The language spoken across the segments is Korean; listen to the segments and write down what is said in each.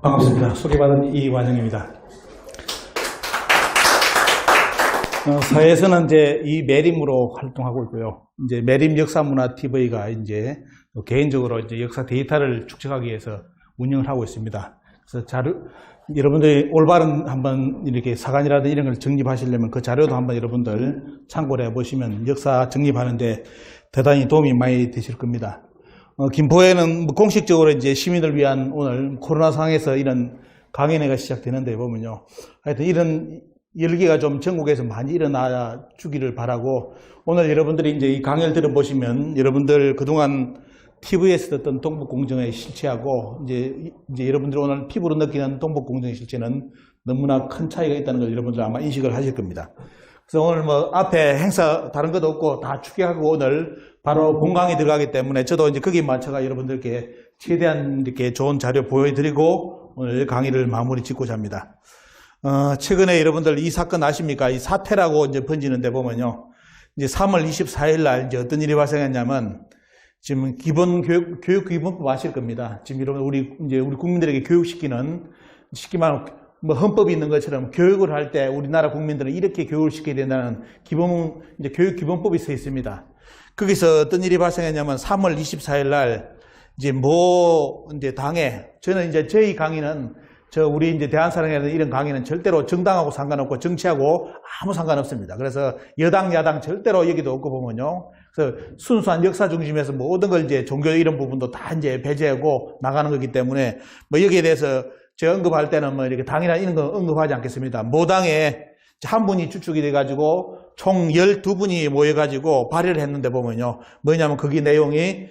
반갑습니다. 소개받은 이완영입니다. 사회에서는 이제 이 매림으로 활동하고 있고요. 이제 매림 역사문화 TV가 이제 개인적으로 이제 역사 데이터를 축적하기 위해서 운영을 하고 있습니다. 그래서 여러분들이 올바른 한번 이렇게 사관이라든지 이런 걸 정립하시려면 그 자료도 한번 여러분들 참고를 해보시면 역사 정립하는데 대단히 도움이 많이 되실 겁니다. 김포에는 공식적으로 이제 시민을 위한 오늘 코로나 상황에서 이런 강연회가 시작되는데 보면요. 하여튼 이런 열기가 좀 전국에서 많이 일어나 주기를 바라고 오늘 여러분들이 이제 이 강연을 들어보시면 여러분들 그동안 TV에서 듣던 동북공정의 실체하고 이제 여러분들 오늘 피부로 느끼는 동북공정의 실체는 너무나 큰 차이가 있다는 걸 여러분들 아마 인식을 하실 겁니다. 그래서 오늘 뭐 앞에 행사 다른 것도 없고 다 축약하고 오늘 바로 본강에 들어가기 때문에 저도 이제 거기에 맞춰가 여러분들께 최대한 이렇게 좋은 자료 보여드리고 오늘 강의를 마무리 짓고자 합니다. 최근에 여러분들 이 사건 아십니까? 이 사태라고 이제 번지는데 보면요. 이제 3월 24일 날 이제 어떤 일이 발생했냐면 지금 교육기본법 아실 겁니다. 지금 여러분 우리 국민들에게 교육시키는 쉽게 말하면 뭐 헌법이 있는 것처럼 교육을 할 때 우리나라 국민들은 이렇게 교육을 시켜야 된다는 이제 교육기본법이 써 있습니다. 거기서 어떤 일이 발생했냐면 3월 24일 날 이제 당에 저는 이제 저희 강의는 우리 이제 대한사랑회는 이런 강의는 절대로 정당하고 상관없고 정치하고 아무 상관없습니다. 그래서 여당, 야당 절대로 얘기도 없고 보면요. 그래서 순수한 역사 중심에서 모든 걸 이제 종교 이런 부분도 다 이제 배제하고 나가는 거기 때문에 뭐 여기에 대해서 제가 언급할 때는 뭐 이렇게 당이나 이런 거 언급하지 않겠습니다. 모당에 한 분이 주축이 돼가지고 총 12분이 모여가지고 발의를 했는데 보면요. 뭐냐면 거기 내용이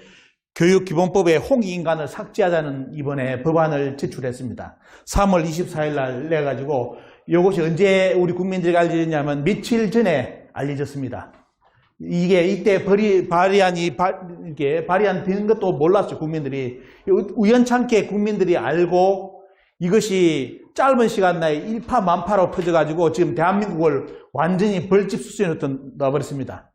교육기본법에 홍익인간을 삭제하자는 이번에 법안을 제출했습니다. 3월 24일 날 내가지고 이것이 언제 우리 국민들에게 알려졌냐면 며칠 전에 알려졌습니다. 이게 이때 발의안 된 것도 몰랐죠, 국민들이. 우연찮게 국민들이 알고 이것이 짧은 시간 내에 일파만파로 퍼져가지고 지금 대한민국을 완전히 벌집 수준으로 넣어버렸습니다.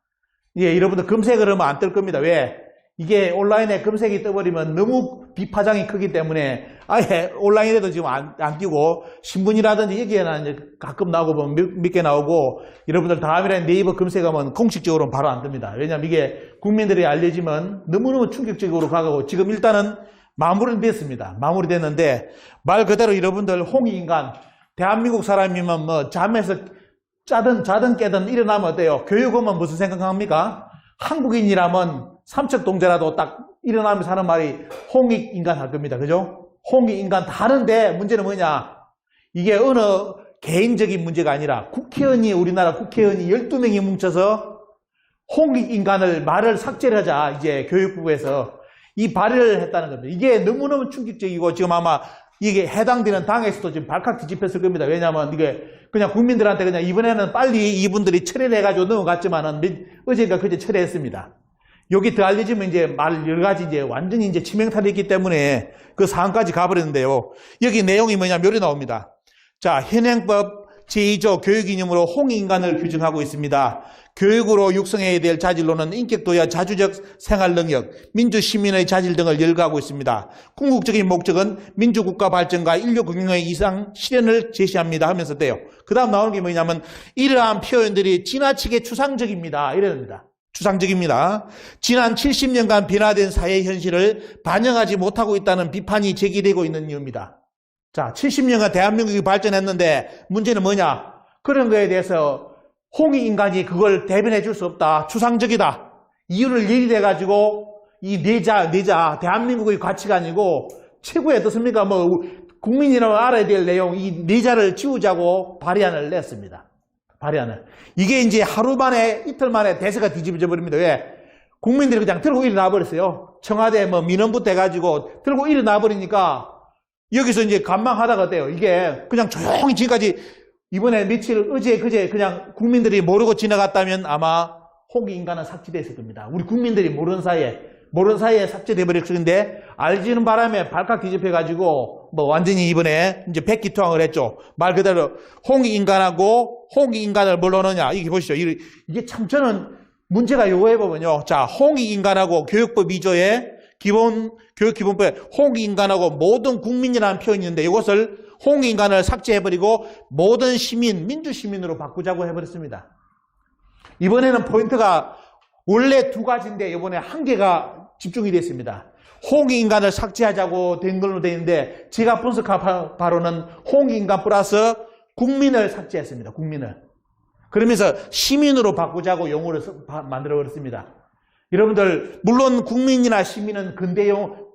예, 여러분들 검색을 하면 안 뜰 겁니다. 왜? 이게 온라인에 검색이 떠버리면 너무 비파장이 크기 때문에 아예 온라인에도 지금 안 띄고 신문이라든지 여기에나 이제 가끔 나오고 보면 몇 개 나오고 여러분들 다음이라는 네이버 검색하면 공식적으로는 바로 안 뜹니다. 왜냐하면 이게 국민들이 알려지면 너무너무 충격적으로 가고 지금 일단은 마무리는 됐습니다. 마무리됐는데 말 그대로 여러분들 홍익인간 대한민국 사람이면 뭐 잠에서 자든 깨든 일어나면 어때요? 교육하면 무슨 생각합니까? 한국인이라면 삼척동자라도 딱 일어나면서 하는 말이 홍익인간 할 겁니다. 그죠? 홍익인간 다 하는데 문제는 뭐냐? 이게 어느 개인적인 문제가 아니라 우리나라 국회의원이 12명이 뭉쳐서 홍익인간을 말을 삭제를 하자 이제 교육부에서 이 발의를 했다는 겁니다. 이게 너무너무 충격적이고 지금 아마 이게 해당되는 당에서도 지금 발칵 뒤집혔을 겁니다. 왜냐하면 이게 그냥 국민들한테 그냥 이번에는 빨리 이분들이 처리를 해가지고 넘어갔지만은 어제가 그제 처리했습니다. 여기 더 알려지면 이제 여러 가지 이제 완전히 이제 치명타이 있기 때문에 그 사안까지 가버렸는데요. 여기 내용이 뭐냐면 이렇게 나옵니다. 자, 현행법 제2조 교육이념으로 홍익인간을 규정하고 있습니다. 교육으로 육성해야 될 자질로는 인격도야 자주적 생활능력, 민주시민의 자질 등을 열거하고 있습니다. 궁극적인 목적은 민주국가 발전과 인류 경영의 이상 실현을 제시합니다 하면서 돼요. 그 다음 나오는 게 뭐냐면 이러한 표현들이 지나치게 추상적입니다. 이랍니다. 추상적입니다. 지난 70년간 변화된 사회 현실을 반영하지 못하고 있다는 비판이 제기되고 있는 이유입니다. 자, 70년간 대한민국이 발전했는데 문제는 뭐냐? 그런 거에 대해서 홍익인간이 그걸 대변해 줄 수 없다. 추상적이다. 이유를 예리해가지고 이 내자, 대한민국의 가치관이고 최고의 어떻습니까? 뭐 국민이라고 알아야 될 내용 이 내자를 지우자고 발의안을 냈습니다. 발의안을. 이게 이제 하루 만에 이틀 만에 대세가 뒤집어져 버립니다. 왜? 국민들이 그냥 들고 일어나 버렸어요. 청와대 뭐 민원부터 해가지고 들고 일어나 버리니까 여기서 이제 관망하다가 어때요? 이게 그냥 조용히 지금까지 이번에 어제 그제 그냥 국민들이 모르고 지나갔다면 아마 홍익인간은 삭제됐을 겁니다. 우리 국민들이 모르는 사이에 삭제돼 버릴 건데 알지는 바람에 발칵 뒤집혀가지고 뭐 완전히 이번에 이제 백기투항을 했죠. 말 그대로 홍익인간하고 홍익인간을 뭘로 넣느냐 이게 보시죠. 이게 참 저는 문제가 요거에 보면요. 자, 홍익인간하고 교육법 2조에 교육기본법에 홍익인간하고 모든 국민이라는 표현이 있는데 이것을 홍익인간을 삭제해버리고 모든 시민, 민주시민으로 바꾸자고 해버렸습니다. 이번에는 포인트가 원래 두 가지인데 이번에 한 개가 집중이 됐습니다. 홍익인간을 삭제하자고 된 걸로 되어 있는데 제가 분석한 바로는 홍익인간 플러스 국민을 삭제했습니다. 국민을. 그러면서 시민으로 바꾸자고 용어를 만들어버렸습니다. 여러분들 물론 국민이나 시민은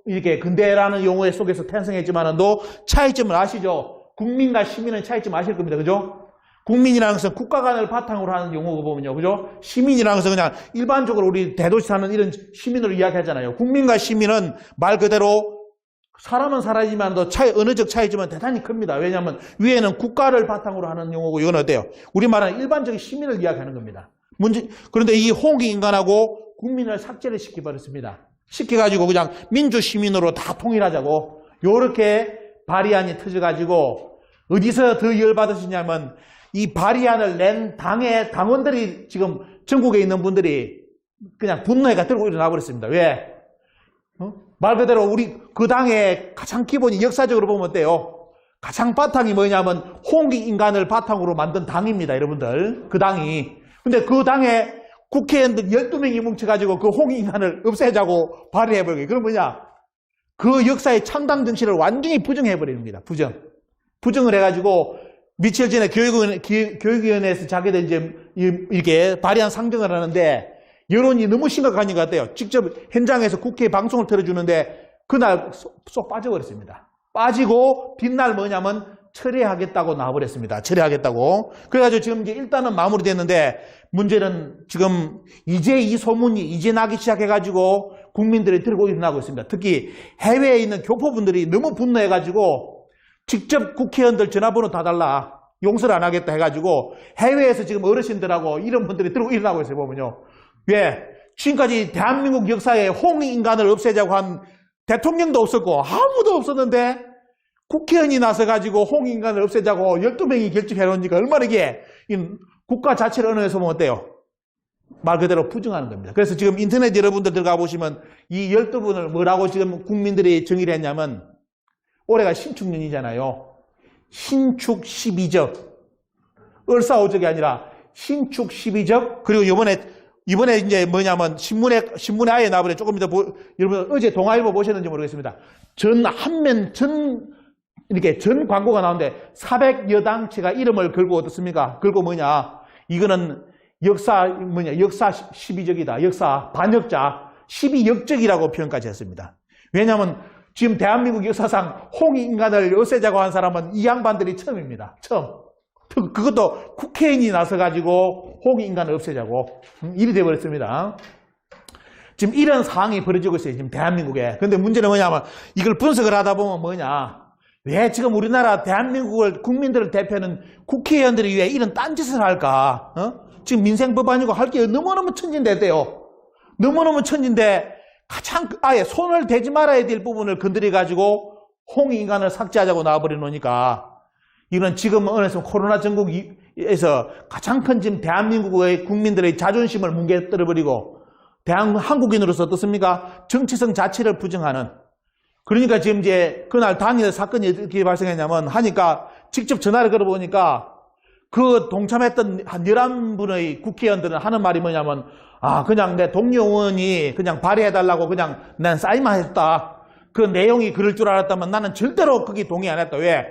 이렇게 근대라는 용어 속에서 탄생했지만도 차이점을 아시죠? 국민과 시민은 차이점 아실 겁니다. 그죠? 국민이라는 것은 국가 간을 바탕으로 하는 용어가 보면요. 그죠? 시민이라는 것은 그냥 일반적으로 우리 대도시 사는 이런 시민으로 이야기하잖아요. 국민과 시민은 말 그대로 사람은 사람이지만도 언어적 차이점은 대단히 큽니다. 왜냐하면 위에는 국가를 바탕으로 하는 용어고 이건 어때요? 우리말은 일반적인 시민을 이야기하는 겁니다. 그런데 이 홍익인간하고 국민을 삭제를 시켜버렸습니다. 시켜가지고 그냥 민주시민으로 다 통일하자고 요렇게 발의안이 터져가지고 어디서 더 열받으시냐면 이 발의안을 낸 당의 당원들이 지금 전국에 있는 분들이 그냥 분노해가 들고 일어나 버렸습니다. 왜? 말 그대로 우리 그 당의 가장 기본이 역사적으로 보면 어때요? 가장 바탕이 뭐냐면 홍익인간을 바탕으로 만든 당입니다. 여러분들. 그 당이. 근데 그 당에 국회의원들 12명이 뭉쳐가지고 그 홍익인간을 없애자고 발의해버리게. 그럼 뭐냐? 그 역사의 창당 정신을 완전히 부정해버리는 겁니다. 부정을 해가지고 며칠 전에 교육위원회에서 자기들 이제 이렇게 발의안 상정을 하는데 여론이 너무 심각한 것 같아요. 직접 현장에서 국회 방송을 틀어주는데 그날 쏙 빠져버렸습니다. 빠지고 뒷날 뭐냐면 철회하겠다고 나와버렸습니다. 철회하겠다고. 그래가지고 지금 이제 일단은 마무리됐는데 문제는 지금 이제 이 소문이 이제 나기 시작해가지고 국민들이 들고 일어나고 있습니다. 특히 해외에 있는 교포분들이 너무 분노해가지고 직접 국회의원들 전화번호 다 달라. 용서를 안 하겠다 해가지고 해외에서 지금 어르신들하고 이런 분들이 들고 일어나고 있어요. 보면요. 왜? 지금까지 대한민국 역사에 홍익인간을 없애자고 한 대통령도 없었고 아무도 없었는데 국회의원이 나서가지고 홍익인간을 없애자고 12명이 결집해놓으니까 얼마나 이게 국가 자체를 어느 에서 보면 어때요? 말 그대로 부정하는 겁니다. 그래서 지금 인터넷 여러분들 들어가 보시면 이 12분을 뭐라고 지금 국민들이 정의를 했냐면 올해가 신축년이잖아요. 신축 12적. 을사오적이 아니라 신축 12적. 그리고 이번에 이제 뭐냐면 신문에 아예 나와버려. 조금 이따 여러분 어제 동아일보 보셨는지 모르겠습니다. 이렇게 전 광고가 나오는데 400여 당체가 이름을 걸고 어떻습니까? 걸고 뭐냐? 이거는 역사 12적이다. 역사 반역자 12역적이라고 표현까지 했습니다. 왜냐하면 지금 대한민국 역사상 홍익인간을 없애자고 한 사람은 이 양반들이 처음입니다. 처음. 그것도 국회의원이 나서가지고 홍익인간을 없애자고 일이 돼버렸습니다. 지금 이런 상황이 벌어지고 있어요. 지금 대한민국에. 근데 문제는 뭐냐면 이걸 분석을 하다 보면 뭐냐. 왜 지금 우리나라 대한민국을 국민들을 대표하는 국회의원들이 왜 이런 딴짓을 할까? 지금 민생법안이고 할 게 너무너무 천진대대요. 너무너무 천진데 가장 아예 손을 대지 말아야 될 부분을 건드려가지고 홍익인간을 삭제하자고 나와버려 놓으니까 이건 지금 어느새 코로나 전국에서 가장 큰 지금 대한민국의 국민들의 자존심을 뭉개뜨려버리고 한국인으로서 어떻습니까? 정체성 자체를 부정하는. 그러니까 지금 이제 그날 당일 사건이 어떻게 발생했냐면 하니까 직접 전화를 걸어보니까 그 동참했던 한 11분의 국회의원들은 하는 말이 뭐냐면 그냥 내 동료 의원이 그냥 발의해달라고 그냥 난 사인만 했다. 그 내용이 그럴 줄 알았다면 나는 절대로 거기 동의 안 했다. 왜?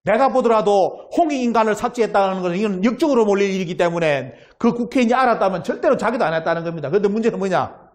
내가 보더라도 홍익인간을 삭제했다는 것은 이건 역적으로 몰릴 일이기 때문에 그 국회의원이 알았다면 절대로 자기도 안 했다는 겁니다. 그런데 문제는 뭐냐?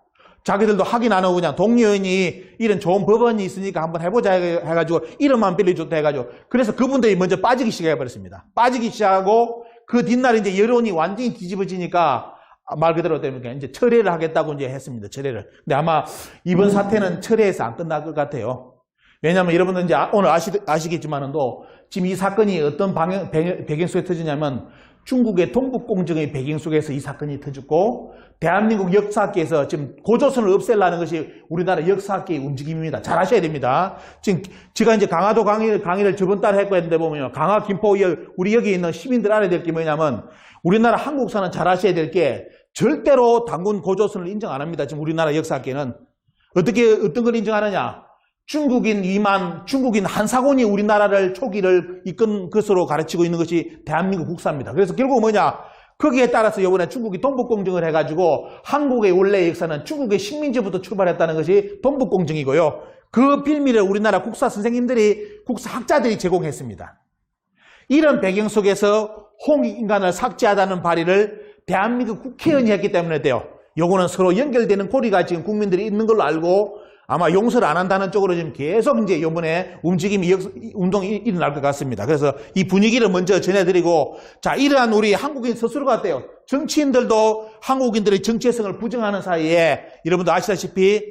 자기들도 확인 안 하고 그냥 동료 의원이 이런 좋은 법안이 있으니까 한번 해보자 해가지고 이름만 빌려줬다 해가지고 그래서 그분들이 먼저 빠지기 시작해버렸습니다. 빠지기 시작하고 그 뒷날 이제 여론이 완전히 뒤집어지니까 말 그대로 되면 이제 철회를 하겠다고 이제 했습니다. 철회를. 근데 아마 이번 사태는 철회해서 안 끝날 것 같아요. 왜냐하면 여러분들 이제 오늘 아시겠지만도 지금 이 사건이 어떤 배경 속에 터지냐면 중국의 동북공정의 배경 속에서 이 사건이 터졌고 대한민국 역사학계에서 지금 고조선을 없애려는 것이 우리나라 역사학계의 움직임입니다. 잘 아셔야 됩니다. 지금 제가 이제 강화도 강의를 저번 달에 했고 했는데 보면 강화 김포 우리 여기 있는 시민들 알아야 될 게 뭐냐면 우리나라 한국사는 잘 아셔야 될 게 절대로 단군 고조선을 인정 안 합니다. 지금 우리나라 역사학계는 어떤 걸 인정하느냐? 중국인 위만, 중국인 한사곤이 우리나라를 초기를 이끈 것으로 가르치고 있는 것이 대한민국 국사입니다. 그래서 결국 뭐냐? 거기에 따라서 이번에 중국이 동북공정을 해가지고 한국의 원래 역사는 중국의 식민지부터 출발했다는 것이 동북공정이고요. 그 빌미를 우리나라 국사 선생님들이, 국사 학자들이 제공했습니다. 이런 배경 속에서 홍익인간을 삭제하자는 발의를 대한민국 국회의원이 했기 때문에 돼요. 요거는 서로 연결되는 고리가 지금 국민들이 있는 걸로 알고 아마 용서를 안 한다는 쪽으로 지금 계속 이제 이번에 운동이 일어날 것 같습니다. 그래서 이 분위기를 먼저 전해드리고, 자, 이러한 우리 한국인 스스로가 어때요? 정치인들도 한국인들의 정체성을 부정하는 사이에 여러분도 아시다시피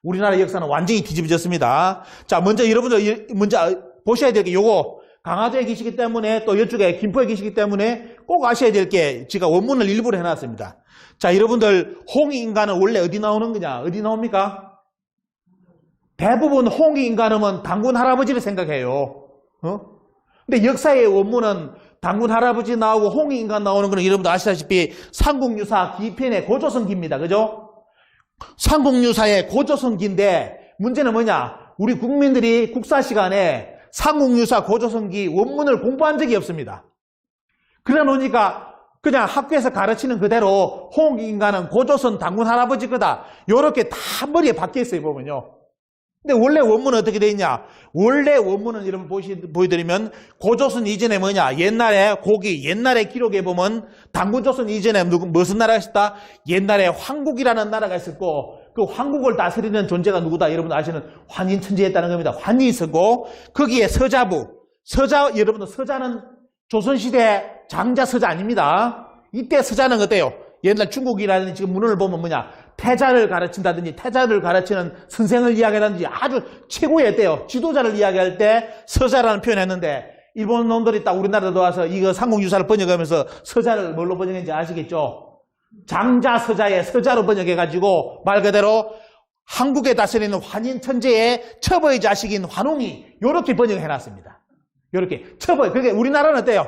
우리나라 역사는 완전히 뒤집어졌습니다. 자, 먼저 여러분들 보셔야 될 게 요거 강화도에 계시기 때문에 또 이쪽에 김포에 계시기 때문에 꼭 아셔야 될 게 제가 원문을 일부러 해놨습니다. 자, 여러분들 홍익인간은 원래 어디 나오는 거냐? 어디 나옵니까? 대부분 홍익인간은 당군 할아버지를 생각해요. 근데 역사의 원문은 당군 할아버지 나오고 홍익인간 나오는 거는 여러분도 아시다시피 삼국유사 기편의 고조선기입니다. 그죠? 삼국유사의 고조선기인데 문제는 뭐냐? 우리 국민들이 국사 시간에 삼국유사 고조선기 원문을 공부한 적이 없습니다. 그래 놓으니까 그냥 학교에서 가르치는 그대로 홍익인간은 고조선 당군 할아버지 거다. 요렇게 다 머리에 박혀 있어요, 보면요. 근데 원래 원문은 어떻게 되어 있냐? 원래 원문은 여러분 보여드리면 고조선 이전에 뭐냐? 옛날에 옛날에 기록에 보면 당군조선 이전에 무슨 나라가 있었다? 옛날에 황국이라는 나라가 있었고 그 황국을 다스리는 존재가 누구다? 여러분 아시는 환인천지였다는 겁니다. 환이 있었고 거기에 여러분들 서자는 조선시대 장자 서자 아닙니다. 이때 서자는 어때요? 옛날 중국이라든지 지금 문헌을 보면 뭐냐? 태자를 가르친다든지 태자를 가르치는 선생을 이야기하든지 아주 최고의 어때요? 지도자를 이야기할 때 서자라는 표현을 했는데 일본 놈들이 딱 우리나라도 와서 이거 삼국유사를 번역하면서 서자를 뭘로 번역했는지 아시겠죠? 장자 서자의 서자로 번역해가지고 말 그대로 한국에 다스리는 환인천재의 첩의 자식인 환웅이 이렇게 번역해놨습니다. 이렇게 첩의. 그게 우리나라는 어때요?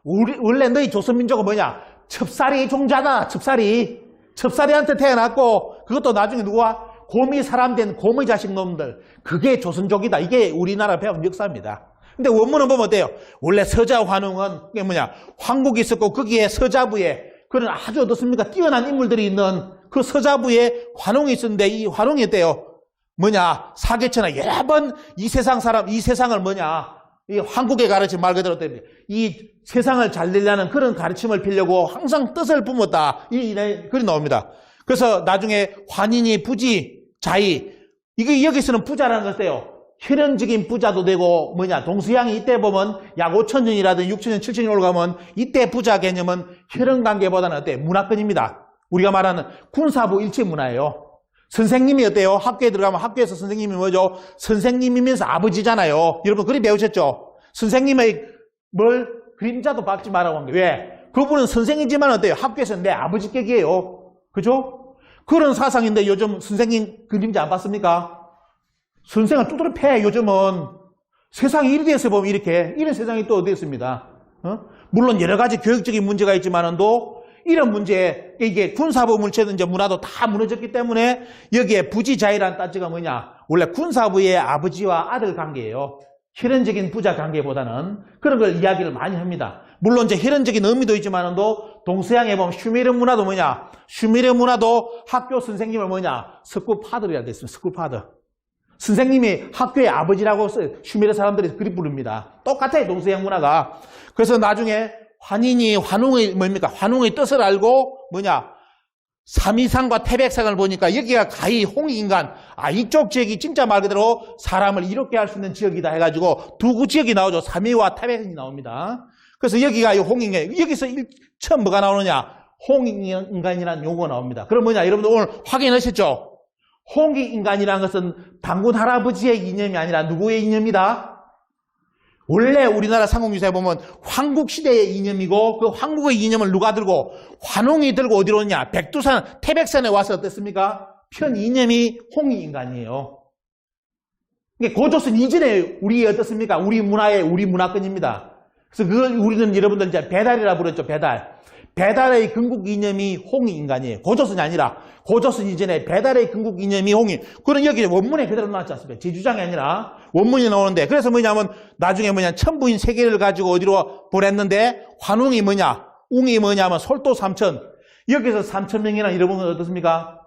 원래 너희 조선민족은 뭐냐? 첩살이 종자다. 첩살이한테 태어났고 그것도 나중에 누구와? 곰이 사람 된 곰의 자식 놈들. 그게 조선족이다. 이게 우리나라 배운 역사입니다. 근데 원문은 보면 어때요? 원래 서자 환웅은 그게 뭐냐? 황국이 있었고 거기에 서자부에 그런 아주 어떻습니까? 뛰어난 인물들이 있는 그 서자부에 환웅이 있었는데 이 환웅이 어때요? 뭐냐? 사계천하 여러 번 이 세상을 뭐냐? 이 한국에 가르친 말 그대로 때문에 이 세상을 잘 되려는 그런 가르침을 피려고 항상 뜻을 뿜었다. 이 글이 나옵니다. 그래서 나중에 환인이 부지, 자의. 이게 여기서는 부자라는 것이에요. 혈연적인 부자도 되고 뭐냐 동서양이 이때 보면 약 5,000년이라든 6,000년, 7,000년 올라가면 이때 부자 개념은 혈연관계보다는 어때요? 문화권입니다. 우리가 말하는 군사부 일체 문화예요. 선생님이 어때요? 학교에 들어가면 학교에서 선생님이 뭐죠? 선생님이면서 아버지잖아요. 여러분 그리 배우셨죠? 선생님의 그림자도 박지 말라고 한 게 왜? 그분은 선생이지만 어때요? 학교에서는 내 아버지격이에요. 그죠? 그런 사상인데 요즘 선생님 그림자 안 봤습니까? 선생은 두드려 패. 요즘은 세상이 이리 돼서 보면 이런 세상이 또 어디 있습니다. 물론 여러 가지 교육적인 문제가 있지만도 이런 문제, 이게 군사부 물체든지 문화도 다 무너졌기 때문에 여기에 부지자의라는 단체가 뭐냐? 원래 군사부의 아버지와 아들 관계예요. 혈연적인 부자 관계보다는 그런 걸 이야기를 많이 합니다. 물론 이제 혈연적인 의미도 있지만도 동서양에 보면 슈메르 문화도 뭐냐? 슈메르 문화도 학교 선생님을 뭐냐? 스쿨파더라고 됐습니다. 스쿨파더. 선생님이 학교의 아버지라고 슈메르 사람들이 그리 부릅니다. 똑같아요, 동서양 문화가. 그래서 나중에 환웅의 뭡니까? 환웅의 뜻을 알고 뭐냐? 삼위상과 태백상을 보니까 여기가 가히 홍익인간, 이쪽 지역이 진짜 말 그대로 사람을 이롭게 할 수 있는 지역이다 해가지고 두 지역이 나오죠. 삼위와 태백이 나옵니다. 그래서 여기가 이 홍익인간, 여기서 처음 뭐가 나오느냐? 홍익인간이라는 용어가 나옵니다. 그럼 뭐냐? 여러분들 오늘 확인하셨죠? 홍익인간이라는 것은 당군 할아버지의 이념이 아니라 누구의 이념이다? 원래 우리나라 삼국유사에 보면 황국시대의 이념이고 그 황국의 이념을 누가 들고 환웅이 들고 어디로 오느냐? 백두산, 태백산에 와서 어땠습니까? 편 이념이 홍익인간이에요. 고조선 이전에 우리 어떻습니까? 우리 문화의 우리 문화권입니다. 그래서 그걸 우리는 여러분들 이제 배달이라 부르죠. 배달. 배달의 건국 이념이 홍익인간이에요. 고조선이 아니라 고조선 이전에 배달의 건국 이념이 홍익. 그런 여기 원문에 그대로 나왔지 않습니까? 제 주장이 아니라 원문이 나오는데 그래서 뭐냐면 나중에 천부인 세 개를 가지고 어디로 보냈는데 환웅이 뭐냐? 웅이 뭐냐면 솔도 3천. 여기서 3,000명이나 여러분 어떻습니까?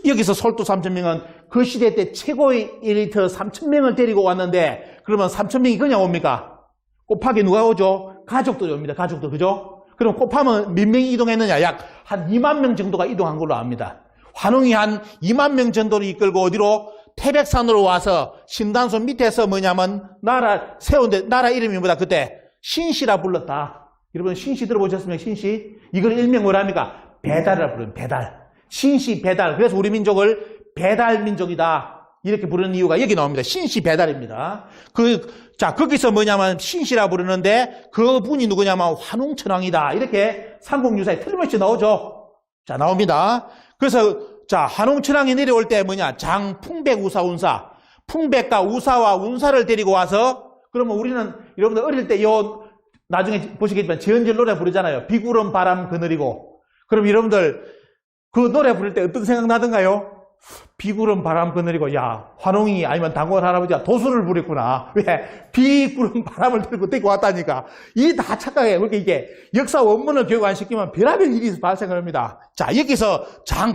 여기서 솔도 3,000명은 그 시대 때 최고의 엘리트 3,000명을 데리고 왔는데 그러면 3,000명이 그냥 옵니까? 곱하기 누가 오죠? 가족들이 옵니다. 가족들. 그죠? 그럼 곱하면 몇 명이 이동했느냐? 약 한 2만 명 정도가 이동한 걸로 압니다. 환웅이 한 2만 명 정도를 이끌고 어디로? 태백산으로 와서 신단소 밑에서 뭐냐면 나라 세운데 나라 이름이 뭐다? 그때 신시라 불렀다. 여러분 신시 들어보셨습니까? 신시. 이걸 일명 뭐랍니까? 배달이라 부르는 배달. 신시 배달. 그래서 우리 민족을 배달 민족이다. 이렇게 부르는 이유가 여기 나옵니다. 신시 배달입니다. 거기서 뭐냐면 신시라 부르는데 그 분이 누구냐면 환웅천왕이다. 이렇게 삼국유사에 틀림없이 나오죠. 자, 나옵니다. 그래서 환웅천왕이 내려올 때 뭐냐? 풍백, 운사. 풍백과 우사와 운사를 데리고 와서 그러면 우리는 여러분들 어릴 때 나중에 보시겠지만 지은절 노래 부르잖아요. 비구름 바람 그늘이고. 그럼 여러분들 그 노래 부를 때 어떤 생각 나던가요? 비구름 바람 그늘이고 야 환웅이 아니면 당원 할아버지가 도수를 부렸구나. 왜? 비구름 바람을 데리고 왔다니까. 이 다 착각해요. 그러니까 이게 역사 원문을 교육 안 시키면 별의별 일이 발생을 합니다. 자, 여기서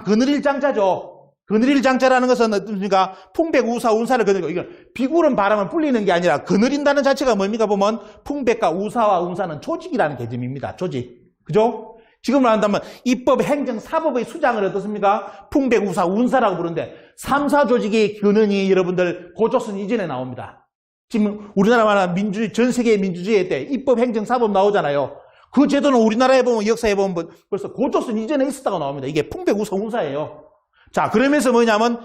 그늘일 장자죠. 그늘일 장자라는 것은 어떻습니까? 풍백, 우사, 운사를 그늘이고 이건 비구름 바람을 불리는 게 아니라 그늘인다는 자체가 뭡니까 보면 풍백과 우사와 운사는 조직이라는 개념입니다. 조직. 그죠? 지금으로 한다면 입법, 행정, 사법의 수장을 어떻습니까? 풍백, 우사, 운사라고 부르는데 3사 조직의 근원이 여러분들 고조선 이전에 나옵니다. 지금 우리나라 말하는 민주주의, 전 세계의 민주주의 때 입법, 행정, 사법 나오잖아요. 그 제도는 우리나라에 보면 역사에 보면 벌써 고조선 이전에 있었다고 나옵니다. 이게 풍백, 우사, 운사예요. 자, 그러면서 뭐냐면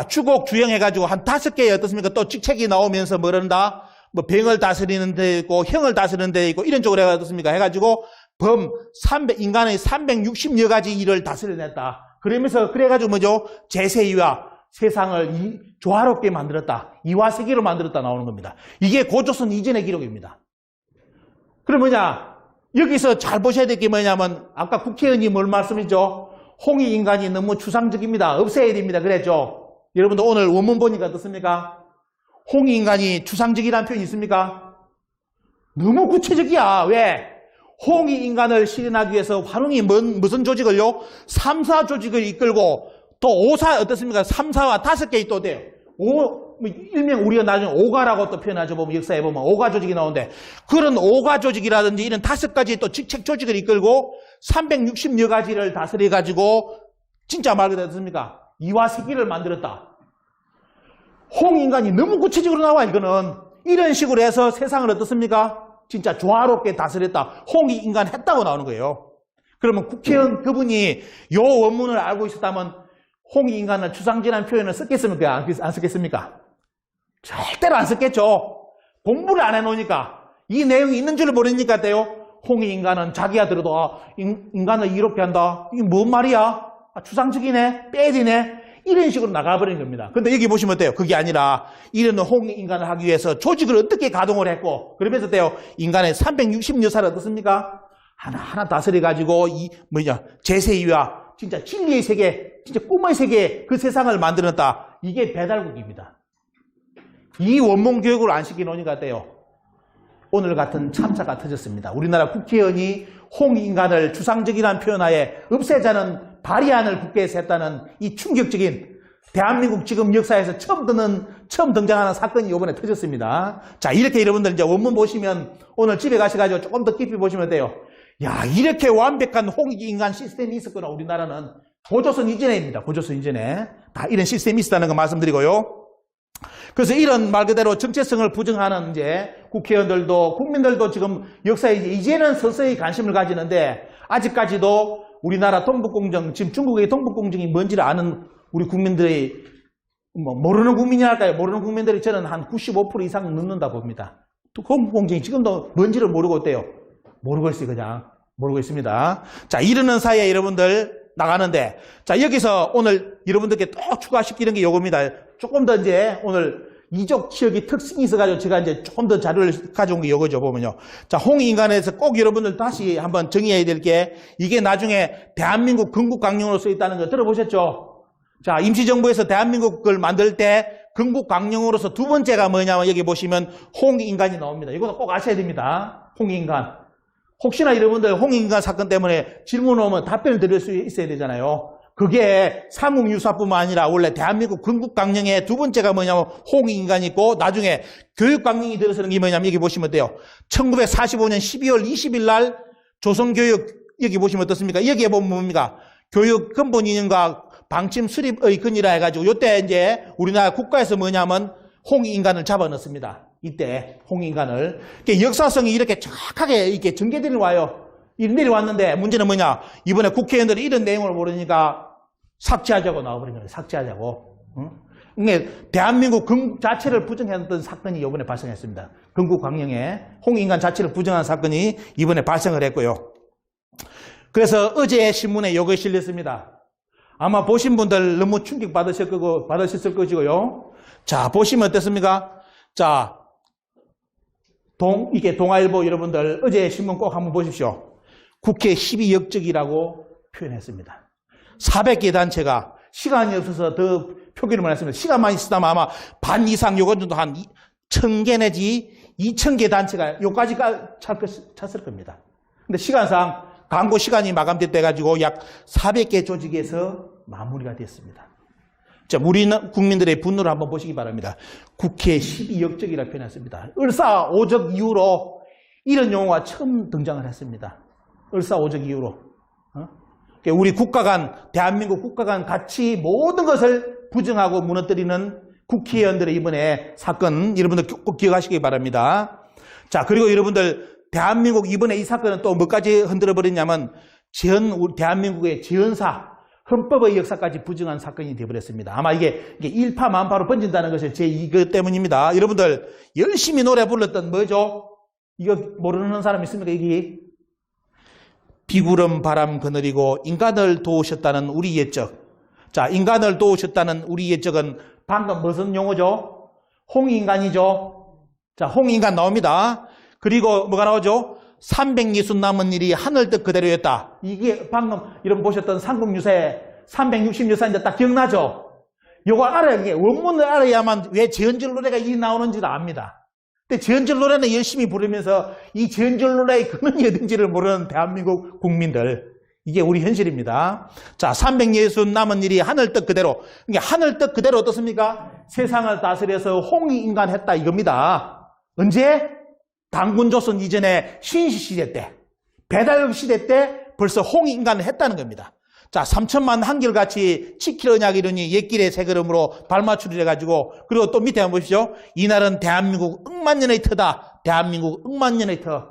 주곡 주영해가지고 한 5개의 어떻습니까? 또 직책이 나오면서 뭐란다? 병을 다스리는 데 있고 형을 다스리는 데 있고 이런 쪽으로 어떻습니까? 해가지고 인간의 360여 가지 일을 다스려냈다. 그래가지고 뭐죠? 제세이와 세상을 조화롭게 만들었다. 이화세계로 만들었다 나오는 겁니다. 이게 고조선 이전의 기록입니다. 그럼 여기서 잘 보셔야 될 게 뭐냐면 아까 국회의원이 뭘 말씀했죠? 홍익인간이 너무 추상적입니다. 없애야 됩니다. 그랬죠? 여러분들 오늘 원문 보니까 어떻습니까? 홍익인간이 추상적이라는 표현이 있습니까? 너무 구체적이야. 왜? 홍익인간을 실현하기 위해서 환웅이 무슨 조직을요? 3사 조직을 이끌고 또 5사 어떻습니까? 3사와 5개의 또 돼요. 일명 우리가 나중에 오가라고 또 표현하죠. 보면 역사에 보면 오가 조직이 나오는데 그런 오가 조직이라든지 이런 5가지 또 직책 조직을 이끌고 360여 가지를 다스려가지고 진짜 말 그대로 어떻습니까? 이화세계를 만들었다. 홍익인간이 너무 구체적으로 나와 이거는. 이런 식으로 해서 세상을 어떻습니까? 진짜 조화롭게 다스렸다. 홍익인간 했다고 나오는 거예요. 그러면 국회의원 그분이 요 원문을 알고 있었다면 홍익인간을 추상지라는 표현을 썼겠습니까? 안 썼겠습니까? 절대로 안 썼겠죠. 공부를 안 해놓으니까 이 내용이 있는 줄 모르니까 돼요. 홍익인간은 자기가 들어도 인간을 이롭게 한다. 이게 뭔 말이야? 추상적이네? 빼디네? 이런 식으로 나가버리는 겁니다. 근데 여기 보시면 어때요? 그게 아니라 이런 홍익인간을 하기 위해서 조직을 어떻게 가동을 했고 그러면서 어때요? 인간의 360여사를 어떻습니까? 하나하나 다스려가지고 제세이와 진짜 진리의 세계, 진짜 꿈의 세계 그 세상을 만들었다. 이게 배달국입니다. 이 원문 교육을 안 시켜놓으니까 어때요? 오늘 같은 참사가 터졌습니다. 우리나라 국회의원이 홍익인간을 추상적이라는 표현하에 없애자는 발의안을 국회에서 했다는 이 충격적인 대한민국 지금 역사에서 처음 등장하는 사건이 이번에 터졌습니다. 자, 이렇게 여러분들 이제 원문 보시면 오늘 집에 가셔가지고 조금 더 깊이 보시면 돼요. 야, 이렇게 완벽한 홍익인간 시스템이 있었구나. 우리나라는 고조선 이전에입니다. 고조선 이전에 다 이런 시스템이 있었다는 거 말씀드리고요. 그래서 이런 말 그대로 정체성을 부정하는 이제 국회의원들도 국민들도 지금 역사에 이제는 서서히 관심을 가지는데 아직까지도 우리나라 동북공정, 지금 중국의 동북공정이 뭔지를 아는 우리 국민들이 모르는 국민이랄까요? 모르는 국민들이 저는 한 95% 이상 넘는다 봅니다. 동북공정이 지금도 뭔지를 모르고 있대요. 모르고 있어요, 그냥. 모르고 있습니다. 자, 이러는 사이에 여러분들 나가는데, 자, 여기서 오늘 여러분들께 또 추가시키는 게 요겁니다. 조금 더 이제 오늘 이족 지역이 특징이 있어가지고 제가 이제 좀 더 자료를 가져온 게 이거죠, 보면요. 자, 홍익인간에서 꼭 여러분들 다시 한번 정의해야 될 게 이게 나중에 대한민국 건국강령으로 써 있다는 거 들어보셨죠? 자, 임시정부에서 대한민국을 만들 때 건국강령으로서 두 번째가 뭐냐면 여기 보시면 홍익인간이 나옵니다. 이것도 꼭 아셔야 됩니다. 홍익인간. 혹시나 여러분들 홍익인간 사건 때문에 질문 오면 답변을 드릴 수 있어야 되잖아요. 그게 삼국유사뿐만 아니라 원래 대한민국 건국강령의 두 번째가 뭐냐면 홍익인간이 있고 나중에 교육강령이 들어서는 게 뭐냐면 여기 보시면 돼요. 1945년 12월 20일 날 조선교육 여기 보시면 어떻습니까? 여기에 보면 뭡니까? 교육 근본 이념과 방침 수립의 근이라 해가지고 이때 이제 우리나라 국가에서 뭐냐면 홍익인간을 잡아넣습니다. 이때 홍익인간을. 역사성이 이렇게 정확하게 이렇게 전개되어 와요. 내려왔는데 문제는 뭐냐? 이번에 국회의원들이 이런 내용을 모르니까 삭제하자고 나와버린 거예요. 삭제하자고. 응? 대한민국 건국 자체를 부정했던 사건이 이번에 발생했습니다. 건국강령에 홍익인간 자체를 부정한 사건이 이번에 발생을 했고요. 그래서 어제 신문에 이거 실렸습니다. 아마 보신 분들 너무 충격 받으셨을 것이고요. 자, 보시면 어떻습니까? 자, 이게 동아일보 여러분들 어제 신문 꼭 한번 보십시오. 국회 12역적이라고 표현했습니다. 400개 단체가 시간이 없어서 더 표기를 못했습니다. 시간만 있었다면 아마 반 이상 요건 정도 한 1000개 내지 2000개 단체가 요까지 찼을 겁니다. 근데 시간상 광고 시간이 마감됐다 해가지고 약 400개 조직에서 마무리가 됐습니다. 자, 우리 국민들의 분노를 한번 보시기 바랍니다. 국회 12역적이라고 표현했습니다. 을사오적 이후로 이런 용어가 처음 등장을 했습니다. 을사오적 이후로. 우리 국가 간, 대한민국 국가 간 가치 모든 것을 부정하고 무너뜨리는 국회의원들의 이번에 사건, 여러분들 꼭 기억하시기 바랍니다. 자, 그리고 여러분들, 대한민국 이번에 이 사건은 또 뭐까지 흔들어 버렸냐면, 대한민국의 재헌사, 헌법의 역사까지 부정한 사건이 되어버렸습니다. 아마 이게 일파만파로 번진다는 것이 제 이것 때문입니다. 여러분들, 열심히 노래 불렀던 뭐죠? 이거 모르는 사람 있습니까, 여기? 비구름 바람 그늘이고 인간을 도우셨다는 우리 옛적. 자, 인간을 도우셨다는 우리 옛적은 방금 무슨 용어죠? 홍익인간이죠. 자, 홍익인간 나옵니다. 그리고 뭐가 나오죠? 360 남은 일이 하늘 뜻 그대로였다. 이게 방금 여러분 보셨던 삼국유사의 360유사인데 딱 기억나죠? 요걸 알아야, 이게 원문을 알아야만 왜 재헌절 노래가 이 나오는지도 압니다. 근데 재헌절 노래는 열심히 부르면서 이 재헌절 노래의 근원이 어딘지를 모르는 대한민국 국민들. 이게 우리 현실입니다. 자, 360 남은 일이 하늘 뜻 그대로. 그러니까 하늘 뜻 그대로 어떻습니까? 세상을 다스려서 홍익인간 했다 이겁니다. 언제? 당군조선 이전에 신시시대 때, 배달국 시대 때 벌써 홍익인간을 했다는 겁니다. 자, 3천만 한결같이 지킬 언약 이루니 옛길의 새 걸음으로 발맞추리 해가지고, 그리고 또 밑에 한번 보십시오. 이날은 대한민국 억만년의 터다. 대한민국 억만년의 터.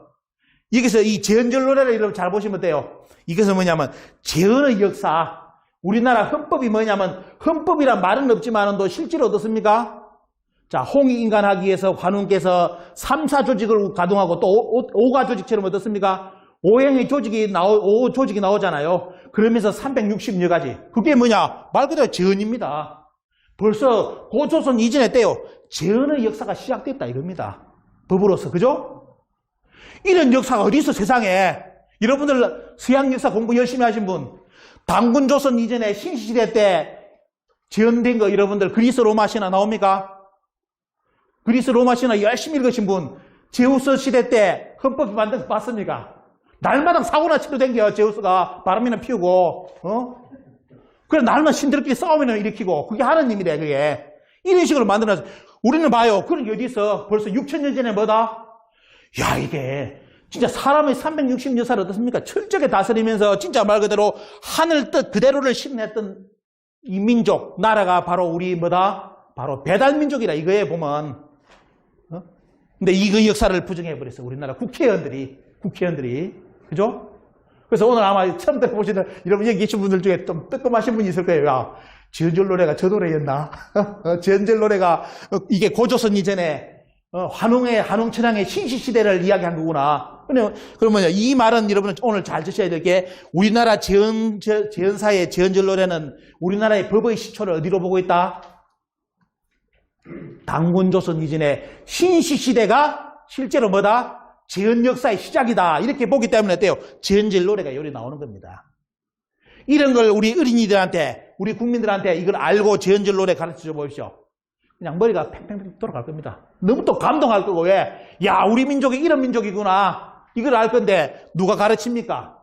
여기서 이 재헌절 노래를 여러분 잘 보시면 돼요. 이것은 뭐냐면 재헌의 역사. 우리나라 헌법이 뭐냐면, 헌법이란 말은 없지만도 실제로 어떻습니까? 자, 홍익인간 하기 위해서 관운께서 3, 4조직을 가동하고 또 5가 조직처럼 어떻습니까? 5행의 조직이 5 조직이 나오잖아요. 그러면서 360여 가지. 그게 뭐냐? 말 그대로 재헌입니다. 벌써 고조선 이전에 때요. 재헌의 역사가 시작됐다 이겁니다. 법으로서. 그죠? 이런 역사가 어디 있어 세상에. 여러분들 서양 역사 공부 열심히 하신 분, 당군조선 이전에 신시시대 때 재헌된 거 여러분들 그리스 로마 신화 나옵니까? 그리스 로마 신화 열심히 읽으신 분, 제우스 시대 때 헌법이 만든 거 봤습니까? 날마다 사고나 치러 댕겨, 제우스가 바람이나 피우고, 그래, 날마다 신들끼리 싸움이나 일으키고, 그게 하느님이래, 그게. 이런 식으로 만들어놨어. 우리는 봐요. 그런 게 어디 있어? 벌써 6천년 전에 뭐다? 야, 이게, 진짜 사람의 360여살 어떻습니까? 철저하게 다스리면서 진짜 말 그대로 하늘 뜻 그대로를 실현했던 이 민족, 나라가 바로 우리 뭐다? 바로 배달민족이라, 이거에 보면. 근데 이거 역사를 부정해버렸어. 우리나라 국회의원들이. 그죠? 그래서 오늘 아마 처음 들어보시는 여러분 여기 계신 분들 중에 좀 뜨끔하신 분이 있을 거예요. 야, 재헌절 노래가 저 노래였나? 재헌절 노래가 이게 고조선 이전에 한웅천왕의 신시시대를 이야기한 거구나. 그러면 이 말은 여러분 오늘 잘 드셔야 될 게 우리나라 재헌사의 재헌절 노래는 우리나라의 법의 시초를 어디로 보고 있다? 당군조선 이전에 신시시대가 실제로 뭐다? 재헌 역사의 시작이다. 이렇게 보기 때문에 어때요? 재헌절 노래가 여기 나오는 겁니다. 이런 걸 우리 어린이들한테, 우리 국민들한테 이걸 알고 재헌절 노래 가르쳐 보십시오. 그냥 머리가 팽팽 돌아갈 겁니다. 너무 또 감동할 거고, 왜? 야, 우리 민족이 이런 민족이구나. 이걸 알 건데 누가 가르칩니까?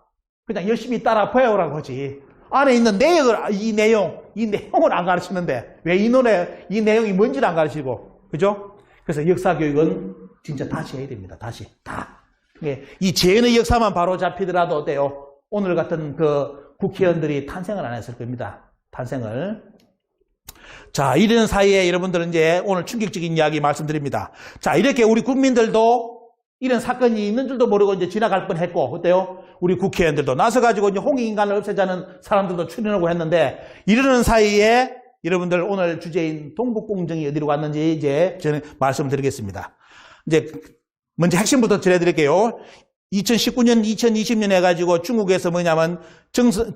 그냥 열심히 따라 배우라고 하지. 안에 있는 내용을, 이 내용을 안 가르치는데 왜 이 노래, 이 내용이 뭔지를 안 가르치고, 그죠? 그래서 역사 교육은 진짜 다시 해야 됩니다. 다시. 다. 이 재헌의 역사만 바로 잡히더라도 어때요? 오늘 같은 그 국회의원들이 탄생을 안 했을 겁니다. 탄생을. 자, 이런 사이에 여러분들은 이제 오늘 충격적인 이야기 말씀드립니다. 자, 이렇게 우리 국민들도 이런 사건이 있는 줄도 모르고 이제 지나갈 뻔 했고, 어때요? 우리 국회의원들도 나서가지고 이제 홍익인간을 없애자는 사람들도 출연하고 했는데, 이러는 사이에 여러분들 오늘 주제인 동북공정이 어디로 갔는지 이제 저는 말씀을 드리겠습니다. 이제 먼저 핵심부터 전해드릴게요. 2019년, 2020년 해가지고 중국에서 뭐냐면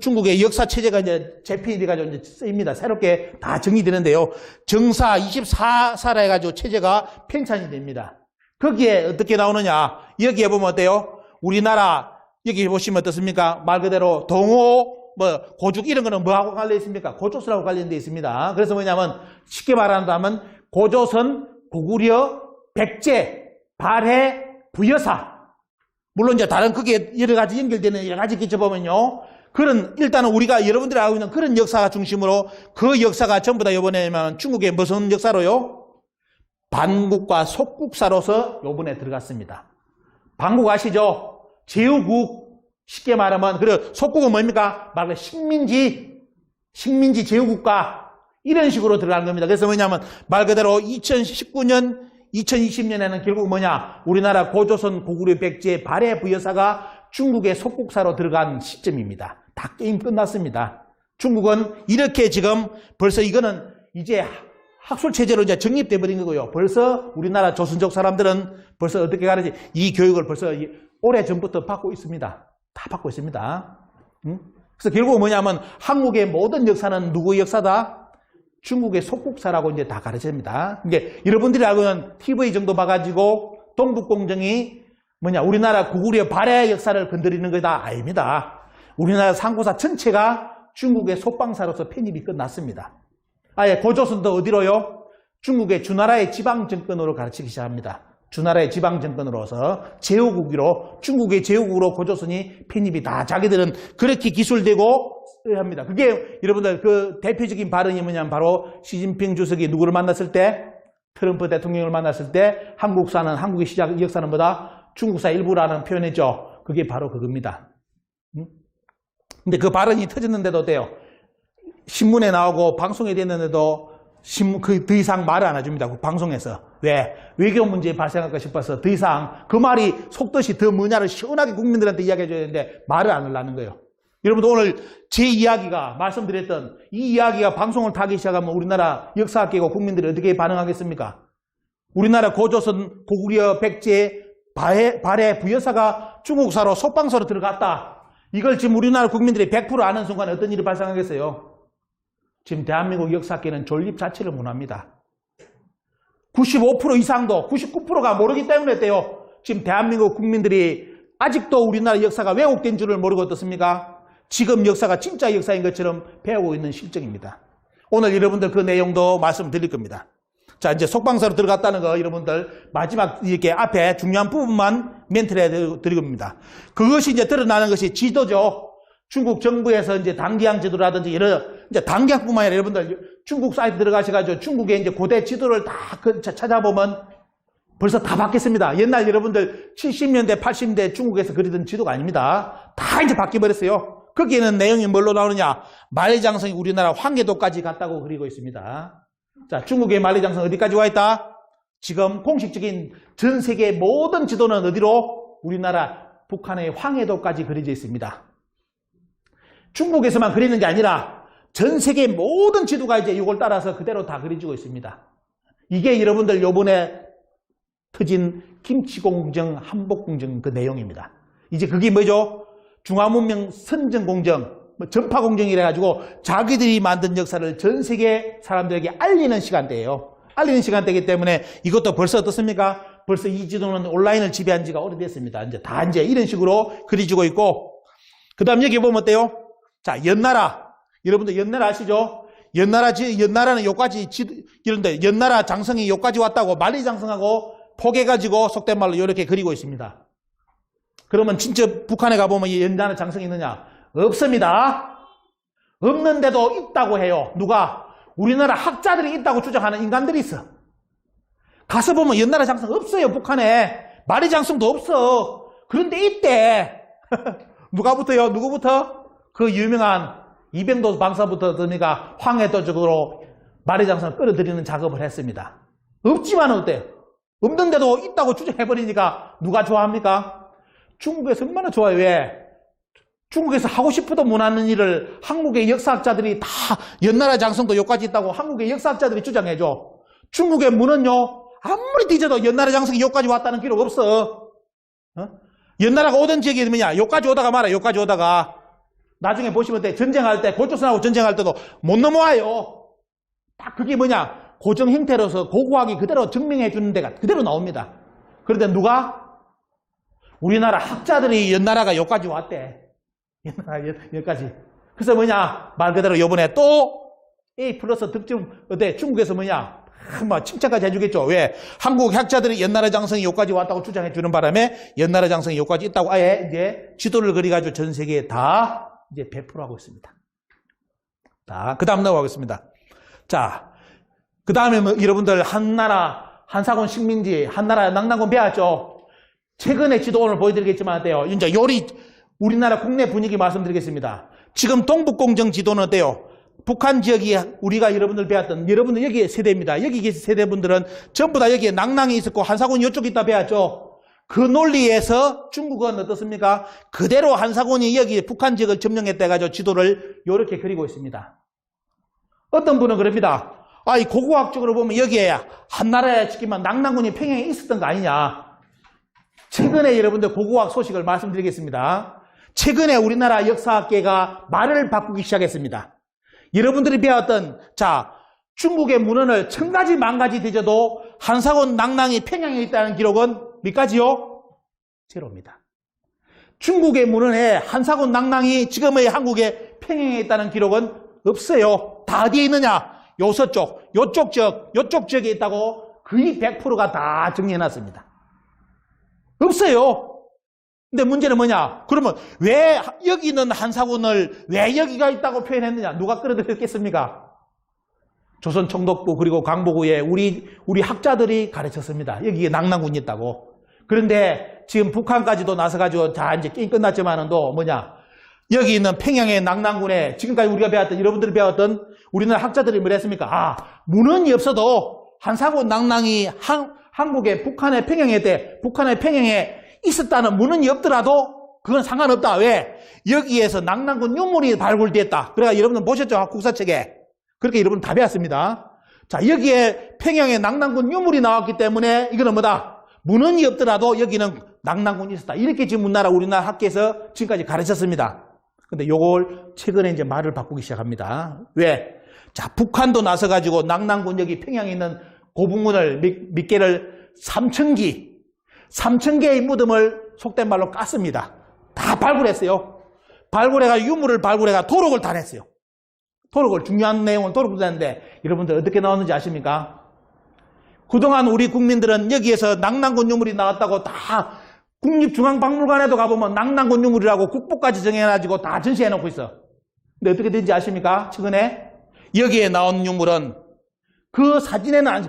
중국의 역사 체제가 이제 재편돼가지고 이제 쓰입니다. 새롭게 다 정리되는데요. 정사 24사라 해가지고 체제가 편찬이 됩니다. 거기에 어떻게 나오느냐? 여기에 보면 어때요? 우리나라 여기 보시면 어떻습니까? 말 그대로 동호, 고죽 이런 거는 뭐하고 관련돼 있습니까? 고조선하고 관련돼 있습니다. 그래서 뭐냐면 쉽게 말한다면 고조선, 고구려, 백제, 발해, 부여사. 물론 이제 다른 그게 여러 가지 연결되는 여러 가지 기초 보면요. 일단은 우리가 여러분들이 알고 있는 그런 역사가 중심으로 그 역사가 전부 다 이번에는 중국의 무슨 역사로요? 반국과 속국사로서 요번에 들어갔습니다. 반국 아시죠? 제후국. 쉽게 말하면, 그리고 속국은 뭡니까? 말 그대로 식민지 제후국가. 이런 식으로 들어간 겁니다. 그래서 뭐냐면, 말 그대로 2019년, 2020년에는 결국 뭐냐? 우리나라 고조선, 고구려, 백제, 발해, 부여사가 중국의 속국사로 들어간 시점입니다. 다 게임 끝났습니다. 중국은 이렇게 지금 벌써 이거는 이제 학술체제로 이제 정립돼 버린 거고요. 벌써 우리나라 조선족 사람들은 벌써 어떻게 가르치, 이 교육을 벌써 오래 전부터 받고 있습니다. 다 받고 있습니다. 그래서 결국 뭐냐면 한국의 모든 역사는 누구의 역사다? 중국의 속국사라고 이제 다 가르칩니다. 이게 여러분들이 알고 있는 TV 정도 봐가지고 동북공정이 뭐냐, 우리나라 고구려 발해 역사를 건드리는 거다? 아닙니다. 우리나라 상고사 전체가 중국의 속방사로서 편입이 끝났습니다. 아예 고조선도 어디로요? 중국의 주나라의 지방정권으로 가르치기 시작합니다. 주나라의 지방정권으로서 제후국으로, 중국의 제후국으로 고조선이 편입이 다 자기들은 그렇게 기술되고 합니다. 그게 여러분들 그 대표적인 발언이 뭐냐면 바로 시진핑 주석이 누구를 만났을 때, 트럼프 대통령을 만났을 때 한국사는, 한국의 시작 역사는 뭐다? 중국사 일부라는 표현이죠. 그게 바로 그겁니다. 근데 그 발언이 터졌는데도 어때요? 신문에 나오고 방송에 됐는데도 더 이상 말을 안 해줍니다. 그 방송에서. 왜? 외교 문제 발생할까 싶어서 더 이상 그 말이 속뜻이 더 뭐냐를 시원하게 국민들한테 이야기해줘야 되는데 말을 안 하려는 거예요. 여러분들 오늘 제 이야기가, 말씀드렸던 이 이야기가 방송을 타기 시작하면 우리나라 역사학계고 국민들이 어떻게 반응하겠습니까? 우리나라 고조선, 고구려, 백제, 발해, 부여사가 중국사로 속방사로 들어갔다. 이걸 지금 우리나라 국민들이 100% 아는 순간 어떤 일이 발생하겠어요? 지금 대한민국 역사학계는 존립 자체를 못합니다. 95% 이상도, 99%가 모르기 때문에 어때요? 지금 대한민국 국민들이 아직도 우리나라 역사가 왜곡된 줄을 모르고 어떻습니까? 지금 역사가 진짜 역사인 것처럼 배우고 있는 실정입니다. 오늘 여러분들 그 내용도 말씀드릴 겁니다. 자, 이제 속방사로 들어갔다는 거 여러분들 마지막 이렇게 앞에 중요한 부분만 멘트를 해드릴 겁니다. 그것이 이제 드러나는 것이 지도죠. 중국 정부에서 이제 당기항 지도라든지 이제 당기항뿐만 아니라 여러분들 중국 사이트 들어가셔가지고 중국의 이제 고대 지도를 다 찾아보면 벌써 다 바뀌었습니다. 옛날 여러분들 70년대, 80년대 중국에서 그리던 지도가 아닙니다. 다 이제 바뀌어버렸어요. 거기에는 내용이 뭘로 나오느냐? 만리장성이 우리나라 황해도까지 갔다고 그리고 있습니다. 자, 중국의 만리장성 어디까지 와 있다? 지금 공식적인 전 세계 모든 지도는 어디로? 우리나라 북한의 황해도까지 그려져 있습니다. 중국에서만 그리는 게 아니라 전 세계 모든 지도가 이제 이걸 따라서 그대로 다 그려지고 있습니다. 이게 여러분들 요번에 터진 김치공정, 한복공정 그 내용입니다. 이제 그게 뭐죠? 중화문명 선전공정, 전파공정이라 가지고 자기들이 만든 역사를 전 세계 사람들에게 알리는 시간대예요. 알리는 시간대이기 때문에 이것도 벌써 어떻습니까? 벌써 이 지도는 온라인을 지배한 지가 오래됐습니다. 이제 이런 식으로 그려지고 있고, 그 다음 여기 보면 어때요? 자, 연나라. 여러분들 연나라 아시죠? 연나라는 요까지, 이런데 연나라 장성이 요까지 왔다고 만리장성하고 포개가지고 속된 말로 이렇게 그리고 있습니다. 그러면 진짜 북한에 가보면 이 연나라 장성이 있느냐? 없습니다. 없는데도 있다고 해요. 누가? 우리나라 학자들이 있다고 주장하는 인간들이 있어. 가서 보면 연나라 장성 없어요. 북한에. 만리장성도 없어. 그런데 있대. 누가부터요? 누구부터? 그 유명한 이병도 방사부터 드니까 황해도적으로 만리장성을 끌어들이는 작업을 했습니다. 없지만 어때요? 없는데도 있다고 주장해버리니까 누가 좋아합니까? 중국에서 얼마나 좋아요. 왜? 중국에서 하고 싶어도 못하는 일을 한국의 역사학자들이 다 연나라 장성도 여기까지 있다고 한국의 역사학자들이 주장해줘. 중국의 문은요, 아무리 뒤져도 연나라 장성이 여기까지 왔다는 기록 없어. 연나라가 오던 지역이 뭐냐? 여기까지 오다가 말아. 여기까지 오다가 나중에 보시면 돼. 전쟁할 때, 고조선하고 전쟁할 때도 못 넘어와요. 딱 그게 뭐냐? 고정 형태로서 고고하게 그대로 증명해 주는 데가 그대로 나옵니다. 그런데 누가? 우리나라 학자들이 연나라가 여기까지 왔대. 여기까지. 그래서 뭐냐? 말 그대로 요번에 또 A 플러스 득점, 어때? 중국에서 뭐냐? 막 칭찬까지 해주겠죠. 왜? 한국 학자들이 연나라 장성이 여기까지 왔다고 주장해 주는 바람에 연나라 장성이 여기까지 있다고 아예 이제 지도를 그려가지고 전 세계에 다 이제 배포하고 있습니다. 자, 그 다음 넘어가겠습니다. 자, 그 다음에 뭐 여러분들 한나라, 한사군 식민지, 한나라 낙랑군 배웠죠? 최근에 지도 오늘 보여드리겠지만 어때요? 이제 우리나라 국내 분위기 말씀드리겠습니다. 지금 동북공정 지도는 어때요? 북한 지역이 우리가 여러분들 배웠던, 여러분들 여기 세대입니다. 여기 계신 세대분들은 전부 다 여기에 낙랑이 있었고 한사군이 이쪽에 있다 배웠죠? 그 논리에서 중국은 어떻습니까? 그대로 한사군이 여기 북한 지역을 점령했다 해가지고 지도를 이렇게 그리고 있습니다. 어떤 분은 그럽니다. 이 고고학적으로 보면 여기에 한나라에 지키면 낙랑군이 평양에 있었던 거 아니냐. 최근에 여러분들 고고학 소식을 말씀드리겠습니다. 최근에 우리나라 역사학계가 말을 바꾸기 시작했습니다. 여러분들이 배웠던 중국의 문헌을 천가지 만가지 뒤져도 한사군 낙랑이 평양에 있다는 기록은 몇 가지요? 제로입니다. 중국의 문헌에 한사군 낙랑이 지금의 한국의 평양에 있다는 기록은 없어요. 다 어디에 있느냐? 요서쪽, 요쪽 지역에 있다고 거의 100%가 다 정리해놨습니다. 없어요. 근데 문제는 뭐냐? 그러면 왜 여기 있는 한사군을 왜 여기가 있다고 표현했느냐? 누가 끌어들였겠습니까? 조선 총독부 그리고 강보구에 우리 학자들이 가르쳤습니다. 여기에 낙랑군이 있다고. 그런데 지금 북한까지도 나서가지고 다 이제 게임 끝났지만은 또 뭐냐? 여기 있는 평양의 낙랑군에 지금까지 우리가 배웠던 여러분들이 배웠던 우리나라 학자들이 뭐랬습니까? 문헌이 없어도 한사군 낙랑이 한국의 북한의 평양에 있었다는 문헌이 없더라도 그건 상관없다. 왜? 여기에서 낙랑군 유물이 발굴됐다. 그래가 여러분들 보셨죠? 국사책에. 그렇게 여러분 다 배웠습니다. 자, 여기에 평양에 낙랑군 유물이 나왔기 때문에 이거는 뭐다? 문헌이 없더라도 여기는 낙랑군이 있었다. 이렇게 지금 우리나라 학계에서 지금까지 가르쳤습니다. 근데 요걸 최근에 이제 말을 바꾸기 시작합니다. 왜? 자, 북한도 나서가지고 낙랑군 여기 평양에 있는 고분문을 몇 개를 3,000개의 무덤을 속된 말로 깠습니다. 다 발굴했어요. 발굴해가 유물을 발굴해가 도록을 다 냈어요. 도록을, 중요한 내용은 도록을 냈는데 여러분들 어떻게 나왔는지 아십니까? 그동안 우리 국민들은 여기에서 낙랑군 유물이 나왔다고 다 국립중앙박물관에도 가보면 낙랑군 유물이라고 국보까지 정해가지고 다 전시해놓고 있어. 근데 어떻게 된지 아십니까? 최근에 여기에 나온 유물은 그 사진에는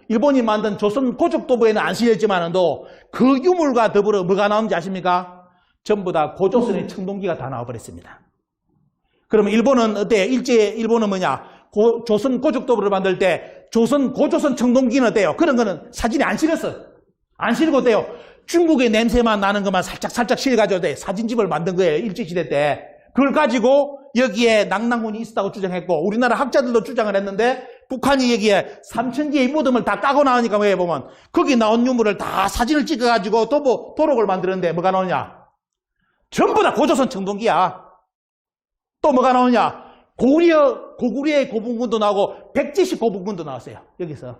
일본이 만든 조선 고척도부에는 안 실렸지만도 그 유물과 더불어 뭐가 나오는지 아십니까? 전부 다 고조선의 청동기가 다 나와버렸습니다. 그러면 일본은 어때요? 일본은 뭐냐? 조선 고척도부를 만들 때 고조선 청동기는 어때요? 그런 거는 사진이 안 실렸어. 안 실리고 어때요? 중국의 냄새만 나는 것만 살짝 실어가지고 사진집을 만든 거예요. 일제시대 때. 그걸 가지고 여기에 낙랑군이 있었다고 주장했고 우리나라 학자들도 주장을 했는데 북한이 여기에 3,000개의 무덤을 다 까고 나오니까 왜 보면 거기 나온 유물을 다 사진을 찍어가지고 도록을 만드는데 뭐가 나오냐? 전부 다 고조선 청동기야. 또 뭐가 나오냐? 고구려의 고분군도 나오고 백제식 고분군도 나왔어요. 여기서.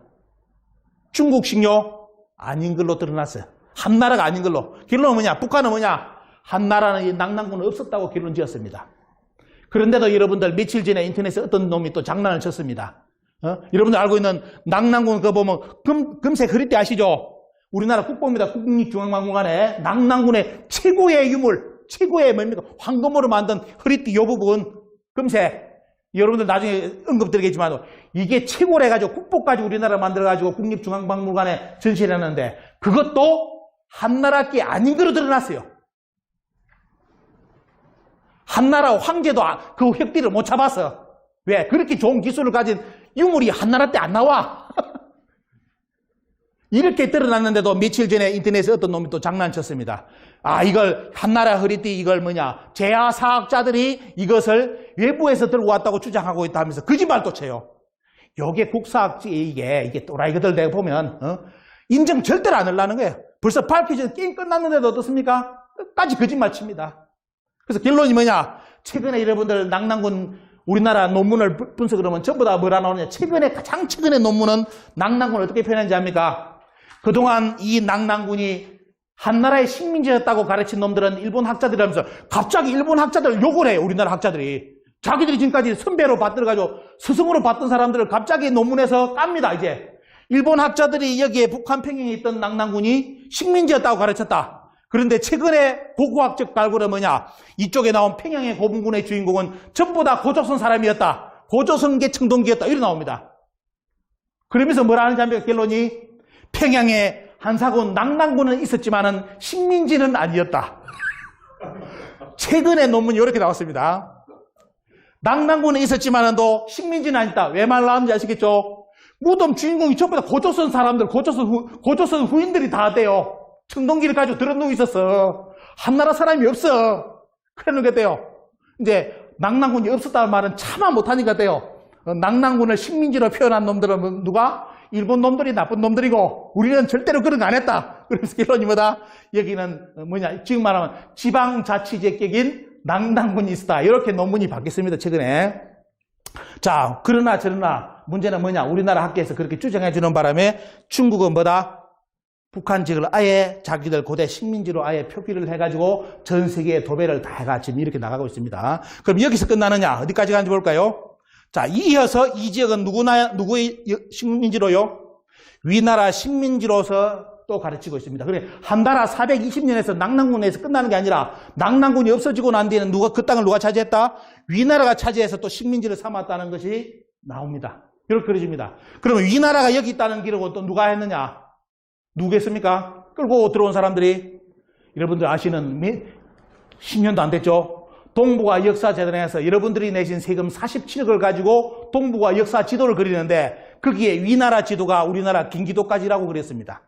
중국식요? 아닌 걸로 드러났어요. 한나라가 아닌 걸로. 결론은 뭐냐? 북한은 뭐냐? 한나라는 이 낙랑군은 없었다고 결론 지었습니다. 그런데도 여러분들 며칠 전에 인터넷에 어떤 놈이 또 장난을 쳤습니다. 여러분들 알고 있는 낙랑군 그거 보면 금색 허리띠 아시죠? 우리나라 국보입니다. 국립중앙박물관에 낙랑군의 최고의 유물, 최고의 뭡니까? 황금으로 만든 허리띠 요 부분 금색. 여러분들 나중에 언급드리겠지만 이게 최고로 해가지고 국보까지 우리나라 만들어가지고 국립중앙박물관에 전시를 했는데 그것도 한나라 게 아닌 거로 드러났어요. 한나라 황제도 그 획기를 못 잡았어. 왜? 그렇게 좋은 기술을 가진 유물이 한나라 때 안 나와. 이렇게 드러났는데도 며칠 전에 인터넷에 어떤 놈이 또 장난쳤습니다. 이걸 한나라 허리띠 이걸 뭐냐 제야사학자들이 이것을 외부에서 들고 왔다고 주장하고 있다 하면서 거짓말 또 쳐요. 요게 국사학지 이게 또라이거들 내가 보면 인정 절대로 안 하려는 거예요. 벌써 밝히기 전에 게임 끝났는데도 어떻습니까? 끝까지 거짓말 칩니다. 그래서 결론이 뭐냐? 최근에 여러분들 낙랑군 우리나라 논문을 분석을 하면 전부 다 뭐라 나오느냐? 가장 최근의 논문은 낙랑군을 어떻게 표현하는지 압니까? 그동안 이 낙랑군이 한나라의 식민지였다고 가르친 놈들은 일본 학자들이라면서 갑자기 일본 학자들 욕을 해요. 우리나라 학자들이. 자기들이 지금까지 선배로 받들어가지고 스승으로 받던 사람들을 갑자기 논문에서 깝니다. 이제 일본 학자들이 여기에 북한 평양에 있던 낙랑군이 식민지였다고 가르쳤다. 그런데 최근에 고고학적 발굴은 뭐냐? 이쪽에 나온 평양의 고분군의 주인공은 전부 다 고조선 사람이었다. 고조선계 청동기였다. 이렇게 나옵니다. 그러면서 뭐라 하는지 압니까? 결론이 평양에 한사군 낙랑군은 있었지만은 식민지는 아니었다. 최근에 논문이 이렇게 나왔습니다. 낙랑군은 있었지만은도 식민지는 아니다. 왜 말 나왔는지 아시겠죠? 무덤 주인공이 전부 다 고조선 사람들, 고조선 후인들이 다 돼요. 청동기를 가지고 들어누워 있었어. 한나라 사람이 없어. 그러는 게 돼요. 이제 낙랑군이 없었다는 말은 차마 못하니까 돼요. 낙랑군을 식민지로 표현한 놈들은 누가? 일본 놈들이 나쁜 놈들이고 우리는 절대로 그런 거 안 했다. 그래서 결론이 뭐다? 여기는 뭐냐? 지금 말하면 지방자치제격인 낙랑군이 있었다. 이렇게 논문이 바뀌었습니다. 최근에. 자, 그러나 저러나 문제는 뭐냐? 우리나라 학계에서 그렇게 주장해 주는 바람에 중국은 뭐다? 북한 지역을 아예 자기들 고대 식민지로 아예 표기를 해가지고 전 세계에 도배를 다 해가 지금 이렇게 나가고 있습니다. 그럼 여기서 끝나느냐? 어디까지 가는지 볼까요? 자, 이어서 이 지역은 누구의 식민지로요? 위나라 식민지로서 또 가르치고 있습니다. 그래, 한나라 420년에서 낙랑군에서 끝나는 게 아니라 낙랑군이 없어지고 난 뒤에는 그 땅을 누가 차지했다? 위나라가 차지해서 또 식민지를 삼았다는 것이 나옵니다. 이렇게 그려집니다. 그러면 위나라가 여기 있다는 기록은 또 누가 했느냐? 누구겠습니까? 끌고 들어온 사람들이 여러분들 아시는 10년도 안 됐죠? 동북아 역사재단에서 여러분들이 내신 세금 47억을 가지고 동북아 역사 지도를 그리는데 거기에 위나라 지도가 우리나라 경기도까지라고 그랬습니다.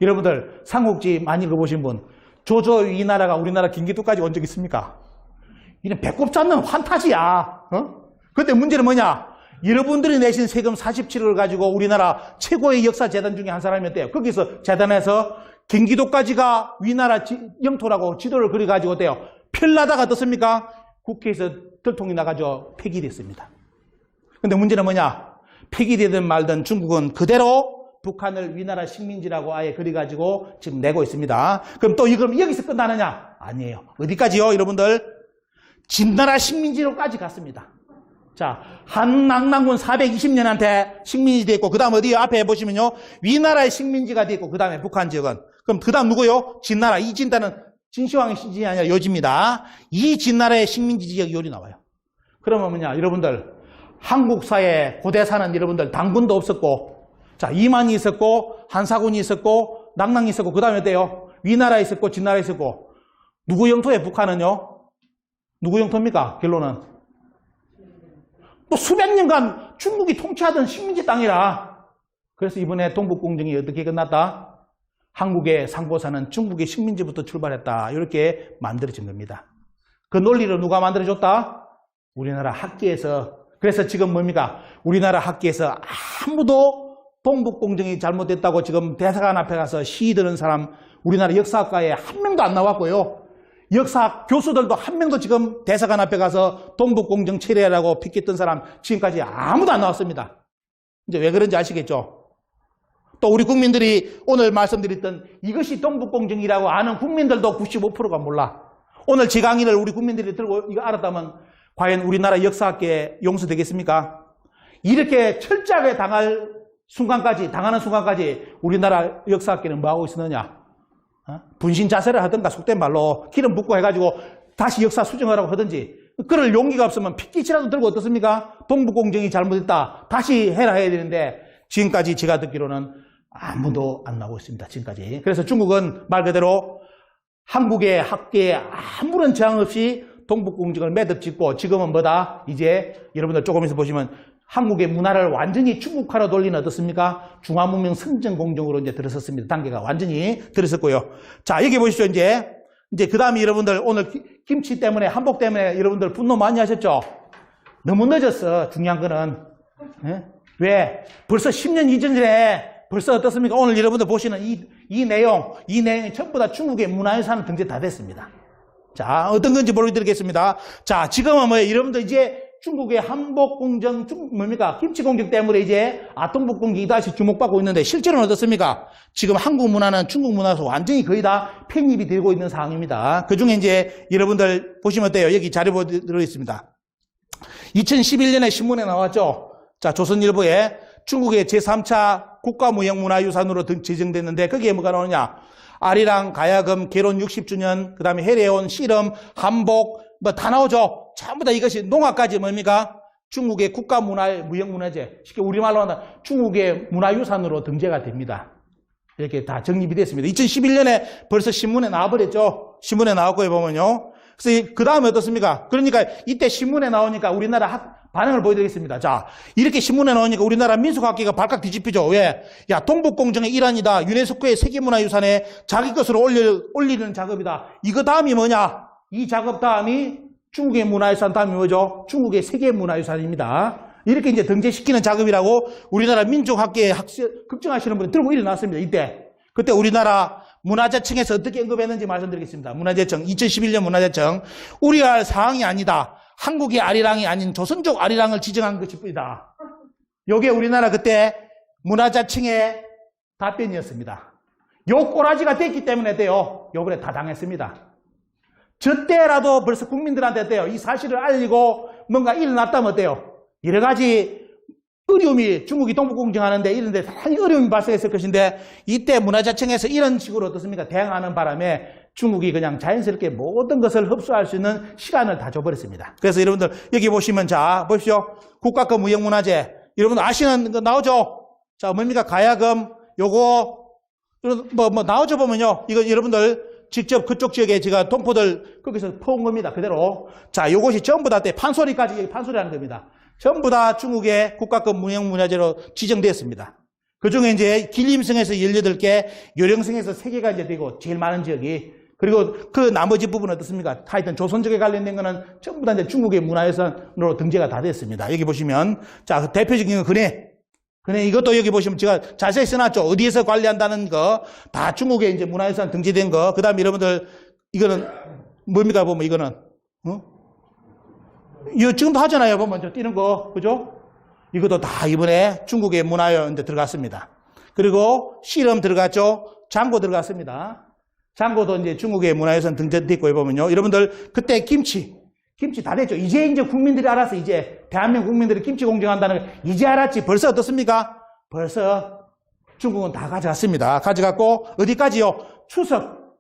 여러분들 삼국지 많이 읽어보신 분 조조 위나라가 우리나라 경기도까지 온 적 있습니까? 이는 배꼽 잡는 환타지야. 근데 문제는 뭐냐? 여러분들이 내신 세금 47억을 가지고 우리나라 최고의 역사재단 중에 한 사람이었대요. 거기서 재단에서 경기도까지가 위나라 영토라고 지도를 그려가지고 어때요? 펼나다가 어떻습니까? 국회에서 들통이 나가지고 폐기됐습니다. 근데 문제는 뭐냐? 폐기되든 말든 중국은 그대로 북한을 위나라 식민지라고 아예 그려가지고 지금 내고 있습니다. 그럼 또 여기서 끝나느냐? 아니에요. 어디까지요, 여러분들? 진나라 식민지로까지 갔습니다. 자, 한낙랑군 420년한테 식민지 돼 있고, 그 다음 어디에 앞에 보시면요. 위나라의 식민지가 돼 있고, 그 다음에 북한 지역은. 그럼 그 다음 누구요? 진나라. 이 진나라는 진시황의 신진이 아니라 요지입니다. 이 진나라의 식민지 지역이 요리 나와요. 그러면 뭐냐, 여러분들. 한국사의 고대사는 여러분들 당군도 없었고, 자, 이만이 있었고, 한사군이 있었고, 낙랑이 있었고, 그 다음에 어때요? 위나라 있었고, 진나라 있었고. 누구 영토에 북한은요? 누구 영토입니까? 결론은. 또 수백 년간 중국이 통치하던 식민지 땅이라. 그래서 이번에 동북공정이 어떻게 끝났다? 한국의 상보사는 중국의 식민지부터 출발했다. 이렇게 만들어진 겁니다. 그 논리를 누가 만들어줬다? 우리나라 학계에서. 그래서 지금 뭡니까? 우리나라 학계에서 아무도 동북공정이 잘못됐다고 지금 대사관 앞에 가서 시위 드는 사람 우리나라 역사학과에 한 명도 안 나왔고요. 역사 교수들도 한 명도 지금 대사관 앞에 가서 동북공정 철회라고 피켓던 사람 지금까지 아무도 안 나왔습니다. 이제 왜 그런지 아시겠죠? 또 우리 국민들이 오늘 말씀드렸던 이것이 동북공정이라고 아는 국민들도 95%가 몰라. 오늘 제 강의를 우리 국민들이 들고 이거 알았다면 과연 우리나라 역사학계에 용서되겠습니까? 이렇게 철저하게 당하는 순간까지 우리나라 역사학계는 뭐하고 있었느냐? 분신 자세를 하든가 속된 말로 기름 붓고 해가지고 다시 역사 수정하라고 하든지 그럴 용기가 없으면 핏기치라도 들고 어떻습니까? 동북공정이 잘못했다. 다시 해라 해야 되는데 지금까지 제가 듣기로는 아무도 안 나오고 있습니다. 지금까지. 그래서 중국은 말 그대로 한국의 학계에 아무런 저항 없이 동북공정을 매듭짓고 지금은 뭐다? 이제 여러분들 조금 있어 보시면 한국의 문화를 완전히 중국화로 돌리는 어떻습니까? 중화문명 선전공정으로 이제 들어섰습니다. 단계가 완전히 들어섰고요. 자, 여기 보십시오. 이제 그 다음에 여러분들 오늘 김치 때문에, 한복 때문에 여러분들 분노 많이 하셨죠? 너무 늦었어. 중요한 거는. 예? 왜? 벌써 10년 이전에 벌써 어떻습니까? 오늘 여러분들 보시는 이 내용이 전부 다 중국의 문화유산 등재 다 됐습니다. 자, 어떤 건지 보여드리겠습니다. 자, 지금은 뭐예요? 여러분들 이제 중국의 한복공정, 뭡니까? 김치공정 때문에 이제 동북공정이 다시 주목받고 있는데 실제로는 어떻습니까? 지금 한국 문화는 중국 문화에서 완전히 거의 다 편입이 되고 있는 상황입니다. 그 중에 이제 여러분들 보시면 어때요? 여기 자료 보여드리고 있습니다. 2011년에 신문에 나왔죠? 자, 조선일보에 중국의 제3차 국가무형문화유산으로 지정됐는데 거기에 뭐가 나오느냐? 아리랑, 가야금, 개론 60주년, 그 다음에 해례온, 씨름, 한복, 뭐 다 나오죠. 전부 다 이것이 농악까지 뭡니까? 중국의 국가무형문화재, 쉽게 우리말로 하면 중국의 문화유산으로 등재가 됩니다. 이렇게 다 정립이 됐습니다. 2011년에 벌써 신문에 나와버렸죠. 신문에 나왔고요, 보면요. 그래서 그 다음에 어떻습니까? 그러니까 이때 신문에 나오니까 우리나라 반응을 보여드리겠습니다. 자, 이렇게 신문에 나오니까 우리나라 민속학계가 발칵 뒤집히죠. 왜? 야, 동북공정의 일환이다. 유네스코의 세계문화유산에 자기 것으로 올리는 작업이다. 이거 다음이 뭐냐? 이 작업 다음이 중국의 문화유산 다음이 뭐죠? 중국의 세계문화유산입니다. 이렇게 이제 등재시키는 작업이라고 우리나라 민족학계에 걱정하시는 분이 들고 일어났습니다. 이때. 그때 우리나라 문화재청에서 어떻게 언급했는지 말씀드리겠습니다. 문화재청, 2011년 문화재청. 우리가 할 사항이 아니다. 한국의 아리랑이 아닌 조선족 아리랑을 지정한 것일 뿐이다. 이게 우리나라 그때 문화재청의 답변이었습니다. 요 꼬라지가 됐기 때문에 돼요. 요번에 다 당했습니다. 저 때라도 벌써 국민들한테 어때요? 이 사실을 알리고 뭔가 일어났다면 어때요? 여러 가지 어려움이 중국이 동북공정하는데 이런데 상당히 어려움이 발생했을 것인데 이때 문화재청에서 이런 식으로 어떻습니까? 대응하는 바람에 중국이 그냥 자연스럽게 모든 것을 흡수할 수 있는 시간을 다 줘버렸습니다. 그래서 여러분들 여기 보시면 자 보십시오. 국가급 무형문화재 여러분들 아시는 거 나오죠? 자 뭡니까? 가야금 요거 뭐 나오죠 보면요. 이거 여러분들 직접 그쪽 지역에 제가 동포들 거기서 퍼온 겁니다. 그대로. 자, 요것이 전부 다 판소리까지 여기 판소리라는 겁니다. 전부 다 중국의 국가급 무형문화재로 지정되었습니다. 그 중에 이제 길림성에서 18개, 요령성에서 3개가 이제 되고 제일 많은 지역이. 그리고 그 나머지 부분은 어떻습니까? 하여튼 조선족에 관련된 거는 전부 다 이제 중국의 문화유산으로 등재가 다 됐습니다. 여기 보시면 자, 그 대표적인 건 근데 이것도 여기 보시면 제가 자세히 써놨죠. 어디에서 관리한다는 거, 다 중국에 이제 문화유산 등재된 거. 그 다음에 여러분들, 이거는 뭡니까? 보면 이거는, 이거 지금도 하잖아요. 보면 저 뛰는 거. 그죠? 이것도 다 이번에 중국의 문화유산에 들어갔습니다. 그리고 씨름 들어갔죠. 장고 들어갔습니다. 장고도 이제 중국의 문화유산 등재됐고, 보면요. 여러분들, 그때 김치 다 됐죠. 이제 국민들이 알아서 이제 대한민국 국민들이 김치 공정한다는 걸 이제 알았지. 벌써 어떻습니까? 벌써 중국은 다 가져갔습니다. 가져갔고 어디까지요? 추석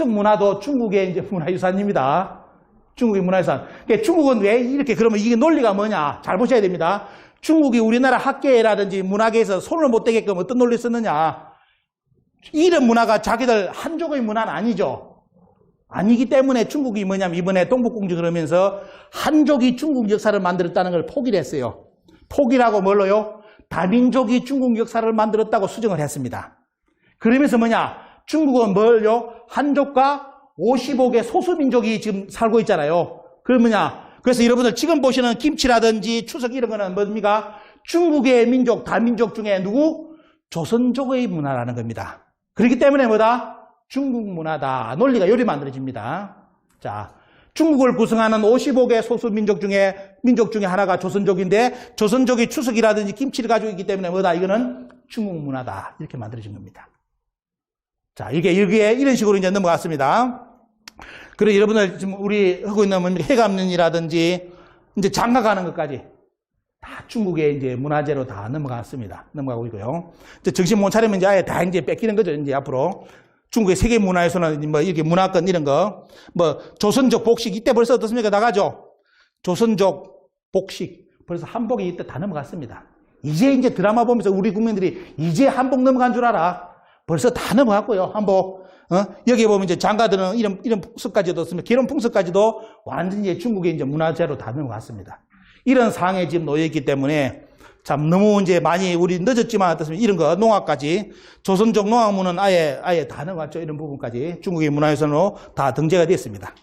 문화도 중국의 이제 문화유산입니다. 중국의 문화유산. 그러니까 중국은 왜 이렇게 그러면 이게 논리가 뭐냐? 잘 보셔야 됩니다. 중국이 우리나라 학계라든지 문화계에서 손을 못 대게끔 어떤 논리를 썼느냐? 이런 문화가 자기들 한족의 문화는 아니죠. 아니기 때문에 중국이 뭐냐면 이번에 동북공정을 하면서 한족이 중국 역사를 만들었다는 걸 포기를 했어요. 포기라고 뭘로요? 다민족이 중국 역사를 만들었다고 수정을 했습니다. 그러면서 뭐냐? 중국은 뭘요? 한족과 55개 소수민족이 지금 살고 있잖아요. 그럼 뭐냐? 그래서 여러분들 지금 보시는 김치라든지 추석 이런 거는 뭡니까? 중국의 민족, 다민족 중에 누구? 조선족의 문화라는 겁니다. 그렇기 때문에 뭐다? 중국 문화다. 논리가 요리 만들어집니다. 자, 중국을 구성하는 55개 소수 민족 중에 하나가 조선족인데 조선족이 추석이라든지 김치를 가지고 있기 때문에 뭐다? 이거는 중국 문화다. 이렇게 만들어진 겁니다. 자, 이게 이런 식으로 이제 넘어갔습니다. 그리고 여러분들 지금 우리 하고 있는 해감년이라든지 이제 장가가는 것까지 다 중국의 이제 문화재로 다 넘어가고 있고요. 이제 정신 못 차리면 이제 아예 다 이제 뺏기는 거죠. 이제 앞으로. 중국의 세계 문화에서는 뭐 이렇게 문화권 이런 거, 뭐 조선족 복식 이때 벌써 어떻습니까? 나가죠. 조선족 복식 벌써 한복이 이때 다 넘어갔습니다. 이제 드라마 보면서 우리 국민들이 이제 한복 넘어간 줄 알아. 벌써 다 넘어갔고요. 한복. 여기 보면 이제 장가드는 이런 풍습까지도 없으면 결혼 풍습까지도 완전히 이제 중국의 이제 문화재로 다 넘어갔습니다. 이런 상황에 지금 놓여 있기 때문에 참 너무 이제 많이 우리 늦었지만 어떻습니까? 이런 거 농악까지 조선족 농악문은 아예 다 넘어갔죠. 이런 부분까지 중국의 문화유산으로 다 등재가 됐습니다.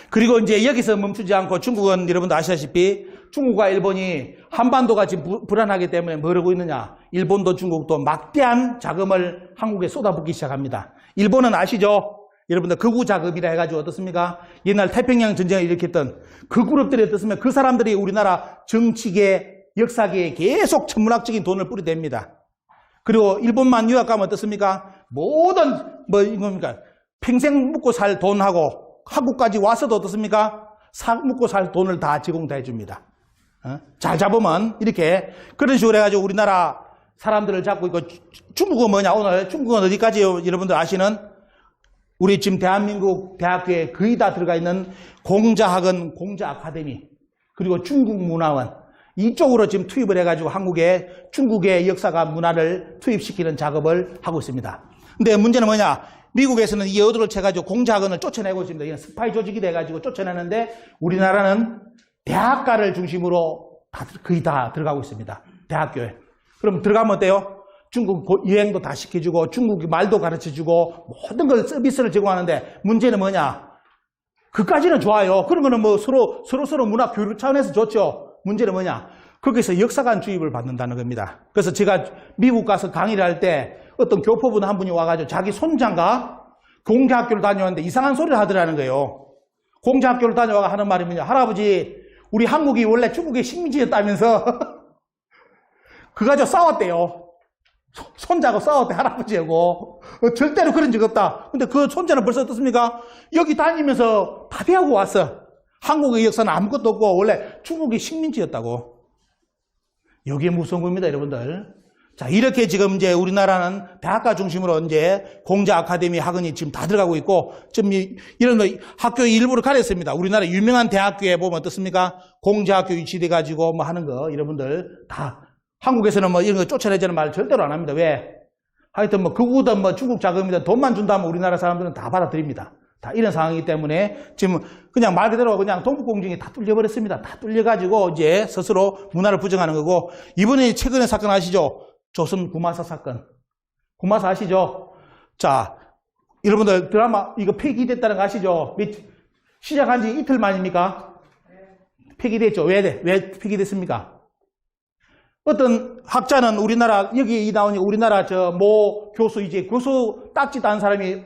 그리고 이제 여기서 멈추지 않고 중국은 여러분도 아시다시피 중국과 일본이 한반도가 지금 불안하기 때문에 뭐 하고 있느냐. 일본도 중국도 막대한 자금을 한국에 쏟아붓기 시작합니다. 일본은 아시죠? 여러분들 극우 자금이라 해가지고 어떻습니까? 옛날 태평양 전쟁을 일으켰던 그 그룹들이 어떻습니까? 그 사람들이 우리나라 정치계, 역사계에 계속 천문학적인 돈을 뿌리댑니다. 그리고 일본만 유학 가면 어떻습니까? 모든 이겁니까? 평생 묵고 살 돈하고 한국까지 와서도 어떻습니까? 묵고 살 돈을 다 제공다 해줍니다. 잘 잡으면 이렇게 그런 식으로 해가지고 우리나라 사람들을 잡고 있고 중국은 뭐냐? 오늘 중국은 어디까지 여러분들 아시는? 우리 지금 대한민국 대학교에 거의 다 들어가 있는 공자학원, 공자아카데미, 그리고 중국문화원, 이쪽으로 지금 투입을 해가지고 중국의 역사가 문화를 투입시키는 작업을 하고 있습니다. 근데 문제는 뭐냐? 미국에서는 이 여도를 채가지고 공자학원을 쫓아내고 있습니다. 이건 스파이 조직이 돼가지고 쫓아내는데 우리나라는 대학가를 중심으로 거의 다 들어가고 있습니다. 대학교에. 그럼 들어가면 어때요? 중국 여행도 다 시켜주고 중국 말도 가르쳐주고 모든 걸 서비스를 제공하는데 문제는 뭐냐? 그까지는 좋아요. 그런 거는 뭐 서로 문화 교류 차원에서 좋죠. 문제는 뭐냐? 거기서 역사관 주입을 받는다는 겁니다. 그래서 제가 미국 가서 강의를 할 때 어떤 교포분 한 분이 와가지고 자기 손자가 공자학교를 다녀왔는데 이상한 소리를 하더라는 거예요. 공자학교를 다녀와가 하는 말이 뭐냐? 할아버지, 우리 한국이 원래 중국의 식민지였다면서 그거 가지고 싸웠대요. 손자하고 싸웠대, 할아버지하고. 절대로 그런 적 없다. 근데 그 손자는 벌써 어떻습니까? 여기 다니면서 다 배우고 왔어. 한국의 역사는 아무것도 없고 원래 중국이 식민지였다고. 여기에 무서운 겁니다, 여러분들. 자, 이렇게 지금 이제 우리나라는 대학가 중심으로 이제 공자 아카데미 학원이 지금 다 들어가고 있고, 지금 이런 거 학교 일부를 가렸습니다. 우리나라 유명한 대학교에 보면 어떻습니까? 공자학교 유치돼가지고 뭐 하는 거, 여러분들 다. 한국에서는 뭐 이런 거 쫓아내자는 말 절대로 안 합니다. 왜? 하여튼 뭐 극우든 뭐 중국 자금이든 돈만 준다면 우리나라 사람들은 다 받아들입니다. 다 이런 상황이기 때문에 지금 그냥 말 그대로 그냥 동북공정이 다 뚫려버렸습니다. 다 뚫려가지고 이제 스스로 문화를 부정하는 거고, 이번에 최근에 사건 아시죠? 조선 구마사 사건. 구마사 아시죠? 자, 여러분들 드라마 이거 폐기됐다는 거 아시죠? 시작한 지 이틀 만입니까? 폐기됐죠. 왜 폐기됐습니까? 어떤 학자는 우리나라, 여기 나오니 우리나라 모 교수, 이제 교수 딱지도 않은 사람이,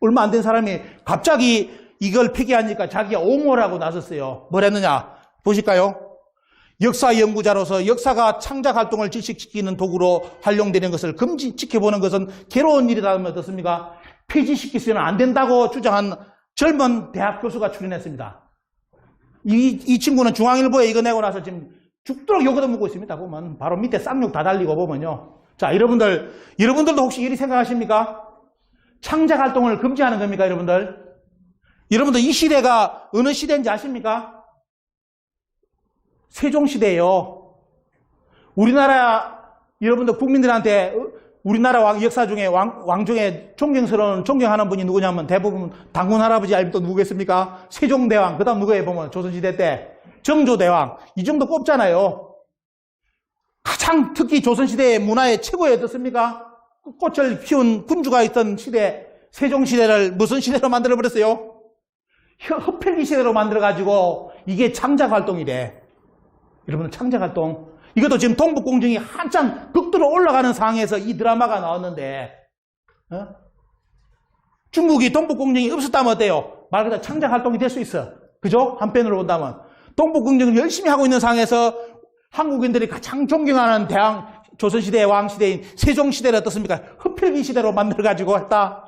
얼마 안 된 사람이 갑자기 이걸 폐기하니까 자기가 옹호를 하고 나섰어요. 뭘 했느냐? 보실까요? 역사 연구자로서 역사가 창작 활동을 질식시키는 도구로 활용되는 것을 지켜보는 것은 괴로운 일이라면 어떻습니까? 폐지시키서는 안 된다고 주장한 젊은 대학 교수가 출연했습니다. 이 친구는 중앙일보에 이거 내고 나서 지금 죽도록 욕을 먹고 있습니다. 보면 바로 밑에 쌍욕 다 달리고 보면요. 자, 여러분들도 혹시 이리 생각하십니까? 창작 활동을 금지하는 겁니까, 여러분들? 여러분들 이 시대가 어느 시대인지 아십니까? 세종시대예요. 우리나라 여러분들 국민들한테 우리나라 역사 중에 왕 중에 존경하는 분이 누구냐면 대부분 당군 할아버지 알면 또 누구겠습니까? 세종대왕. 그 다음 누구예요? 보면 조선시대 때 정조대왕. 이 정도 꼽잖아요. 가장 특히 조선시대의 문화의 최고의 어떻습니까? 꽃을 피운 군주가 있던 시대, 세종시대를 무슨 시대로 만들어버렸어요? 흡혈귀 시대로 만들어가지고 이게 창작활동이래. 여러분, 창작활동. 이것도 지금 동북공정이 한참 극도로 올라가는 상황에서 이 드라마가 나왔는데 중국이 동북공정이 없었다면 어때요? 말 그대로 창작활동이 될 수 있어. 그죠? 한편으로 본다면. 동북공정을 열심히 하고 있는 상황에서 한국인들이 가장 존경하는 조선시대의 왕시대인 세종시대를 어떻습니까? 흡혈귀 시대로 만들어가지고 했다.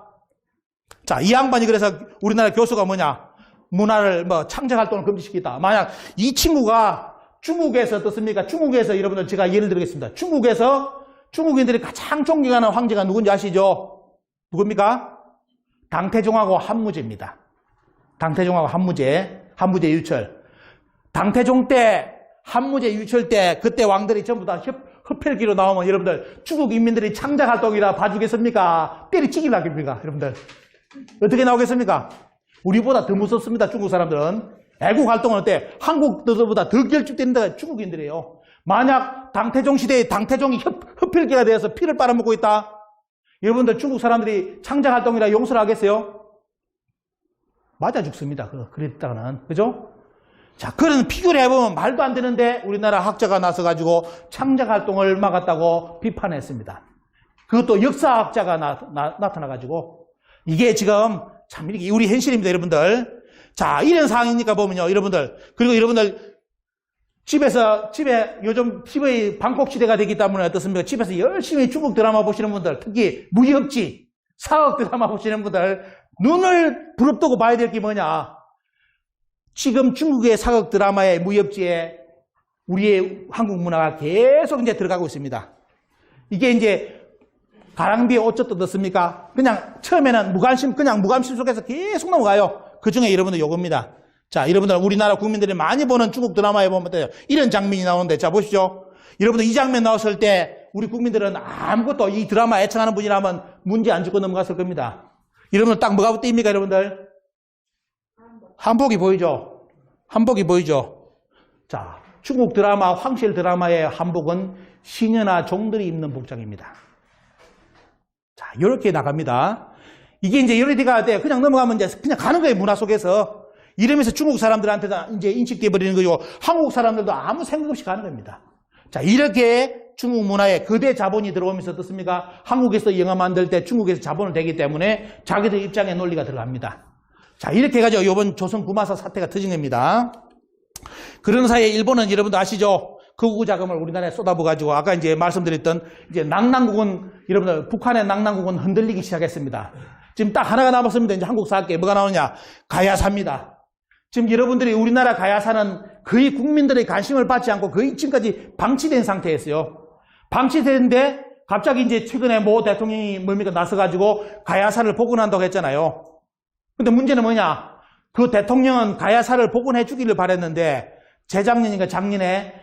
자, 이 양반이 그래서 우리나라 교수가 뭐냐? 문화를 창작활동을 금지시키다. 만약 이 친구가 중국에서 어떻습니까? 중국에서 여러분들 제가 예를 들겠습니다. 중국에서 중국인들이 가장 존경하는 황제가 누군지 아시죠? 누굽니까? 당태종하고 한무제입니다. 당태종하고 한무제 유철. 당태종 때, 한무제 유철 때, 그때 왕들이 전부 다 흡혈귀로 나오면 여러분들 중국 인민들이 창작활동이라 봐주겠습니까? 때리치기를 하겠습니까? 여러분들. 어떻게 나오겠습니까? 우리보다 더 무섭습니다. 중국 사람들은. 애국활동은 어때? 한국들보다 더 결집되는 데가 중국인들이에요. 만약 당태종 시대에 당태종이 흡혈귀가 되어서 피를 빨아먹고 있다. 여러분들 중국 사람들이 창작활동이라 용서를 하겠어요? 맞아 죽습니다. 그랬다가는. 그죠? 자, 그런 비교를 해보면 말도 안 되는데 우리나라 학자가 나서가지고 창작활동을 막았다고 비판했습니다. 그것도 역사학자가 나타나가지고 이게 지금 참 이게 우리 현실입니다, 여러분들. 자, 이런 상황이니까 보면요, 여러분들. 그리고 여러분들 집에 요즘 TV 방콕 시대가 되기 때문에 어떻습니까? 집에서 열심히 중국 드라마 보시는 분들, 특히 무협지, 사극 드라마 보시는 분들 눈을 부릅뜨고 봐야 될 게 뭐냐? 지금 중국의 사극 드라마의 무협지에 우리의 한국 문화가 계속 이제 들어가고 있습니다. 이게 이제 가랑비에 어쩌다 넣습니까? 그냥 처음에는 그냥 무관심 속에서 계속 넘어가요. 그 중에 여러분들 요겁니다. 자, 여러분들 우리나라 국민들이 많이 보는 중국 드라마에 보면 이런 장면이 나오는데, 자, 보시죠. 여러분들 이 장면 나왔을 때 우리 국민들은 아무것도 이 드라마 애청하는 분이라면 문제 안 주고 넘어갔을 겁니다. 여러분들 딱 뭐가 띄입니까, 여러분들? 한복이 보이죠? 한복이 보이죠? 자, 중국 드라마, 황실 드라마의 한복은 시녀나 종들이 입는 복장입니다. 자, 요렇게 나갑니다. 이게 이제 이렇게가 돼. 그냥 넘어가면 이제 그냥 가는 거예요, 문화 속에서. 이러면서 중국 사람들한테도 이제 인식돼 버리는 거죠. 한국 사람들도 아무 생각 없이 가는 겁니다. 자, 이렇게 중국 문화에 거대 자본이 들어오면서 어떻습니까? 한국에서 영화 만들 때 중국에서 자본을 대기 때문에 자기들 입장에 논리가 들어갑니다. 자, 이렇게 해가지고 이번 조선 구마사 사태가 터진 겁니다. 그런 사이에 일본은 여러분도 아시죠? 거구 자금을 우리나라에 쏟아부어가지고 아까 이제 말씀드렸던 이제 낭낭국은 여러분들 북한의 낭낭국은 흔들리기 시작했습니다. 지금 딱 하나가 남았습니다. 이제 한국 사학계 뭐가 나오냐? 가야사입니다. 지금 여러분들이 우리나라 가야사는 거의 국민들의 관심을 받지 않고 거의 지금까지 방치된 상태였어요. 방치됐는데 갑자기 이제 최근에 모 대통령이 나서가지고 가야사를 복원한다고 했잖아요. 근데 문제는 뭐냐? 그 대통령은 가야사를 복원해 주기를 바랬는데 재작년인가 작년에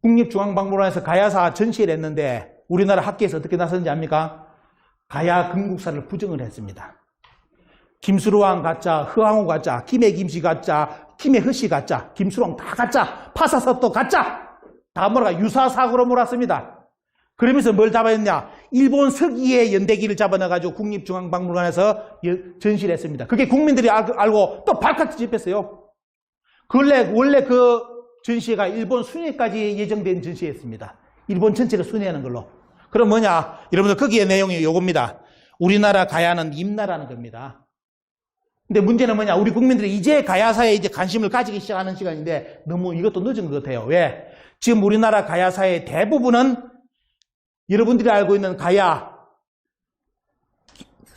국립중앙박물관에서 가야사 전시를 했는데 우리나라 학계에서 어떻게 나섰는지 압니까? 가야 건국사를 부정을 했습니다. 김수로왕 가짜, 허황후 가짜, 김해김씨 가짜, 김해허씨 가짜, 김수로왕 다 가짜, 파사섭도 가짜, 다 뭐랄까 유사사고로 몰았습니다. 그러면서 뭘 잡아냈냐? 일본 서기의 연대기를 잡아넣어가지고 국립중앙박물관에서 전시를 했습니다. 그게 국민들이 알고 또 발칵 뒤집혔어요. 원래 그 전시회가 일본 순회까지 예정된 전시회였습니다. 일본 전체를 순회하는 걸로. 그럼 뭐냐? 여러분들 거기에 내용이 요겁니다. 우리나라 가야는 임나라는 겁니다. 근데 문제는 뭐냐? 우리 국민들이 이제 가야사에 이제 관심을 가지기 시작하는 시간인데 너무 이것도 늦은 것 같아요. 왜? 지금 우리나라 가야사의 대부분은 여러분들이 알고 있는 가야,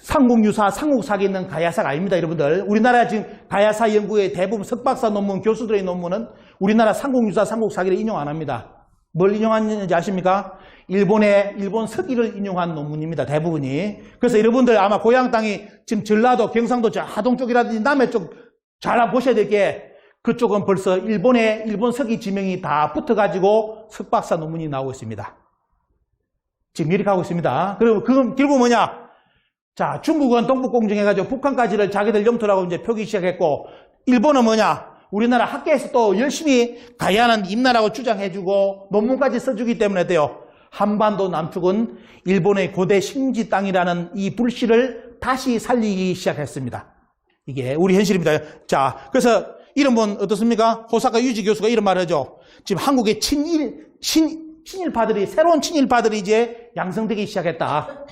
삼국유사, 삼국사기에 있는 가야사가 아닙니다, 여러분들. 우리나라 지금 가야사 연구의 대부분 석박사 논문, 교수들의 논문은 우리나라 삼국유사, 삼국사기를 인용 안 합니다. 뭘 인용하는지 아십니까? 일본 서기를 인용한 논문입니다, 대부분이. 그래서 여러분들 아마 고향 땅이 지금 전라도, 경상도 하동 쪽이라든지 남해 쪽 잘 보셔야 될 게 그쪽은 벌써 일본 서기 지명이 다 붙어가지고 석박사 논문이 나오고 있습니다. 지금 이렇게 하고 있습니다. 그리고 그건 결국 뭐냐? 자, 중국은 동북공정해가지고 북한까지를 자기들 영토라고 이제 표기 시작했고, 일본은 뭐냐? 우리나라 학계에서 또 열심히 가야는 임나라고 주장해주고 논문까지 써주기 때문에 돼요. 한반도 남쪽은 일본의 고대 식민지 땅이라는 이 불씨를 다시 살리기 시작했습니다. 이게 우리 현실입니다. 자, 그래서 이런 분 어떻습니까? 호사카 유지 교수가 이런 말을 하죠. 지금 한국의 친일파들이, 새로운 친일파들이 이제 양성되기 시작했다.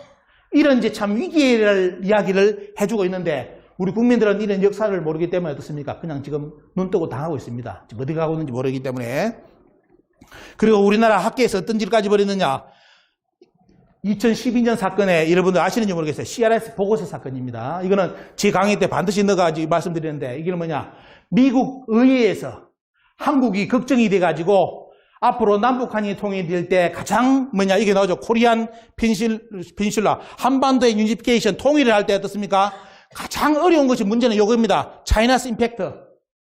이런 이제 참 위기를 이야기를 해주고 있는데 우리 국민들은 이런 역사를 모르기 때문에 어떻습니까? 그냥 지금 눈 뜨고 당하고 있습니다. 지금 어디 가고 있는지 모르기 때문에. 그리고 우리나라 학계에서 어떤 짓까지 벌였느냐. 2012년 사건에 여러분들 아시는지 모르겠어요. CRS 보고서 사건입니다. 이거는 제 강의 때 반드시 넣어가지고 말씀드리는데 이게 뭐냐. 미국 의회에서 한국이 걱정이 돼가지고 앞으로 남북한이 통일될 때 가장 뭐냐 이게 나오죠. 코리안 펜실라 한반도의 유니피케이션 통일을 할 때 어떻습니까? 가장 어려운 것이 문제는 이겁니다. 차이나스 임팩트.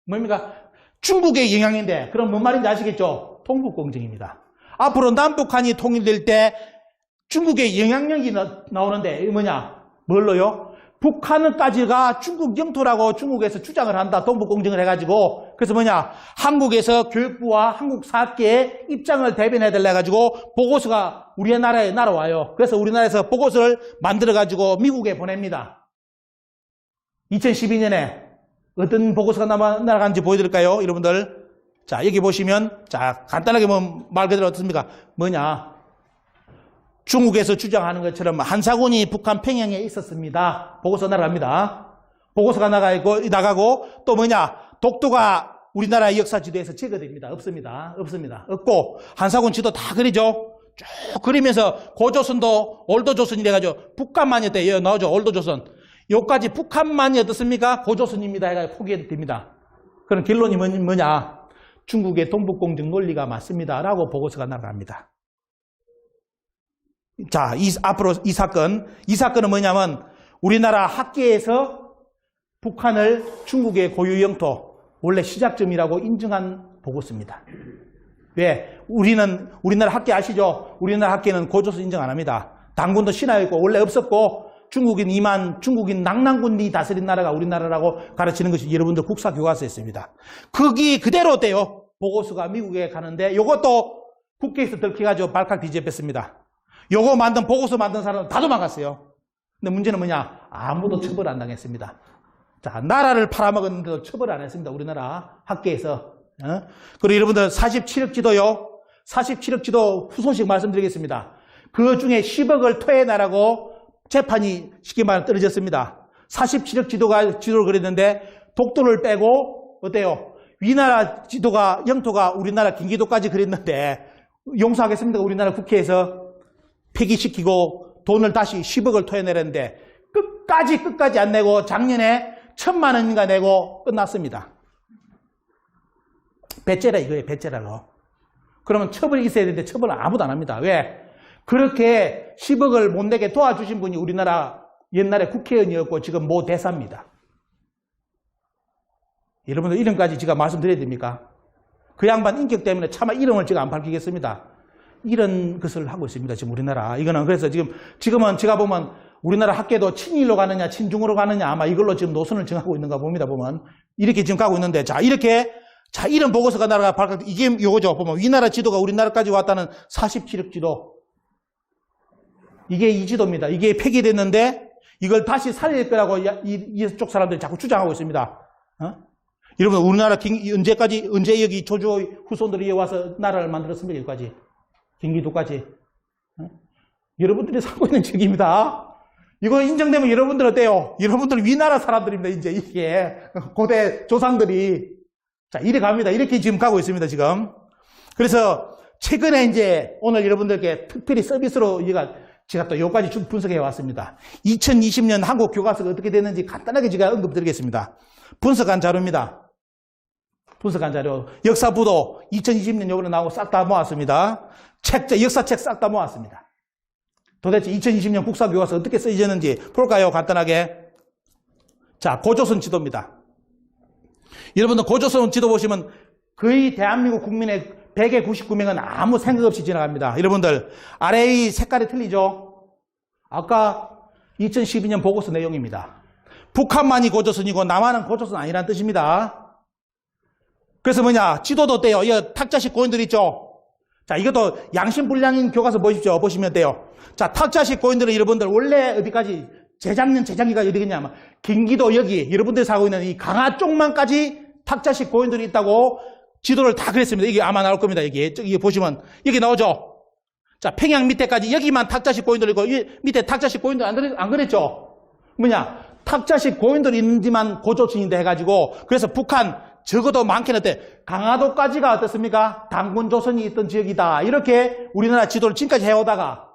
뭡니까? 중국의 영향인데 그럼 뭔 말인지 아시겠죠? 동북공정입니다. 앞으로 남북한이 통일될 때 중국의 영향력이 나오는데 이게 뭐냐? 뭘로요? 북한까지가 중국 영토라고 중국에서 주장을 한다. 동북공정을 해가지고 그래서 뭐냐? 한국에서 교육부와 한국 사학계의 입장을 대변해야 될래 가지고 보고서가 우리나라에 날아와요. 그래서 우리나라에서 보고서를 만들어가지고 미국에 보냅니다. 2012년에 어떤 보고서가 날아가는지 보여드릴까요? 여러분들. 자, 여기 보시면, 자, 간단하게 말 그대로 어떻습니까? 뭐냐? 중국에서 주장하는 것처럼 한사군이 북한 평양에 있었습니다. 보고서 날아갑니다. 보고서가 나가고, 또 뭐냐? 독도가 우리나라 역사 지도에서 제거됩니다. 없습니다. 없고, 한사군 지도 다 그리죠? 쭉 그리면서 고조선도 올도조선이 돼가지고 북한만이 때 여기 나오죠. 올도조선. 여기까지 북한만이 어떻습니까? 고조선입니다. 해가지고 포기됩니다. 그런 결론이 뭐냐? 중국의 동북공정 논리가 맞습니다. 라고 보고서가 나갑니다. 자, 앞으로 이 사건은 뭐냐면 우리나라 학계에서 북한을 중국의 고유 영토, 원래 시작점이라고 인정한 보고서입니다. 왜? 우리나라 학계 아시죠? 우리나라 학계는 고조선 인정 안 합니다. 당군도 신화였고 원래 없었고 중국인 낭랑군이 다스린 나라가 우리나라라고 가르치는 것이 여러분들 국사교과서에 있습니다. 거기 그대로 돼요. 보고서가 미국에 가는데 이것도 국회에서 들켜가지고 발칵 뒤집혔습니다. 요거 보고서 만든 사람은 다 도망갔어요. 근데 문제는 뭐냐? 아무도 처벌 안 당했습니다. 자, 나라를 팔아먹었는데도 처벌 안 했습니다. 우리나라 학계에서. 그리고 여러분들 47억 지도요. 47억 지도 후소식 말씀드리겠습니다. 그 중에 10억을 토해내라고 재판이 쉽게 말하면 떨어졌습니다. 47억 지도를 그렸는데 독도를 빼고 어때요? 위나라 영토가 우리나라 경기도까지 그렸는데 용서하겠습니까? 우리나라 국회에서 폐기시키고 돈을 다시 10억을 토해내렸는데 끝까지 안 내고 작년에 1,000만 원인가 내고 끝났습니다. 배째라 이거예요. 배째라로. 그러면 처벌이 있어야 되는데 처벌을 아무도 안 합니다. 왜? 그렇게 10억을 못 내게 도와주신 분이 우리나라 옛날에 국회의원이었고 지금 모 대사입니다. 여러분들 이름까지 제가 말씀드려야 됩니까? 그 양반 인격 때문에 차마 이름을 제가 안 밝히겠습니다. 이런 것을 하고 있습니다. 지금 우리나라. 이거는 그래서 지금은 제가 보면 우리나라 학계도 친일로 가느냐 친중으로 가느냐 아마 이걸로 지금 노선을 정하고 있는가 봅니다. 보면 이렇게 지금 가고 있는데 이런 보고서가 나라가 발각 이게 요거죠. 보면 위나라 지도가 우리나라까지 왔다는 47억 지도. 이게 이 지도입니다. 이게 폐기됐는데 이걸 다시 살릴 거라고 이쪽 사람들이 자꾸 주장하고 있습니다. 여러분 우리나라 언제 여기 조주의 후손들이 와서 나라를 만들었습니까? 여기까지. 경기도까지. 여러분들이 살고 있는 지역입니다. 이거 인정되면 여러분들 어때요? 여러분들 위나라 사람들입니다. 이제 이게 고대 조상들이. 자, 이래 갑니다. 이렇게 지금 가고 있습니다. 지금. 그래서 최근에 이제 오늘 여러분들께 특별히 서비스로 제가 또 여기까지 쭉 분석해 왔습니다. 2020년 한국 교과서가 어떻게 됐는지 간단하게 제가 언급드리겠습니다. 분석한 자료입니다. 분석한 자료. 역사부도 2020년 요번에 나오고 싹 다 모았습니다. 역사책 싹 다 모았습니다. 도대체 2020년 국사교과서 어떻게 쓰여졌는지 볼까요? 간단하게. 자, 고조선 지도입니다. 여러분들 고조선 지도 보시면 거의 대한민국 국민의 100에 99명은 아무 생각 없이 지나갑니다. 여러분들 아래의 색깔이 틀리죠? 아까 2012년 보고서 내용입니다. 북한만이 고조선이고 남한은 고조선 아니라는 뜻입니다. 그래서 지도도 어때요? 이거 탁자식 고인들 있죠? 자, 이것도 양심불량인 교과서 보시면 돼요. 자, 탁자식 고인들은 여러분들 원래 어디까지 재작년가 어디겠냐면 경기도 여기 여러분들이 살고 있는 이 강화 쪽만까지 탁자식 고인들이 있다고 지도를 다 그랬습니다. 이게 아마 나올 겁니다. 여기 보시면 여기 나오죠? 자, 평양 밑에까지 여기만 탁자식 고인돌 있고 밑에 탁자식 고인돌 안 그랬죠? 뭐냐? 탁자식 고인돌이 있는지만 고조선인데 해가지고 그래서 북한 적어도 많게는 어때? 강화도까지가 어떻습니까? 단군 조선이 있던 지역이다. 이렇게 우리나라 지도를 지금까지 해오다가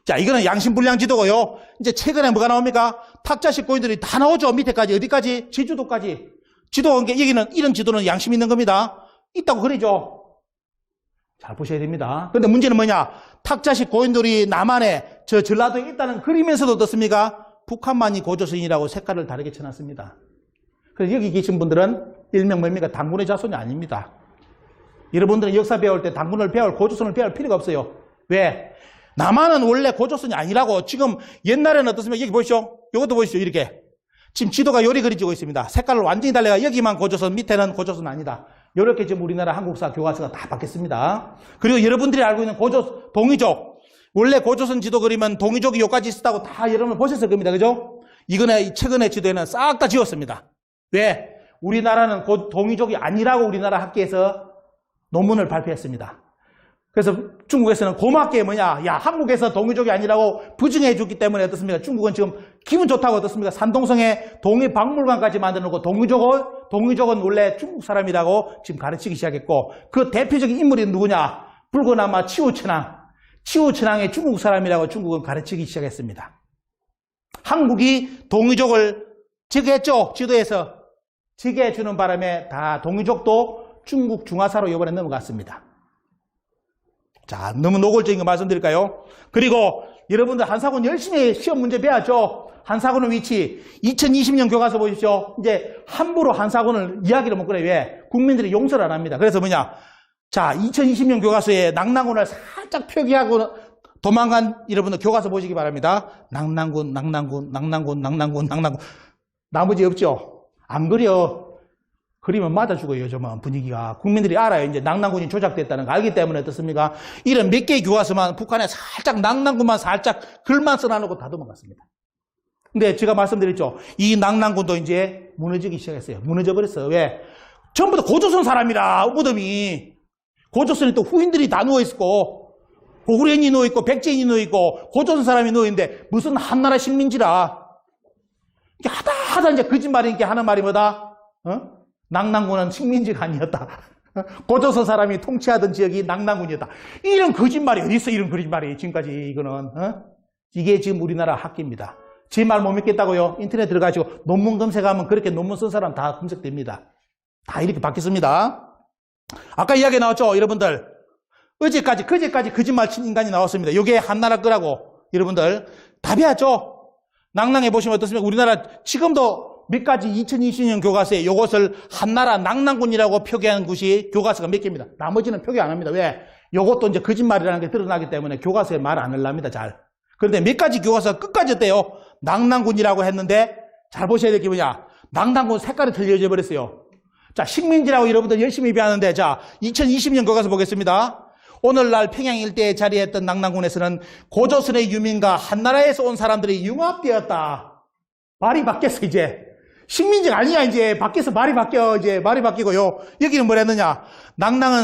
자, 이거는 양심불량 지도고요. 이제 최근에 뭐가 나옵니까? 탁자식 고인돌이 다 나오죠. 밑에까지 어디까지? 제주도까지. 지도 여기는 이런 지도는 양심 있는 겁니다. 있다고 그러죠. 잘 보셔야 됩니다. 그런데 문제는 뭐냐? 탁자식 고인돌이 남한에 저 전라도에 있다는 그리면서도 어떻습니까? 북한만이 고조선이라고 색깔을 다르게 쳐놨습니다. 그래서 여기 계신 분들은 일명 뭡니까? 단군의 자손이 아닙니다. 여러분들은 역사 배울 때 단군을 배울 고조선을 배울 필요가 없어요. 왜? 남한은 원래 고조선이 아니라고. 지금 옛날에는 어떻습니까? 여기 보시죠. 이것도 보시죠. 이렇게. 지금 지도가 요리 그려지고 있습니다. 색깔을 완전히 달래가 여기만 고조선, 밑에는 고조선 아니다. 이렇게 지금 우리나라 한국사 교과서가 다 바뀌었습니다. 그리고 여러분들이 알고 있는 동이족. 원래 고조선 지도 그리면 동이족이 여기까지 있었다고 다 여러분 보셨을 겁니다. 그죠? 이거는 최근에 지도에는 싹 다 지웠습니다. 왜? 우리나라는 동이족이 아니라고 우리나라 학계에서 논문을 발표했습니다. 그래서 중국에서는 고맙게 뭐냐, 야, 한국에서 동이족이 아니라고 부증해 줬기 때문에 어떻습니까? 중국은 지금 기분 좋다고 어떻습니까? 산동성에 동이박물관까지 만들어 놓고 동이족은 원래 중국 사람이라고 지금 가르치기 시작했고 그 대표적인 인물이 누구냐? 불고나마 치우천왕의 중국 사람이라고 중국은 가르치기 시작했습니다. 한국이 동이족을 제거했죠. 지도에서 제거해 주는 바람에 다 동이족도 중국 중화사로 이번에 넘어갔습니다. 자, 너무 노골적인 거 말씀드릴까요? 그리고 여러분들 한사군 열심히 시험 문제 배웠죠? 한사군의 위치 2020년 교과서 보십시오. 이제 함부로 한사군을 이야기를 못 꺼내요. 왜? 국민들이 용서를 안 합니다. 그래서 뭐냐? 자, 2020년 교과서에 낙랑군을 살짝 표기하고 도망간 여러분들 교과서 보시기 바랍니다. 낙랑군. 나머지 없죠? 안 그려. 그리면 맞아 죽어요, 요즘은 분위기가. 국민들이 알아요. 이제 낙랑군이 조작됐다는 거 알기 때문에 어떻습니까? 이런 몇 개의 교과서만 북한에 살짝 낙랑군만 살짝 글만 써놔놓고 다 도망갔습니다. 근데 제가 말씀드렸죠. 이 낙랑군도 이제 무너지기 시작했어요. 무너져버렸어요. 왜? 전부 다 고조선 사람이라, 무덤이. 고조선에 또 후인들이 다 누워있고, 고구려인이 누워있고, 백제인이 누워있고, 고조선 사람이 누워있는데, 무슨 한나라 식민지라. 하다 이제 거짓말이니까 하는 말이 뭐다? 낙랑군은 식민지가 아니었다. 고조선 사람이 통치하던 지역이 낙랑군이었다. 이런 거짓말이 어디 있어? 이런 거짓말이 지금까지 이거는 이게 지금 우리나라 학계입니다. 제 말 못 믿겠다고요? 인터넷 들어가시고 논문 검색하면 그렇게 논문 쓴 사람 다 검색됩니다. 다 이렇게 바뀌었습니다. 아까 이야기 나왔죠, 여러분들. 그제까지 거짓말 친 인간이 나왔습니다. 이게 한나라 거라고 여러분들 다 배웠죠? 낙랑해 보시면 어떻습니까? 우리나라 지금도 몇 가지 2020년 교과서에 이것을 한나라 낙랑군이라고 표기한 것이 교과서가 몇 개입니다. 나머지는 표기 안 합니다. 왜? 이것도 이제 거짓말이라는 게 드러나기 때문에 교과서에 말 안 하랍니다. 잘. 그런데 몇 가지 교과서가 끝까지 어때요? 낙랑군이라고 했는데 잘 보셔야 될 게 뭐냐? 낙랑군 색깔이 틀려져 버렸어요. 자, 식민지라고 여러분들 열심히 배웠는데 자, 2020년 교과서 보겠습니다. 오늘날 평양 일대에 자리했던 낙랑군에서는 고조선의 유민과 한나라에서 온 사람들이 융합되었다. 말이 바뀌었어, 이제. 식민지가 아니야, 이제. 밖에서 말이 바뀌어, 이제. 말이 바뀌고요. 여기는 뭐라 했느냐. 낙랑은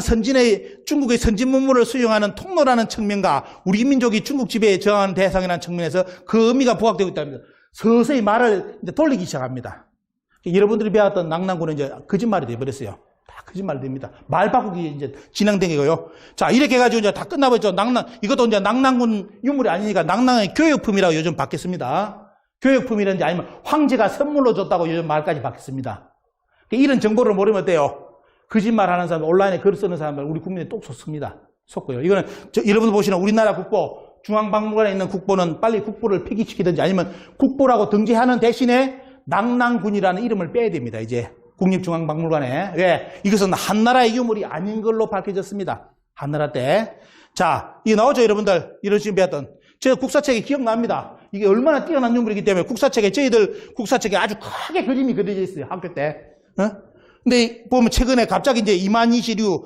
중국의 선진 문물을 수용하는 통로라는 측면과 우리 민족이 중국 지배에 저항하는 대상이라는 측면에서 그 의미가 부각되고 있답니다. 서서히 말을 이제 돌리기 시작합니다. 여러분들이 배웠던 낙랑군은 이제 거짓말이 되어버렸어요. 다 거짓말이 됩니다. 말 바꾸기 이제 진행된 거고요. 자, 이렇게 해가지고 이제 다 끝나버렸죠. 이것도 이제 낙랑군 유물이 아니니까 낙랑의 교육품이라고 요즘 바뀌었습니다. 교육품이라든지 아니면 황제가 선물로 줬다고 요즘 말까지 바뀌었습니다. 이런 정보를 모르면 어때요? 거짓말하는 사람, 온라인에 글 쓰는 사람들 우리 국민에 똑 속습니다. 속고요. 이거는 여러분 보시는 우리나라 국보, 중앙박물관에 있는 국보는 빨리 국보를 폐기시키든지 아니면 국보라고 등재하는 대신에 낙랑군이라는 이름을 빼야 됩니다. 이제 국립중앙박물관에. 왜? 이것은 한나라의 유물이 아닌 걸로 밝혀졌습니다. 한나라 때. 자, 이게 나오죠, 여러분들. 이런 식으로 배웠던. 제가 국사책에 기억납니다. 이게 얼마나 뛰어난 유물이기 때문에 저희들 국사책에 아주 크게 그림이 그려져 있어요. 학교 때. 근데 보면 최근에 갑자기 이제 이만희시류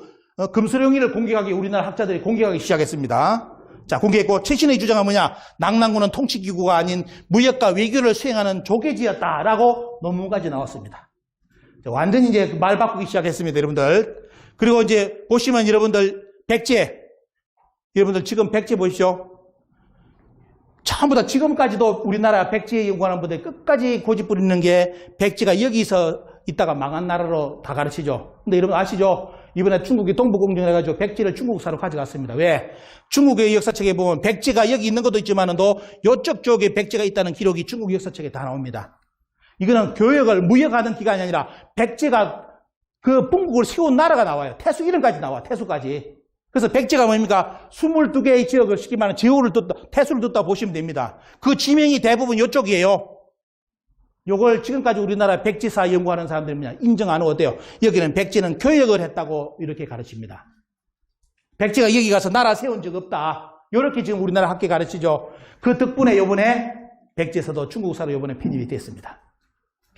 금수령이를 공격하기 우리나라 학자들이 공격하기 시작했습니다. 자, 공개했고 최신의 주장은 뭐냐? 낙랑군은 통치기구가 아닌 무역과 외교를 수행하는 조계지였다라고 논문까지 나왔습니다. 완전히 이제 말 바꾸기 시작했습니다, 여러분들. 그리고 이제 보시면 여러분들 백제 여러분들 지금 백제 보십시오. 전부 다 지금까지도 우리나라 백제 연구하는 분들 끝까지 고집 부리는 게 백제가 여기서 있다가 망한 나라로 다 가르치죠. 근데 여러분 아시죠? 이번에 중국이 동북공정을 해가지고 백제를 중국사로 가져갔습니다. 왜? 중국의 역사책에 보면 백제가 여기 있는 것도 있지만도 이쪽 쪽에 백제가 있다는 기록이 중국 역사책에 다 나옵니다. 이거는 교역을 무역하는 기간이 아니라 백제가 그 bun국을 세운 나라가 나와요. 태수 이름까지 나와. 태수까지. 그래서 백제가 뭡니까? 22개의 지역을 쉽게 말하면 제후를 뒀다, 태수를 뒀다 보시면 됩니다. 그 지명이 대부분 이쪽이에요. 요걸 지금까지 우리나라 백제사 연구하는 사람들이 인정 안 하고 어때요? 여기는 백제는 교역을 했다고 이렇게 가르칩니다. 백제가 여기 가서 나라 세운 적 없다. 이렇게 지금 우리나라 학계 가르치죠. 그 덕분에 요번에 백제사도 중국사로 요번에 편입이 됐습니다.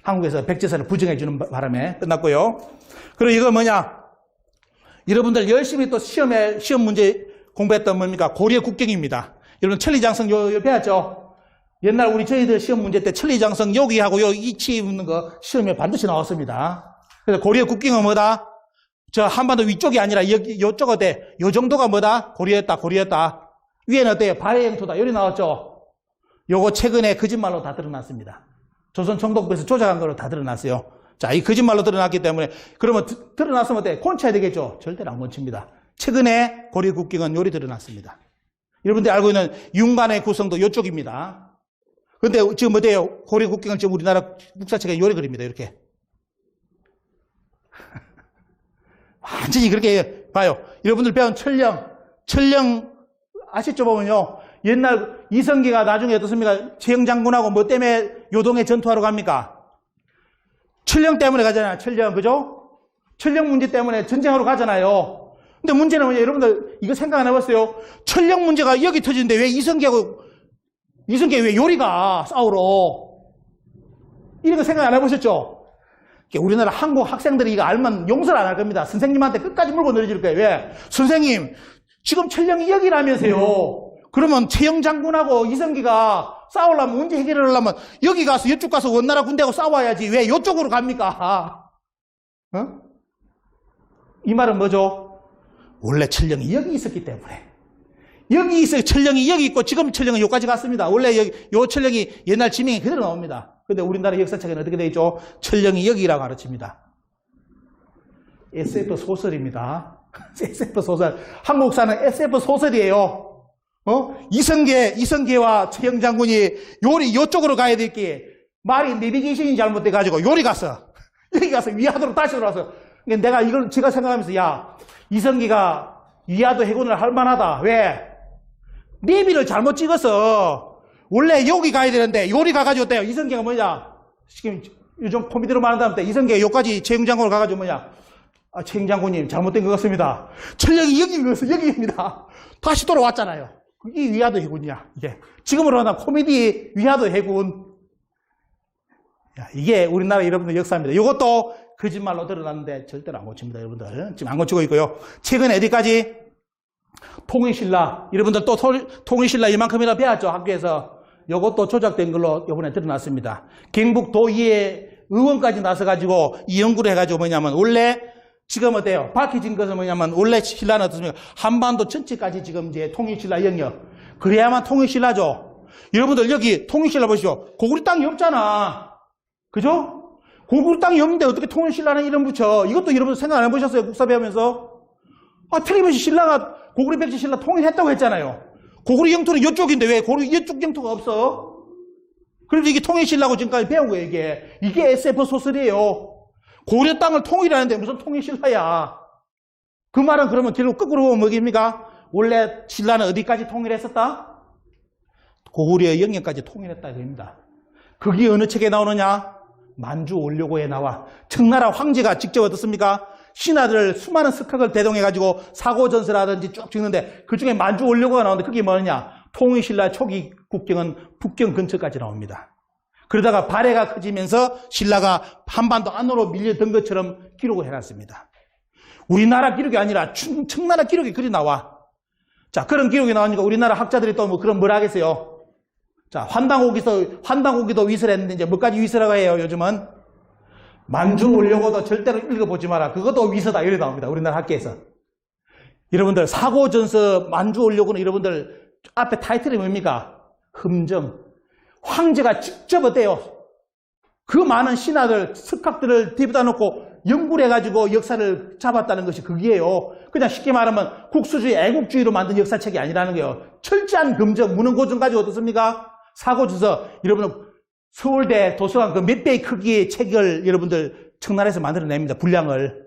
한국에서 백제사를 부정해주는 바람에 끝났고요. 그리고 이거 뭐냐? 여러분들 열심히 또 시험 문제 공부했던 뭡니까? 고려 국경입니다. 여러분 천리장성 요 배웠죠? 옛날 우리 저희들 시험 문제 때 천리장성 여기하고 요 이치 있는 거 시험에 반드시 나왔습니다. 그래서 고려 국경은 뭐다? 저 한반도 위쪽이 아니라 여기 요쪽 어때? 요 정도가 뭐다? 고려였다. 위에는 어때요? 발해 영토다. 여기 나왔죠? 요거 최근에 거짓말로 다 드러났습니다. 조선 총독부에서 조작한 거로 다 드러났어요. 자, 이 거짓말로 드러났기 때문에 그러면 드러났으면 어때? 곤쳐야 되겠죠? 절대로 안 곤칩니다. 최근에 고려 국경은 요리 드러났습니다. 여러분들이 알고 있는 윤관의 구성도 요쪽입니다. 근데 지금 어때요? 고려 국경은 지금 우리나라 국사책에 요리 그립니다. 이렇게. 완전히 그렇게 봐요. 여러분들 배운 철령 아시죠? 보면요. 옛날 이성계가 나중에 어떻습니까? 최영 장군하고 뭐 때문에 요동에 전투하러 갑니까? 철령 때문에 가잖아요. 철령, 그죠? 철령 문제 때문에 전쟁하러 가잖아요. 근데 문제는 뭐냐? 여러분들 이거 생각 안 해봤어요? 철령 문제가 여기 터지는데 왜 이성계 왜 요리가 싸우러? 이런 거 생각 안 해보셨죠? 우리나라 한국 학생들이 이거 알면 용서를 안 할 겁니다. 선생님한테 끝까지 물고 늘어질 거예요. 왜? 선생님, 지금 철령이 여기라면서요. 그러면 최영 장군하고 이성기가 싸우려면 문제 해결을 하려면 여기 가서 이쪽 가서 원나라 군대하고 싸워야지 왜 이쪽으로 갑니까? 이 말은 뭐죠? 원래 철령이 여기 있었기 때문에 여기 있어요. 철령이 여기 있고 지금 철령은 여기까지 갔습니다. 원래 요 철령이 옛날 지명이 그대로 나옵니다. 근데 우리나라 역사책에는 어떻게 되어 있죠? 철령이 여기라고 가르칩니다. SF 소설입니다. SF 소설. 한국사는 SF 소설이에요. 이성계와 최영 장군이 요리 요쪽으로 가야 될 게 말이 내비게이션이 잘못돼가지고 요리 갔어. 여기 가서 위화도로 다시 돌아왔어. 내가 이걸 제가 생각하면서 야 이성계가 위화도 해군을 할 만하다. 왜? 내비를 잘못 찍었어. 원래 여기 가야 되는데 요리 가가지고 어때요? 이성계가 뭐냐? 지금 요즘 코미디로 말한다면 이성계가 여기까지 최영 장군을 가가지고 뭐냐? 아, 최영 장군님 잘못된 것 같습니다. 철령이 여기입니다. 다시 돌아왔잖아요. 이 위화도 해군이야. 이게 지금으로는 코미디 위화도 해군. 야, 이게 우리나라 여러분들 역사입니다. 이것도 거짓말로 드러났는데 절대로 안 고칩니다. 여러분들 지금 안 고치고 있고요. 최근에 어디까지? 통일신라. 여러분들 또 통일신라 이만큼이나 배웠죠. 학교에서. 이것도 조작된 걸로 이번에 드러났습니다. 경북도의회 의원까지 나서가지고 이 연구를 해가지고 뭐냐면 원래 지금 어때요? 밝혀진 것은 뭐냐면 원래 신라는 어떻습니까? 한반도 전체까지 지금 이제 통일신라 영역. 그래야만 통일신라죠. 여러분들 여기 통일신라 보시죠. 고구려 땅이 없잖아. 그죠? 고구려 땅이 없는데 어떻게 통일신라는 이름 붙여? 이것도 여러분 생각 안 해보셨어요? 국사 배우면서? 아, 틀림없이 신라가 고구려 백제 신라 통일했다고 했잖아요. 고구려 영토는 이쪽인데 왜 고구려 이쪽 영토가 없어? 그래서 이게 통일신라고 지금까지 배운 거예요, 이게. 이게 SF 소설이에요. 고려 땅을 통일하는데 무슨 통일신라야. 그 말은 그러면 결국 거꾸로 보면 뭐입니까? 원래 신라는 어디까지 통일했었다? 고구려 영역까지 통일했다 이겁니다. 그게 어느 책에 나오느냐? 만주 원료고에 나와. 청나라 황제가 직접 어떻습니까? 신하들 수많은 석학을 대동해가지고 사고전서라든지 쭉 찍는데 그 중에 만주 원료고가 나오는데 그게 뭐냐? 통일신라 초기 국경은 북경 근처까지 나옵니다. 그러다가 발해가 커지면서 신라가 한반도 안으로 밀려든 것처럼 기록을 해놨습니다. 우리나라 기록이 아니라 청나라 기록이 그리 나와. 자, 그런 기록이 나오니까 우리나라 학자들이 또 뭐 그런 뭘 하겠어요? 자, 환당오기도 위설했는데 이제 뭐까지 위설하고 해요, 요즘은? 만주 원료고도 절대로 읽어보지 마라. 그것도 위서다. 이래 나옵니다. 우리나라 학계에서. 여러분들 사고전서 만주올려고는 여러분들 앞에 타이틀이 뭡니까? 흠정. 황제가 직접 어때요? 그 많은 신하들, 석학들을 뒤에다 놓고 연구를 해가지고 역사를 잡았다는 것이 그게요. 그냥 쉽게 말하면 국수주의, 애국주의로 만든 역사책이 아니라는 거예요. 철저한 검증, 문헌고증 가지고 어떻습니까? 사고전서, 여러분 서울대 도서관 그 몇 배의 크기의 책을 여러분들 청나라에서 만들어냅니다. 분량을.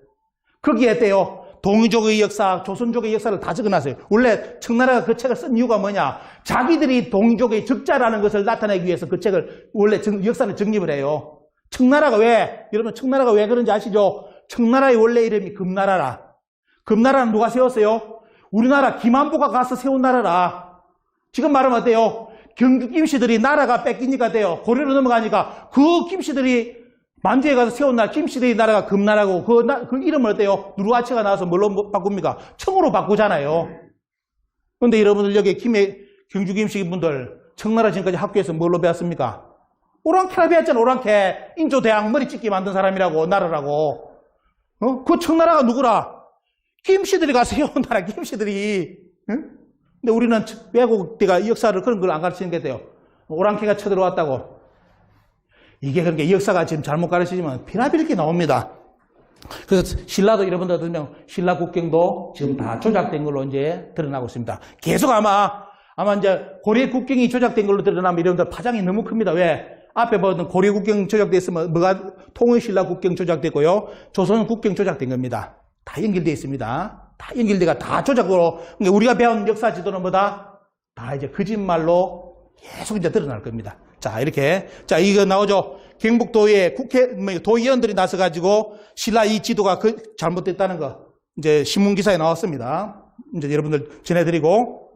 거기에 어때요? 동이족의 역사, 조선족의 역사를 다 적어놨어요. 원래 청나라가 그 책을 쓴 이유가 뭐냐? 자기들이 동이족의 적자라는 것을 나타내기 위해서 그 책을 원래 역사를 정립을 해요. 청나라가 왜? 여러분 청나라가 왜 그런지 아시죠? 청나라의 원래 이름이 금나라라. 금나라는 누가 세웠어요? 우리나라 김한보가 가서 세운 나라라. 지금 말하면 어때요? 경주 김씨들이 나라가 뺏기니까 돼요. 고려로 넘어가니까 그 김씨들이 만주에 가서 세운 나라, 김씨들의 나라가 금나라고 그 이름을 어때요? 누르하치가 나와서 뭘로 바꿉니까? 청으로 바꾸잖아요. 그런데 여러분들 여기 경주 김씨 분들 청나라 지금까지 학교에서 뭘로 배웠습니까? 오랑캐라 배웠잖아. 오랑캐. 인조대왕 머리 찢기 만든 사람이라고 나라라고. 그 청나라가 누구라? 김씨들이 가서 세운 나라 김씨들이. 응? 근데 우리는 외국대가 역사를 그런 걸 안 가르치는 게 돼요. 오랑캐가 쳐들어왔다고. 이게 그러니까 역사가 지금 잘못 가르치지만 피나비렇게 나옵니다. 그래서 신라도 여러분들 들으면 신라 국경도 지금 다 조작된 걸로 이제 드러나고 있습니다. 계속 아마 이제 고려 국경이 조작된 걸로 드러나면 여러분들 파장이 너무 큽니다. 왜? 앞에 보던 고려 국경 조작됐으면 뭐가 통일신라 국경 조작됐고요. 조선 국경 조작된 겁니다. 다 연결되어 있습니다. 다 연결돼가 다 조작으로. 그러니까 우리가 배운 역사 지도는 뭐다? 다 이제 거짓말로 계속 이제 드러날 겁니다. 자, 이렇게. 자, 이거 나오죠? 경북도에 도의원들이 나서가지고 신라 이 지도가 잘못됐다는 거. 이제 신문기사에 나왔습니다. 이제 여러분들 전해드리고.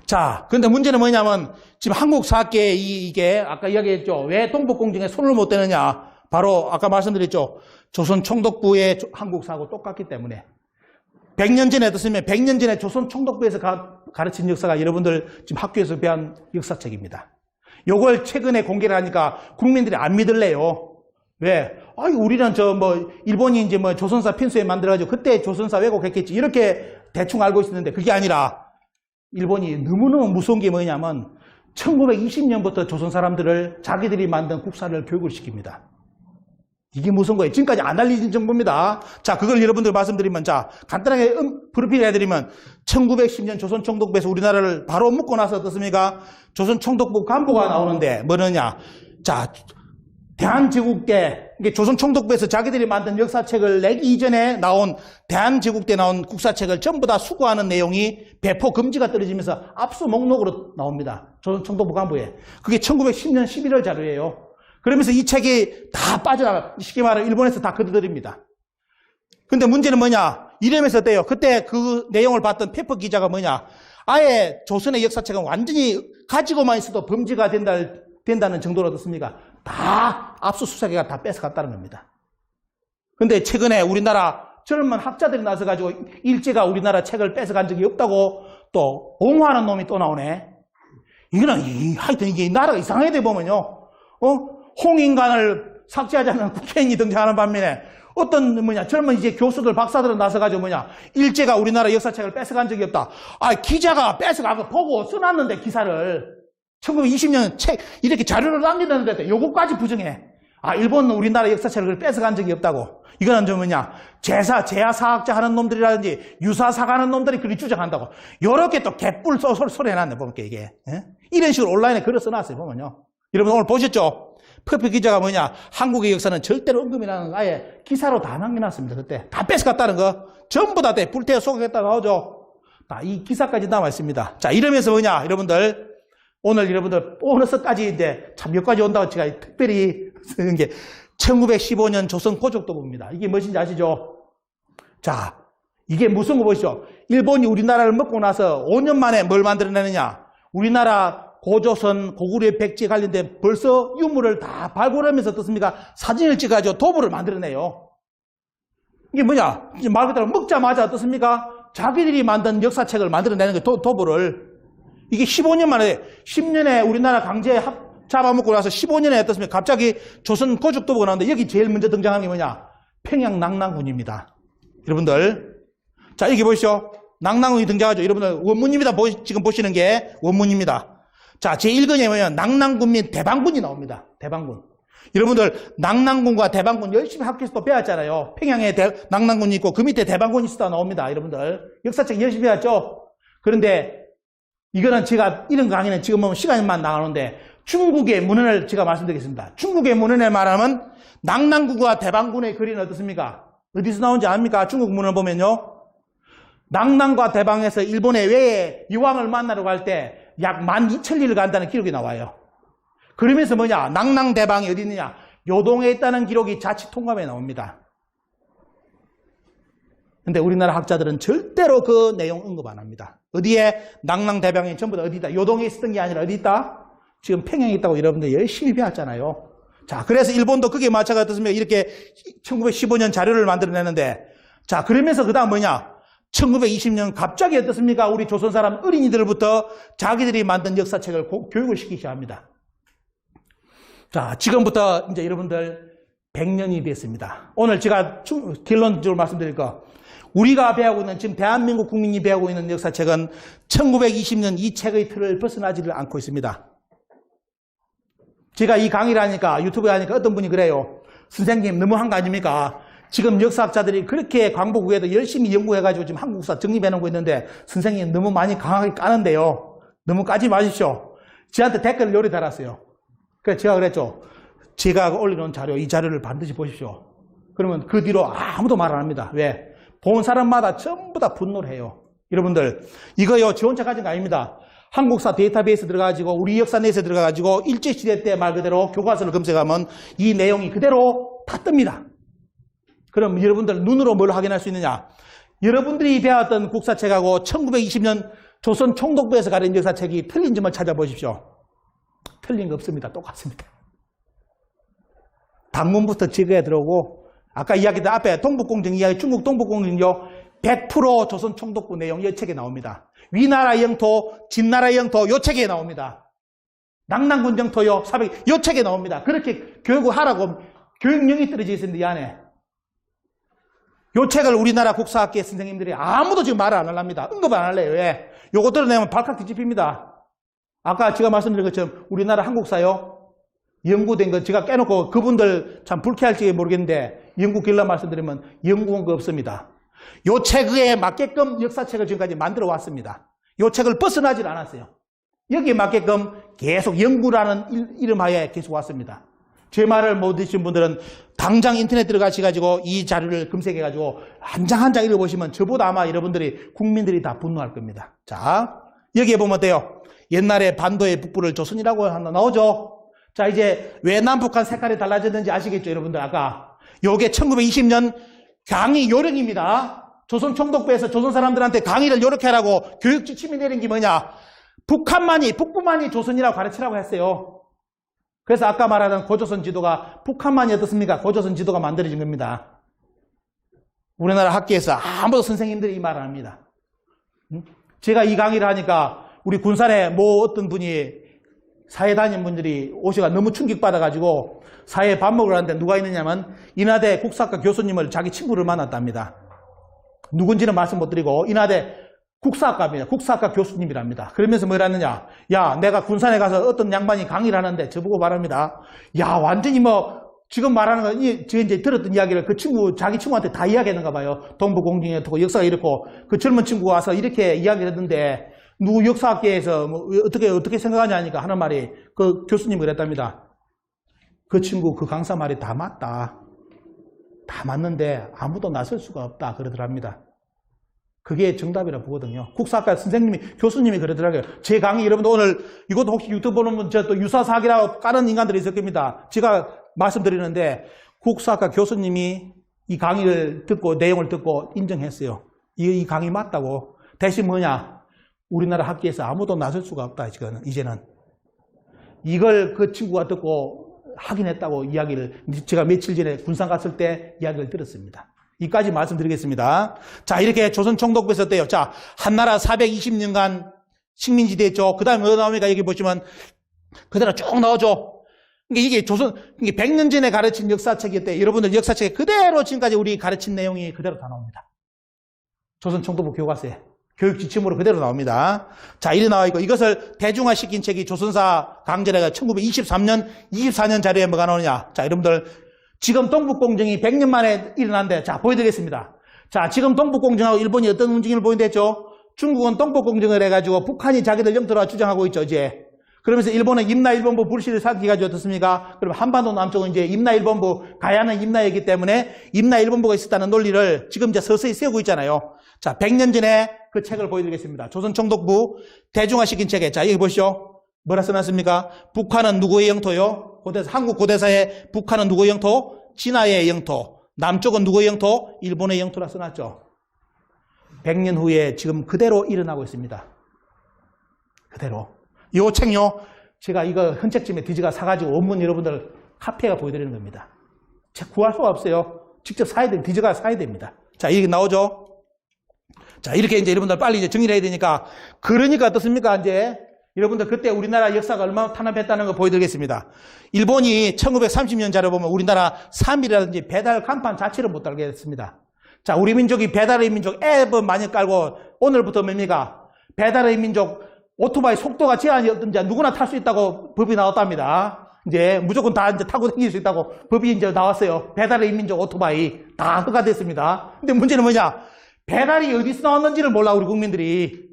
자, 근데 문제는 뭐냐면 지금 한국 사학계에 이게 아까 이야기했죠. 왜 동북공정에 손을 못 대느냐. 바로 아까 말씀드렸죠. 조선 총독부의 한국 사하고 똑같기 때문에. 100년 전에 어떻습니까? 100년 전에 조선 총독부에서 가르친 역사가 여러분들 지금 학교에서 배운 역사책입니다. 요걸 최근에 공개를 하니까 국민들이 안 믿을래요. 왜? 우리는 일본이 이제 조선사 편수에 만들어가지고 그때 조선사 왜곡했겠지. 이렇게 대충 알고 있었는데 그게 아니라 일본이 너무너무 무서운 게 뭐냐면 1920년부터 조선 사람들을 자기들이 만든 국사를 교육을 시킵니다. 이게 무슨 거예요? 지금까지 안 알려진 정보입니다. 자, 그걸 여러분들 말씀드리면, 자, 간단하게 브리핑 해드리면, 1910년 조선 총독부에서 우리나라를 바로 묶고 나서 어떻습니까? 조선 총독부 간부가 나오는데, 뭐느냐? 자, 대한제국대, 이게 조선 총독부에서 자기들이 만든 역사책을 내기 이전에 나온 대한제국대 나온 국사책을 전부 다 수거하는 내용이 배포 금지가 떨어지면서 압수 목록으로 나옵니다. 조선 총독부 간부에. 그게 1910년 11월 자료예요. 그러면서 이 책이 다 빠져나가, 쉽게 말하면 일본에서 다 거두들입니다. 근데 문제는 뭐냐? 이러면서 어때요? 그때 그 내용을 봤던 페퍼 기자가 뭐냐? 아예 조선의 역사책은 완전히 가지고만 있어도 범죄가 된다는 정도로 어떻습니까? 다 압수수색해가 다 뺏어갔다는 겁니다. 근데 최근에 우리나라 젊은 학자들이 나서가지고 일제가 우리나라 책을 뺏어간 적이 없다고 또 옹호하는 놈이 또 나오네. 이거는 하여튼 이게 나라가 이상하게 돼 보면요. 홍인간을 삭제하자는 국회의원이 등장하는 반면에 어떤 젊은 이제 교수들 박사들은 나서가지고 일제가 우리나라 역사책을 뺏어간 적이 없다. 기자가 뺏어가고 보고 써놨는데 기사를 1920년 책 이렇게 자료를 남겨놨는데 요거까지 부정해. 일본은 우리나라 역사책을 뺏어간 적이 없다고. 이거는 제야사학자 하는 놈들이라든지 유사사가 하는 놈들이 그리 주장한다고. 요렇게 또 개뿔 소리 해놨네, 보니까 이게. 예? 이런 식으로 온라인에 글을 써놨어요, 보면요. 여러분 오늘 보셨죠? 퍼피 기자가 한국의 역사는 절대로 언급이라는 아예 기사로 다 남겨놨습니다. 그때 다 뺏어갔다는 거 전부 다 불태워 소각했다고 나오죠. 이 기사까지 남아 있습니다. 자, 이러면서 여러분들 오늘 여러분들 보너스까지 이제 참 몇 가지 온다고 제가 특별히 쓰는 게 1915년 조선 고족도부입니다. 이게 무엇인지 아시죠? 자, 이게 무슨 거 보시죠? 일본이 우리나라를 먹고 나서 5년 만에 뭘 만들어내느냐? 우리나라 고조선, 고구려 백제에 관련된 벌써 유물을 다 발굴하면서 어떻습니까? 사진을 찍어가지고 도부를 만들어내요. 이게 뭐냐? 말 그대로 먹자마자 어떻습니까? 자기들이 만든 역사책을 만들어내는 게 도부를. 이게 15년 만에, 10년에 우리나라 강제 잡아먹고 나서 15년에 어떻습니까? 갑자기 조선 고족도부가 나오는데 여기 제일 먼저 등장하는 게 뭐냐? 평양 낙랑군입니다. 여러분들. 자, 여기 보시죠. 낭낭군이 등장하죠. 여러분들 원문입니다. 지금 보시는 게 원문입니다. 자, 제1권에 보면 낭낭군 및 대방군이 나옵니다. 대방군. 여러분들 낭낭군과 대방군 열심히 학교에서 또 배웠잖아요. 평양에 낭낭군이 있고 그 밑에 대방군이 있었다 나옵니다. 여러분들 역사책 열심히 배웠죠. 그런데 이거는 제가 이런 강의는 지금 보면 시간만 나가는데 중국의 문헌을 제가 말씀드리겠습니다. 중국의 문헌에 말하면 낭낭군과 대방군의 거리는 어떻습니까? 어디서 나온지 압니까? 중국 문헌을 보면요. 낭낭과 대방에서 일본의 외에 여왕을 만나러 갈 때 약 12,000리를 간다는 기록이 나와요. 그러면서 뭐냐? 낭낭 대방이 어디 있느냐? 요동에 있다는 기록이 자칫 통감에 나옵니다. 근데 우리나라 학자들은 절대로 그 내용 언급 안 합니다. 어디에? 낭낭 대방이 전부 다 어디다? 요동에 있었던 게 아니라 어디 있다? 지금 평양에 있다고 여러분들 열심히 배웠잖아요. 자, 그래서 일본도 그게 마찬가지 어떻습니까? 이렇게 1915년 자료를 만들어내는데, 자, 그러면서 그 다음 뭐냐? 1920년 갑자기 어떻습니까? 우리 조선 사람 어린이들부터 자기들이 만든 역사책을 교육을 시키기 시작합니다. 자, 지금부터 이제 여러분들 100년이 됐습니다. 오늘 제가 결론적으로 말씀드릴 거, 우리가 배우고 있는, 지금 대한민국 국민이 배우고 있는 역사책은 1920년 이 책의 틀을 벗어나지를 않고 있습니다. 제가 이 강의를 하니까, 유튜브에 하니까 어떤 분이 그래요. 선생님 너무한 거 아닙니까? 지금 역사학자들이 그렇게 광복후에도 열심히 연구해가지고 지금 한국사 정립해놓고 있는데 선생님 너무 많이 강하게 까는데요. 너무 까지 마십시오. 저한테 댓글을 요리 달았어요. 그래서 제가 그랬죠. 제가 올려놓은 자료, 이 자료를 반드시 보십시오. 그러면 그 뒤로 아무도 말 안 합니다. 왜? 본 사람마다 전부 다 분노를 해요. 여러분들 이거요 저 혼자 가진 거 아닙니다. 한국사 데이터베이스 들어가가지고 우리 역사 넷에 들어가가지고 일제시대 때 말 그대로 교과서를 검색하면 이 내용이 그대로 다 뜹니다. 그럼 여러분들 눈으로 뭘 확인할 수 있느냐? 여러분들이 배웠던 국사책하고 1920년 조선 총독부에서 가린 역사책이 틀린 점을 찾아보십시오. 틀린 거 없습니다. 똑같습니다. 단문부터 지그에 들어오고 아까 이야기했던 앞에 동북공정 이야기, 중국 동북공정요 100% 조선 총독부 내용 이 책에 나옵니다. 위나라 영토, 진나라 영토 이 책에 나옵니다. 낭낭군 영토요 400, 이 책에 나옵니다. 그렇게 교육을 하라고 교육령이 떨어져 있습니다. 이 안에. 요 책을 우리나라 국사학계 선생님들이 아무도 지금 말을 안 하랍니다. 언급 안 할래요. 왜? 요거 들어내면 발칵 뒤집힙니다. 아까 제가 말씀드린 것처럼 우리나라 한국사요. 연구된 거 제가 깨놓고 그분들 참 불쾌할지 모르겠는데 연구 결론 말씀드리면 연구한 거 없습니다. 요 책에 맞게끔 역사책을 지금까지 만들어 왔습니다. 요 책을 벗어나질 않았어요. 여기에 맞게끔 계속 연구라는 이름하에 계속 왔습니다. 제 말을 못 드신 분들은 당장 인터넷 들어가셔가지고 이 자료를 검색해가지고 한 장 한 장 읽어보시면 저보다 아마 여러분들이 국민들이 다 분노할 겁니다. 자, 여기에 보면 어때요? 옛날에 반도의 북부를 조선이라고 하나 나오죠? 자, 이제 왜 남북한 색깔이 달라졌는지 아시겠죠, 여러분들? 아까 요게 1920년 강의 요령입니다. 조선 총독부에서 조선 사람들한테 강의를 요렇게 하라고 교육 지침이 내린 게 뭐냐? 북부만이 조선이라고 가르치라고 했어요. 그래서 아까 말하던 고조선 지도가 북한만이 어떻습니까? 고조선 지도가 만들어진 겁니다. 우리나라 학계에서 아무도 선생님들이 이 말을 합니다. 제가 이 강의를 하니까 우리 군산에 뭐 어떤 분이 사회 다니는 분들이 오셔가 너무 충격받아가지고 사회에 밥 먹으러 갔는데 누가 있느냐면 인하대 국사학과 교수님을 자기 친구를 만났답니다. 누군지는 말씀 못 드리고 인하대 국사학과입니다. 국사학과 교수님이랍니다. 그러면서 뭐라 했느냐? 야, 내가 군산에 가서 어떤 양반이 강의를 하는데 저보고 말합니다. 야, 완전히 뭐 지금 말하는 거, 제가 이제 들었던 이야기를 그 친구, 자기 친구한테 다 이야기했는가 봐요. 동북공정이 어떻고 역사가 이렇고 그 젊은 친구가 와서 이렇게 이야기를 했는데 누구 역사학계에서 뭐 어떻게 생각하냐 하니까 하는 말이 그 교수님이 그랬답니다. 그 친구 그 강사 말이 다 맞다. 다 맞는데 아무도 나설 수가 없다 그러더랍니다. 그게 정답이라 보거든요. 국사학과 선생님이, 교수님이 그러더라고요. 제 강의, 여러분들 오늘, 이것도 혹시 유튜브 보는 분, 저 또 유사사학이라고 까는 인간들이 있을 겁니다. 제가 말씀드리는데, 국사학과 교수님이 이 강의를 듣고, 내용을 듣고 인정했어요. 이 강의 맞다고. 대신 뭐냐? 우리나라 학계에서 아무도 나설 수가 없다, 이제는. 이걸 그 친구가 듣고 확인했다고 이야기를, 제가 며칠 전에 군산 갔을 때 이야기를 들었습니다. 이까지 말씀드리겠습니다. 자, 이렇게 조선 총독부에서 어때요? 자, 한나라 420년간 식민지 됐죠. 그 다음에 뭐 나옵니까? 여기 보시면 그대로 쭉 나오죠. 이게 조선, 이게 100년 전에 가르친 역사책이었대. 여러분들 역사책에 그대로 지금까지 우리 가르친 내용이 그대로 다 나옵니다. 조선 총독부 교과서에 교육 지침으로 그대로 나옵니다. 자, 이래 나와 있고 이것을 대중화시킨 책이 조선사 강전회가 1923년, 24년 자료에 뭐가 나오느냐. 자, 여러분들 지금 동북공정이 100년 만에 일어난데 자, 보여드리겠습니다. 자, 지금 동북공정하고 일본이 어떤 움직임을 보인댔죠? 중국은 동북공정을 해가지고 북한이 자기들 영토라 주장하고 있죠, 이제. 그러면서 일본은 임나일본부 불씨를 삼기가지고 어떻습니까? 그럼 한반도 남쪽은 이제 임나일본부, 가야는 임나이기 때문에 임나일본부가 있었다는 논리를 지금 이제 서서히 세우고 있잖아요. 자, 100년 전에 그 책을 보여드리겠습니다. 조선총독부 대중화시킨 책에, 자, 여기 보시죠. 뭐라 써놨습니까? 북한은 누구의 영토요? 고대사, 한국 고대사에 북한은 누구의 영토? 진화의 영토. 남쪽은 누구의 영토? 일본의 영토라 써놨죠. 100년 후에 지금 그대로 일어나고 있습니다. 그대로. 요 책요, 제가 이거 헌책집에 디지가 사가지고 원문 여러분들 카페가 보여드리는 겁니다. 책 구할 수가 없어요. 직접 사야 돼, 디지가 사야 됩니다. 자, 이렇게 나오죠? 자, 이렇게 이제 여러분들 빨리 이제 정리를 해야 되니까. 그러니까 어떻습니까, 이제? 여러분들 그때 우리나라 역사가 얼마나 탄압했다는 거 보여드리겠습니다. 일본이 1930년 자료 보면 우리나라 3일이라든지 배달 간판 자체를 못 달게 했습니다. 자, 우리 민족이 배달의 민족 앱을 많이 깔고 오늘부터 뭡니까? 배달의 민족 오토바이 속도가 제한이 없든지 누구나 탈 수 있다고 법이 나왔답니다. 이제 무조건 다 이제 타고 다닐 수 있다고 법이 이제 나왔어요. 배달의 민족 오토바이 다 허가됐습니다. 근데 문제는 뭐냐? 배달이 어디서 나왔는지를 몰라, 우리 국민들이.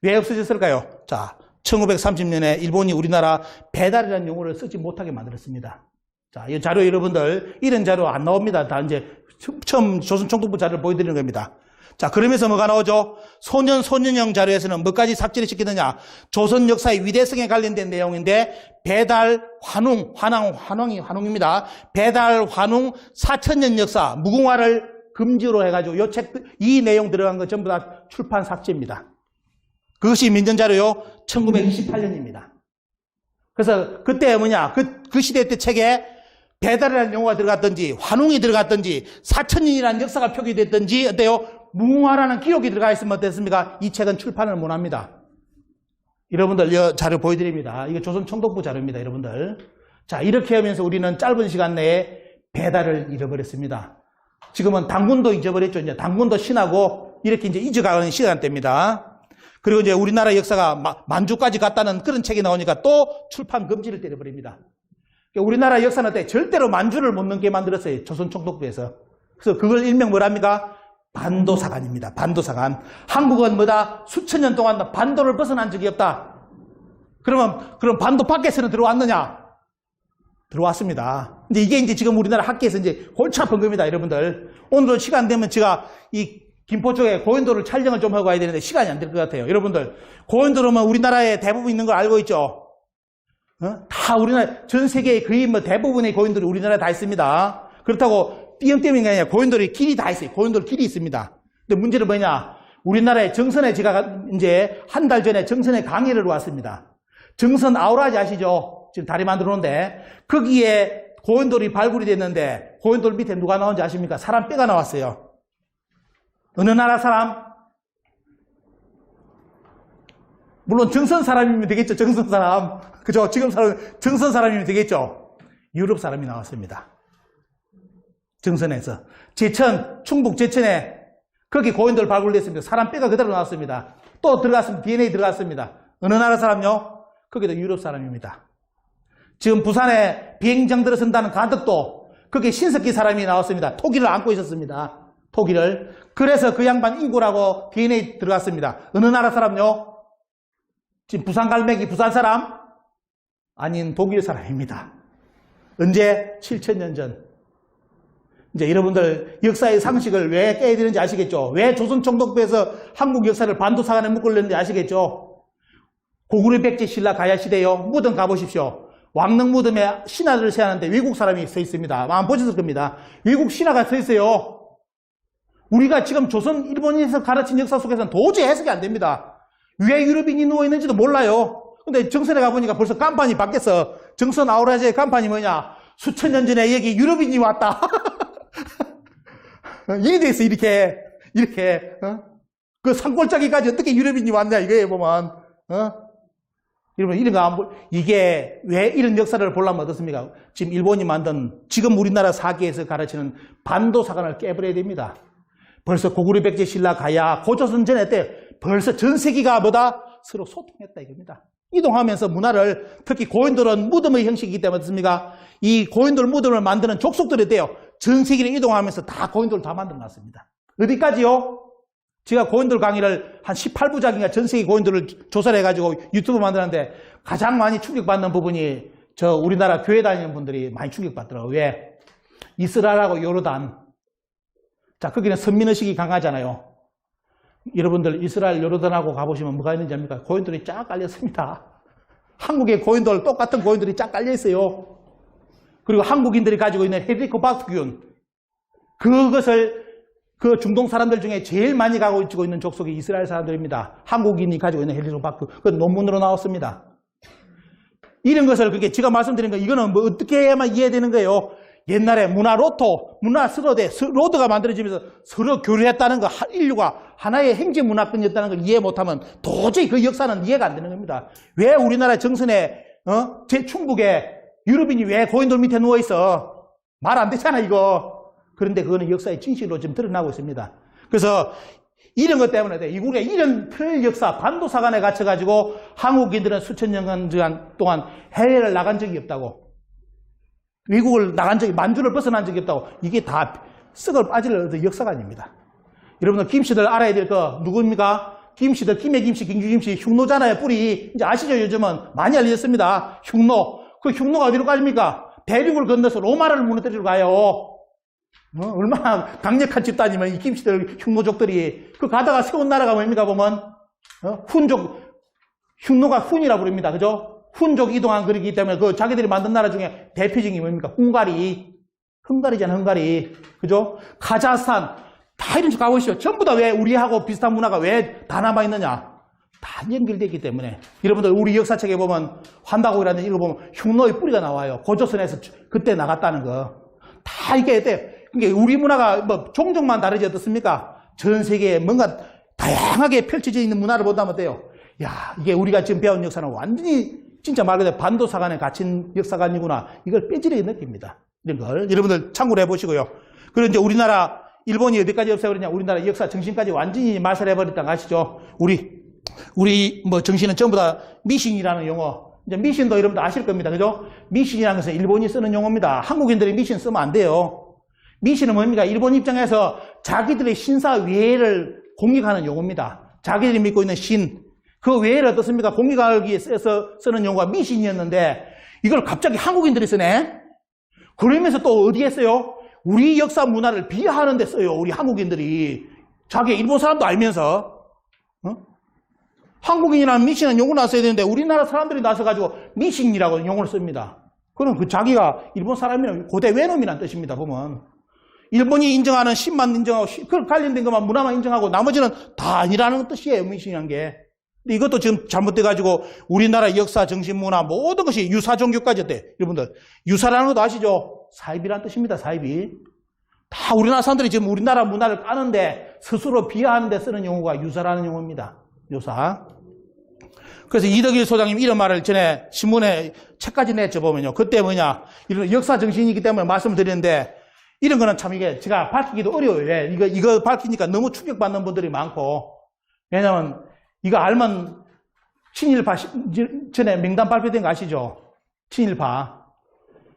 왜 없어졌을까요? 자, 1930년에 일본이 우리나라 배달이라는 용어를 쓰지 못하게 만들었습니다. 자, 이 자료 여러분들, 이런 자료 안 나옵니다. 다 이제 처음 조선총독부 자료를 보여드리는 겁니다. 자, 그러면서 뭐가 나오죠? 소년형 자료에서는 뭐까지 삭제를 시키느냐? 조선 역사의 위대성에 관련된 내용인데, 배달, 환웅입니다. 배달, 환웅, 4000년 역사, 무궁화를 금지로 해가지고 이 내용 들어간 거 전부 다 출판 삭제입니다. 그것이 민전자료요, 1928년입니다. 그래서 그때 뭐냐, 그 시대 때 책에 배달이라는 용어가 들어갔든지, 환웅이 들어갔든지, 4000년이라는 역사가 표기됐든지, 어때요? 무궁화라는 기록이 들어가 있으면 어땠습니까? 이 책은 출판을 못 합니다. 여러분들, 이 자료 보여드립니다. 이게 조선 총독부 자료입니다, 여러분들. 자, 이렇게 하면서 우리는 짧은 시간 내에 배달을 잃어버렸습니다. 지금은 당군도 잊어버렸죠. 이제 당군도 신하고 이렇게 이제 잊어가는 시간대입니다. 그리고 이제 우리나라 역사가 만주까지 갔다는 그런 책이 나오니까 또 출판 금지를 때려버립니다. 우리나라 역사는 어때? 절대로 만주를 못 넘게 만들었어요. 조선 총독부에서. 그래서 그걸 일명 뭐랍니까? 반도사관입니다. 반도사관. 한국은 뭐다? 수천 년 동안 반도를 벗어난 적이 없다. 그럼 반도 밖에서는 들어왔느냐? 들어왔습니다. 근데 이게 이제 지금 우리나라 학계에서 이제 골치 아픈 겁니다, 여러분들. 오늘도 시간 되면 제가 이 김포 쪽에 고인돌을 촬영을 좀 하고 가야 되는데 시간이 안 될 것 같아요. 여러분들, 고인돌은 우리나라에 대부분 있는 걸 알고 있죠? 다 우리나라, 전 세계의 거의 대부분의 고인돌이 우리나라에 다 있습니다. 그렇다고 띄엄띄엄이 아니라 고인돌이 길이 다 있어요. 고인돌 길이 있습니다. 근데 문제는 뭐냐? 우리나라의 정선에 제가 이제 한 달 전에 정선에 강의를 왔습니다. 정선 아우라지 아시죠? 지금 다리 만들어 놓은데 거기에 고인돌이 발굴이 됐는데 고인돌 밑에 누가 나온지 아십니까? 사람 뼈가 나왔어요. 어느 나라 사람? 물론 정선 사람이면 되겠죠. 정선 사람. 그죠? 지금 사람 정선 사람이면 되겠죠. 유럽 사람이 나왔습니다. 정선에서. 제천, 충북 제천에 거기 고인돌 발굴됐습니다. 사람 뼈가 그대로 나왔습니다. 또 들어갔습니다. DNA 들어갔습니다. 어느 나라 사람요? 거기도 유럽 사람입니다. 지금 부산에 비행장들을 쓴다는 가덕도 거기에 신석기 사람이 나왔습니다. 토기를 안고 있었습니다. 토기를. 그래서 그 양반 인구라고 DNA 들어갔습니다. 어느 나라 사람요? 지금 부산 갈매기 부산 사람? 아닌 독일 사람입니다. 언제? 7000년 전. 이제 여러분들 역사의 상식을 왜 깨야 되는지 아시겠죠? 왜 조선총독부에서 한국 역사를 반도사관에 묶으려는지 아시겠죠? 고구려 백제 신라 가야 시대요. 무덤 가보십시오. 왕릉 무덤에 신하들을 세하는데 외국 사람이 서 있습니다. 아마 보셨을 겁니다. 외국 신하가 서 있어요. 우리가 지금 조선, 일본에서 가르친 역사 속에서는 도저히 해석이 안 됩니다. 왜 유럽인이 누워있는지도 몰라요. 근데 정선에 가보니까 벌써 간판이 바뀌었어. 정선 아우라지의 간판이 뭐냐? 수천 년 전에 여기 유럽인이 왔다. 이래 돼 있어, 이렇게. 그 산골짜기까지 어떻게 유럽인이 왔냐, 이거예요, 보면. 여러분, 이런 거 안 이게 왜 이런 역사를 보려면 어떻습니까? 지금 일본이 만든, 지금 우리나라 사기에서 가르치는 반도사관을 깨버려야 됩니다. 벌써 고구려 백제 신라 가야 고조선 전에 때 벌써 전 세계가 뭐다? 서로 소통했다 이겁니다. 이동하면서 문화를 특히 고인돌은 무덤의 형식이기 때문에 어떻습니까? 이 고인돌 무덤을 만드는 족속들이 돼요. 전 세계를 이동하면서 다 고인돌 다 만들어 놨습니다. 어디까지요? 제가 고인돌 강의를 한 18부작인가 전 세계 고인돌을 조사를 해가지고 유튜브 만들었는데 가장 많이 충격받는 부분이 저 우리나라 교회 다니는 분들이 많이 충격받더라고요. 왜? 이스라엘하고 요르단. 자, 거기는 선민의식이 강하잖아요. 여러분들 이스라엘 요르단하고 가보시면 뭐가 있는지 압니까? 고인돌이 쫙 깔렸습니다. 한국의 고인돌 똑같은 고인돌이 쫙 깔려 있어요. 그리고 한국인들이 가지고 있는 헬리코박터균 그것을 그 중동 사람들 중에 제일 많이 가지고 있는 족속이 이스라엘 사람들입니다. 한국인이 가지고 있는 헬리코박터 그 논문으로 나왔습니다. 이런 것을 그게 제가 말씀드린 거 이거는 뭐 어떻게 해야만 이해되는 거예요? 옛날에 문화 로또, 문화 스로데, 로드가 만들어지면서 서로 교류했다는 거, 인류가 하나의 행정 문화권이었다는 걸 이해 못하면 도저히 그 역사는 이해가 안 되는 겁니다. 왜 우리나라 정선에, 충북에 유럽인이 왜 고인돌 밑에 누워있어? 말 안 되잖아, 이거. 그런데 그거는 역사의 진실로 지금 드러나고 있습니다. 그래서 이런 것 때문에 이국의 이런 틀 역사, 반도사관에 갇혀가지고 한국인들은 수천 년 동안 해외를 나간 적이 없다고. 외국을 나간 적이, 만주를 벗어난 적이 없다고. 이게 다 썩을 빠질 역사가 아닙니다. 여러분들 김씨들 알아야 될 거 누굽니까? 김씨들, 김해김씨, 김규김씨, 흉노잖아요. 뿌리. 이제 아시죠? 요즘은 많이 알려졌습니다. 흉노. 그 흉노가 어디로 가십니까? 대륙을 건너서 로마를 무너뜨리러 가요. 얼마나 강력한 집단이면 이 김씨들, 흉노족들이. 그 가다가 세운 나라가 뭡니까 보면? 훈족, 흉노가 훈이라 부릅니다. 그죠? 훈족 이동한 거리기 때문에 그 자기들이 만든 나라 중에 대표적인 게 뭡니까? 헝가리잖아, 헝가리. 그죠? 카자흐스탄. 다 이런 쪽 가보시죠. 전부 다 왜 우리하고 비슷한 문화가 왜 다 남아있느냐? 다 연결되어 있기 때문에. 여러분들 우리 역사책에 보면 환다고라는 이거 보면 흉노의 뿌리가 나와요. 고조선에서 그때 나갔다는 거. 다 이게 그러니까 우리 문화가 뭐 종족만 다르지 어떻습니까? 전 세계에 뭔가 다양하게 펼쳐져 있는 문화를 본다면 어때요? 야, 이게 우리가 지금 배운 역사는 완전히 진짜 말 그대로 반도사관에 갇힌 역사관이구나. 이걸 뼈저리게 느낍니다. 이런 걸 여러분들 참고를 해보시고요. 그리고 이제 우리나라, 일본이 어디까지 없애버리냐? 우리나라 역사 정신까지 완전히 말살해버렸다는 거 아시죠? 우리 뭐 정신은 전부 다 미신이라는 용어. 이제 미신도 여러분들 아실 겁니다. 그죠? 미신이라는 것은 일본이 쓰는 용어입니다. 한국인들이 미신 쓰면 안 돼요. 미신은 뭡니까? 일본 입장에서 자기들의 신사 외를 공격하는 용어입니다. 자기들이 믿고 있는 신. 그 외에는 어떻습니까? 공격하기 위해서 쓰는 용어가 미신이었는데 이걸 갑자기 한국인들이 쓰네? 그러면서 또 어디에 써요? 우리 역사 문화를 비하하는 데 써요. 우리 한국인들이. 자기 일본 사람도 알면서. 한국인이라는 미신은 용어를 안 써야 되는데 우리나라 사람들이 나서가지고 미신이라고 용어를 씁니다. 그럼 그 자기가 일본 사람이라는 고대 외놈이라는 뜻입니다. 보면. 일본이 인정하는 신만 인정하고 그 관련된 것만 문화만 인정하고 나머지는 다 아니라는 뜻이에요. 미신이라는 게. 근데 이것도 지금 잘못돼가지고 우리나라 역사, 정신, 문화 모든 것이 유사 종교까지 어때? 여러분들 유사라는 것도 아시죠? 사입이라는 뜻입니다. 사입이. 다 우리나라 사람들이 지금 우리나라 문화를 까는데 스스로 비하하는 데 쓰는 용어가 유사라는 용어입니다. 유사. 그래서 이덕일 소장님 이런 말을 전에 신문에 책까지 냈죠 보면요. 그때 뭐냐. 이런 역사 정신이기 때문에 말씀을 드리는데 이런 거는 참 이게 제가 밝히기도 어려워요. 왜? 이거 밝히니까 너무 충격받는 분들이 많고. 왜냐면 이거 알면 친일파 전에 명단 발표된 거 아시죠? 친일파.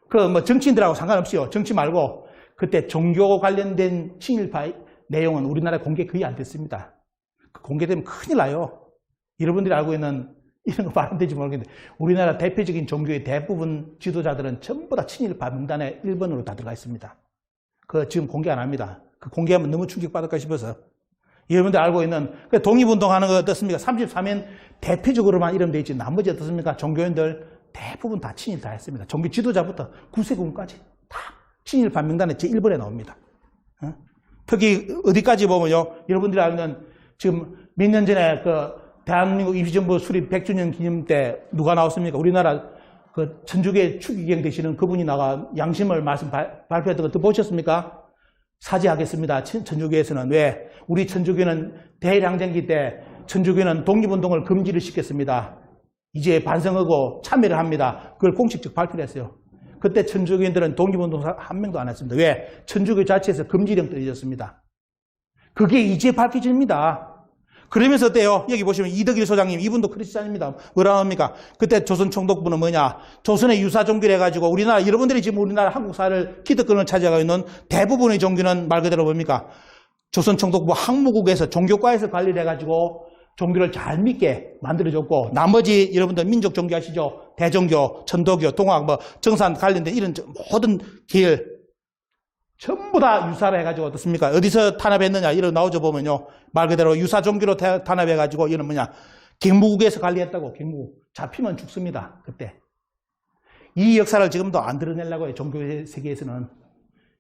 그 뭐 정치인들하고 상관없이요. 정치 말고 그때 종교 관련된 친일파 내용은 우리나라에 공개 거의 안 됐습니다. 공개되면 큰일 나요. 여러분들이 알고 있는 이런 거 말 안 되지 모르겠는데 우리나라 대표적인 종교의 대부분 지도자들은 전부 다 친일파 명단에 1번으로 다 들어가 있습니다. 그거 지금 공개 안 합니다. 그 공개하면 너무 충격받을까 싶어서. 여러분들 알고 있는 독립운동하는 거 어떻습니까? 33년 대표적으로만 이름 돼 있지 나머지 어떻습니까? 종교인들 대부분 다 친일 다 했습니다. 종교 지도자부터 구세군까지 다 친일파 명단에 제1번에 나옵니다. 특히 어디까지 보면요. 여러분들이 아는 지금 몇 년 전에 그 대한민국 임시정부 수립 100주년 기념 때 누가 나왔습니까? 우리나라 그 천주교 추기경 되시는 그분이 나가 양심을 말씀 발표했던 것도 보셨습니까? 사죄하겠습니다. 천주교에서는 왜? 우리 천주교는 대일항쟁기 때 천주교는 독립운동을 금지를 시켰습니다. 이제 반성하고 참여를 합니다. 그걸 공식적 발표를 했어요. 그때 천주교인들은 독립운동 한 명도 안 했습니다. 왜? 천주교 자체에서 금지령 떨어졌습니다. 그게 이제 밝혀집니다. 그러면서 어때요? 여기 보시면 이덕일 소장님, 이분도 크리스찬입니다. 뭐라 합니까? 그때 조선 총독부는 뭐냐? 조선의 유사 종교를 해가지고 우리나라, 여러분들이 지금 우리나라 한국사를 기득권을 차지하고 있는 대부분의 종교는 말 그대로 뭡니까? 조선 총독부 항무국에서 종교과에서 관리를 해가지고 종교를 잘 믿게 만들어줬고, 나머지 여러분들 민족 종교 아시죠? 대종교, 천도교, 동학, 정산 관련된 이런 모든 길 전부 다 유사를 해가지고 어떻습니까? 어디서 탄압했느냐 이런 나오죠 보면요, 말 그대로 유사 종교로 탄압해가지고 이런 뭐냐, 경무국에서 관리했다고. 경무국 잡히면 죽습니다. 그때 이 역사를 지금도 안 드러내려고 해요. 종교 세계에서는.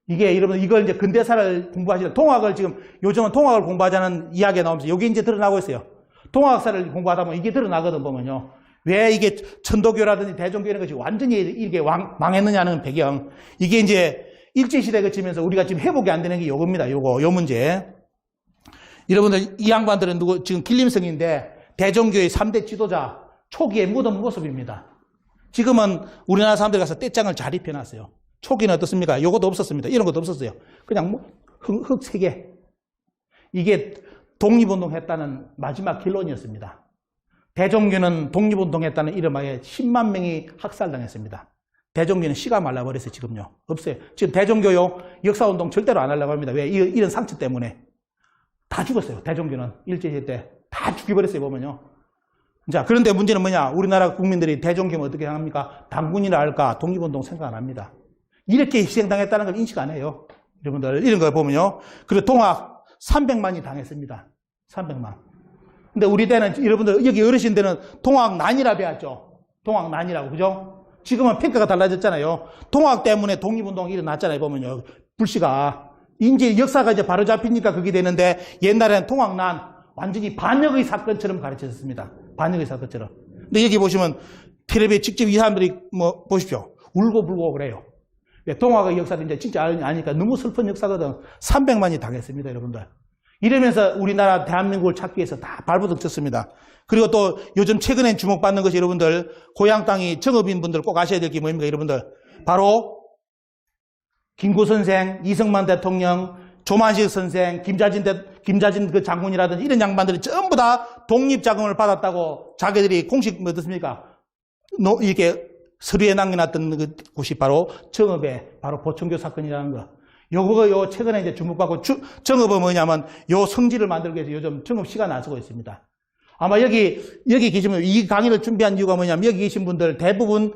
이게 여러분, 이걸 이제 근대사를 공부하시는, 통학을 지금 요즘은 통학을 공부하자는 이야기가 나오면서 이게 이제 드러나고 있어요. 통학사를 공부하다 보면 이게 드러나거든 보면요. 왜 이게 천도교라든지 대종교 이런 것이 완전히 이렇게 망했느냐는 배경. 이게 이제 일제시대에 거치면서 우리가 지금 회복이 안 되는 게 요겁니다. 요 문제. 여러분들, 이 양반들은 지금 길림성인데 대종교의 3대 지도자 초기에 묻은 모습입니다. 지금은 우리나라 사람들 가서 떼장을 잘 입혀놨어요. 초기는 어떻습니까? 요것도 없었습니다. 이런 것도 없었어요. 그냥 흙 3개. 이게 독립운동 했다는 마지막 결론이었습니다. 대종교는 독립운동했다는 이름하에 10만 명이 학살당했습니다. 대종교는 씨가 말라버렸어요. 지금요. 없어요. 지금 대종교요, 역사운동 절대로 안 하려고 합니다. 왜? 이런 상처 때문에. 다 죽었어요. 대종교는 일제시대 때 다 죽여버렸어요. 보면요. 자, 그런데 문제는 뭐냐? 우리나라 국민들이 대종교면 어떻게 합니까? 당군이라 할까? 독립운동 생각 안 합니다. 이렇게 희생당했다는 걸 인식 안 해요. 여러분들, 이런 걸 보면요. 그리고 동학 300만이 당했습니다. 300만. 근데 우리 때는, 여러분들, 여기 어르신들은 동학난이라 배웠죠. 동학난이라고, 그죠? 지금은 평가가 달라졌잖아요. 동학 때문에 독립운동이 일어났잖아요. 보면요. 불씨가. 이제 역사가 이제 바로 잡히니까 그게 되는데, 옛날에는 동학난, 완전히 반역의 사건처럼 가르쳐졌습니다. 반역의 사건처럼. 근데 여기 보시면, 텔레비에 직접 이 사람들이 보십시오. 울고불고 그래요. 동학의 역사를 이제 진짜 아니까 너무 슬픈 역사거든. 300만이 당했습니다, 여러분들. 이러면서 우리나라 대한민국을 찾기 위해서 다 발버둥 쳤습니다. 그리고 또 요즘 최근에 주목받는 것이 여러분들, 고향 땅이 정업인분들 꼭 아셔야 될 게 뭡니까, 여러분들? 바로 김구 선생, 이승만 대통령, 조만식 선생, 김자진 그 장군이라든지 이런 양반들이 전부 다 독립자금을 받았다고 자기들이 공식 어떻습니까? 이렇게 서류에 남겨놨던 그 곳이 바로 정읍의 바로 보천교 사건이라는 거. 요거 최근에 이제 주목받고, 정읍은 뭐냐면 요 성지를 만들기 위해서 요즘 정읍시가 나서고 있습니다. 아마 여기 계시면 이 강의를 준비한 이유가 뭐냐면 여기 계신 분들 대부분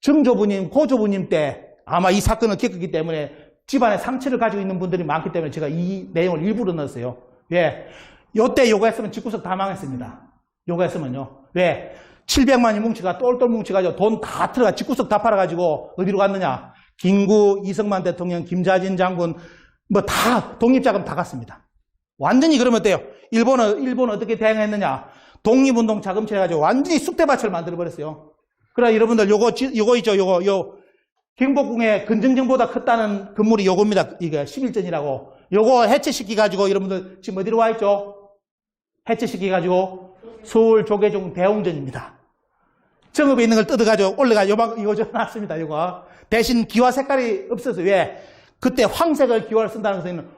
정조부님, 고조부님 때 아마 이 사건을 겪었기 때문에 집안에 상처를 가지고 있는 분들이 많기 때문에 제가 이 내용을 일부러 넣었어요. 왜? 요때 요거 했으면 집구석 다 망했습니다. 요거 했으면요. 왜? 700만이 뭉치가 똘똘 뭉치가지고 돈 다 들어가 집구석 다 팔아가지고 어디로 갔느냐? 김구, 이승만 대통령, 김자진 장군 뭐 다 독립자금 다 갔습니다. 완전히 그러면 어때요? 일본은 어떻게 대응했느냐? 독립운동 자금채 해가지고 완전히 쑥대밭을 만들어버렸어요. 그래 여러분들 요거 있죠? 요 경복궁의 근정정보다 컸다는 건물이 요겁니다. 이게 11전이라고. 요거 해체시켜가지고 여러분들 지금 어디로 와 있죠? 해체시켜가지고 서울 조계종 대웅전입니다. 정읍에 있는 걸 뜯어가지고 올라가 이거 놨습니다. 이거 대신 기와 색깔이 없어서 왜? 그때 황색을 기와를 쓴다는 것은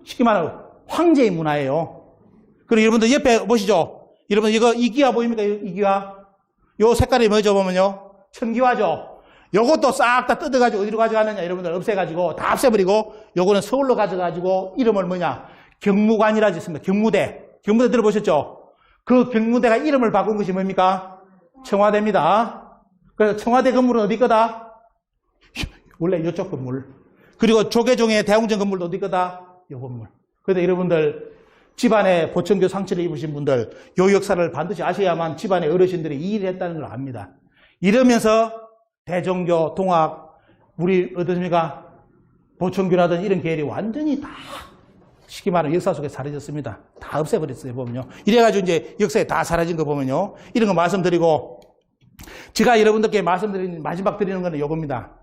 쉽게 말하면 황제의 문화예요. 그리고 여러분들 옆에 보시죠. 여러분 이 기와 보입니까? 이 기와. 요 색깔이 뭐죠 보면요? 천기와죠. 요것도 싹 다 뜯어가지고 어디로 가져가느냐? 여러분들 없애가지고 다 없애버리고 요거는 서울로 가져가지고 이름을 뭐냐? 경무관이라 짓습니다. 경무대 들어보셨죠? 그 경무대가 이름을 바꾼 것이 뭡니까? 청와대입니다. 그래서 청와대 건물은 어디 거다? 원래 이쪽 건물. 그리고 조계종의 대웅전 건물도 어디 거다? 요 건물. 그래서 여러분들 집안에 보천교 상처를 입으신 분들 요 역사를 반드시 아셔야만 집안의 어르신들이 이 일을 했다는 걸 압니다. 이러면서 대종교, 동학, 우리 어떻습니까? 보천교라든 이런 계열이 완전히 다 쉽게 말하면 역사 속에 사라졌습니다. 다 없애버렸어요, 보면요. 이래가지고 이제 역사에 다 사라진 거 보면요. 이런 거 말씀드리고, 제가 여러분들께 마지막 드리는 거는 요겁니다.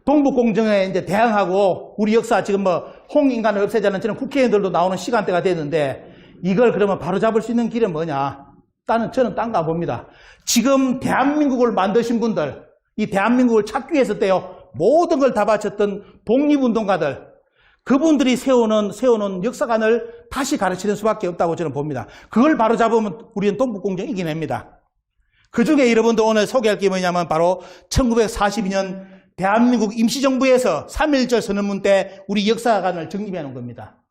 동북공정에 이제 대항하고, 우리 역사 지금 홍인간을 없애자는 저는 국회의원들도 나오는 시간대가 됐는데, 이걸 그러면 바로잡을 수 있는 길은 뭐냐? 저는 딴 거 봅니다. 지금 대한민국을 만드신 분들, 이 대한민국을 찾기 위해서 때요, 모든 걸 다 바쳤던 독립운동가들, 그분들이 세우는 역사관을 다시 가르치는 수밖에 없다고 저는 봅니다. 그걸 바로 잡으면 우리는 동북공정 이겨냅니다. 그 중에 여러분들 오늘 소개할 게 뭐냐면 바로 1942년 대한민국 임시정부에서 3.1절 선언문 때 우리 역사관을 정립해 놓은 겁니다.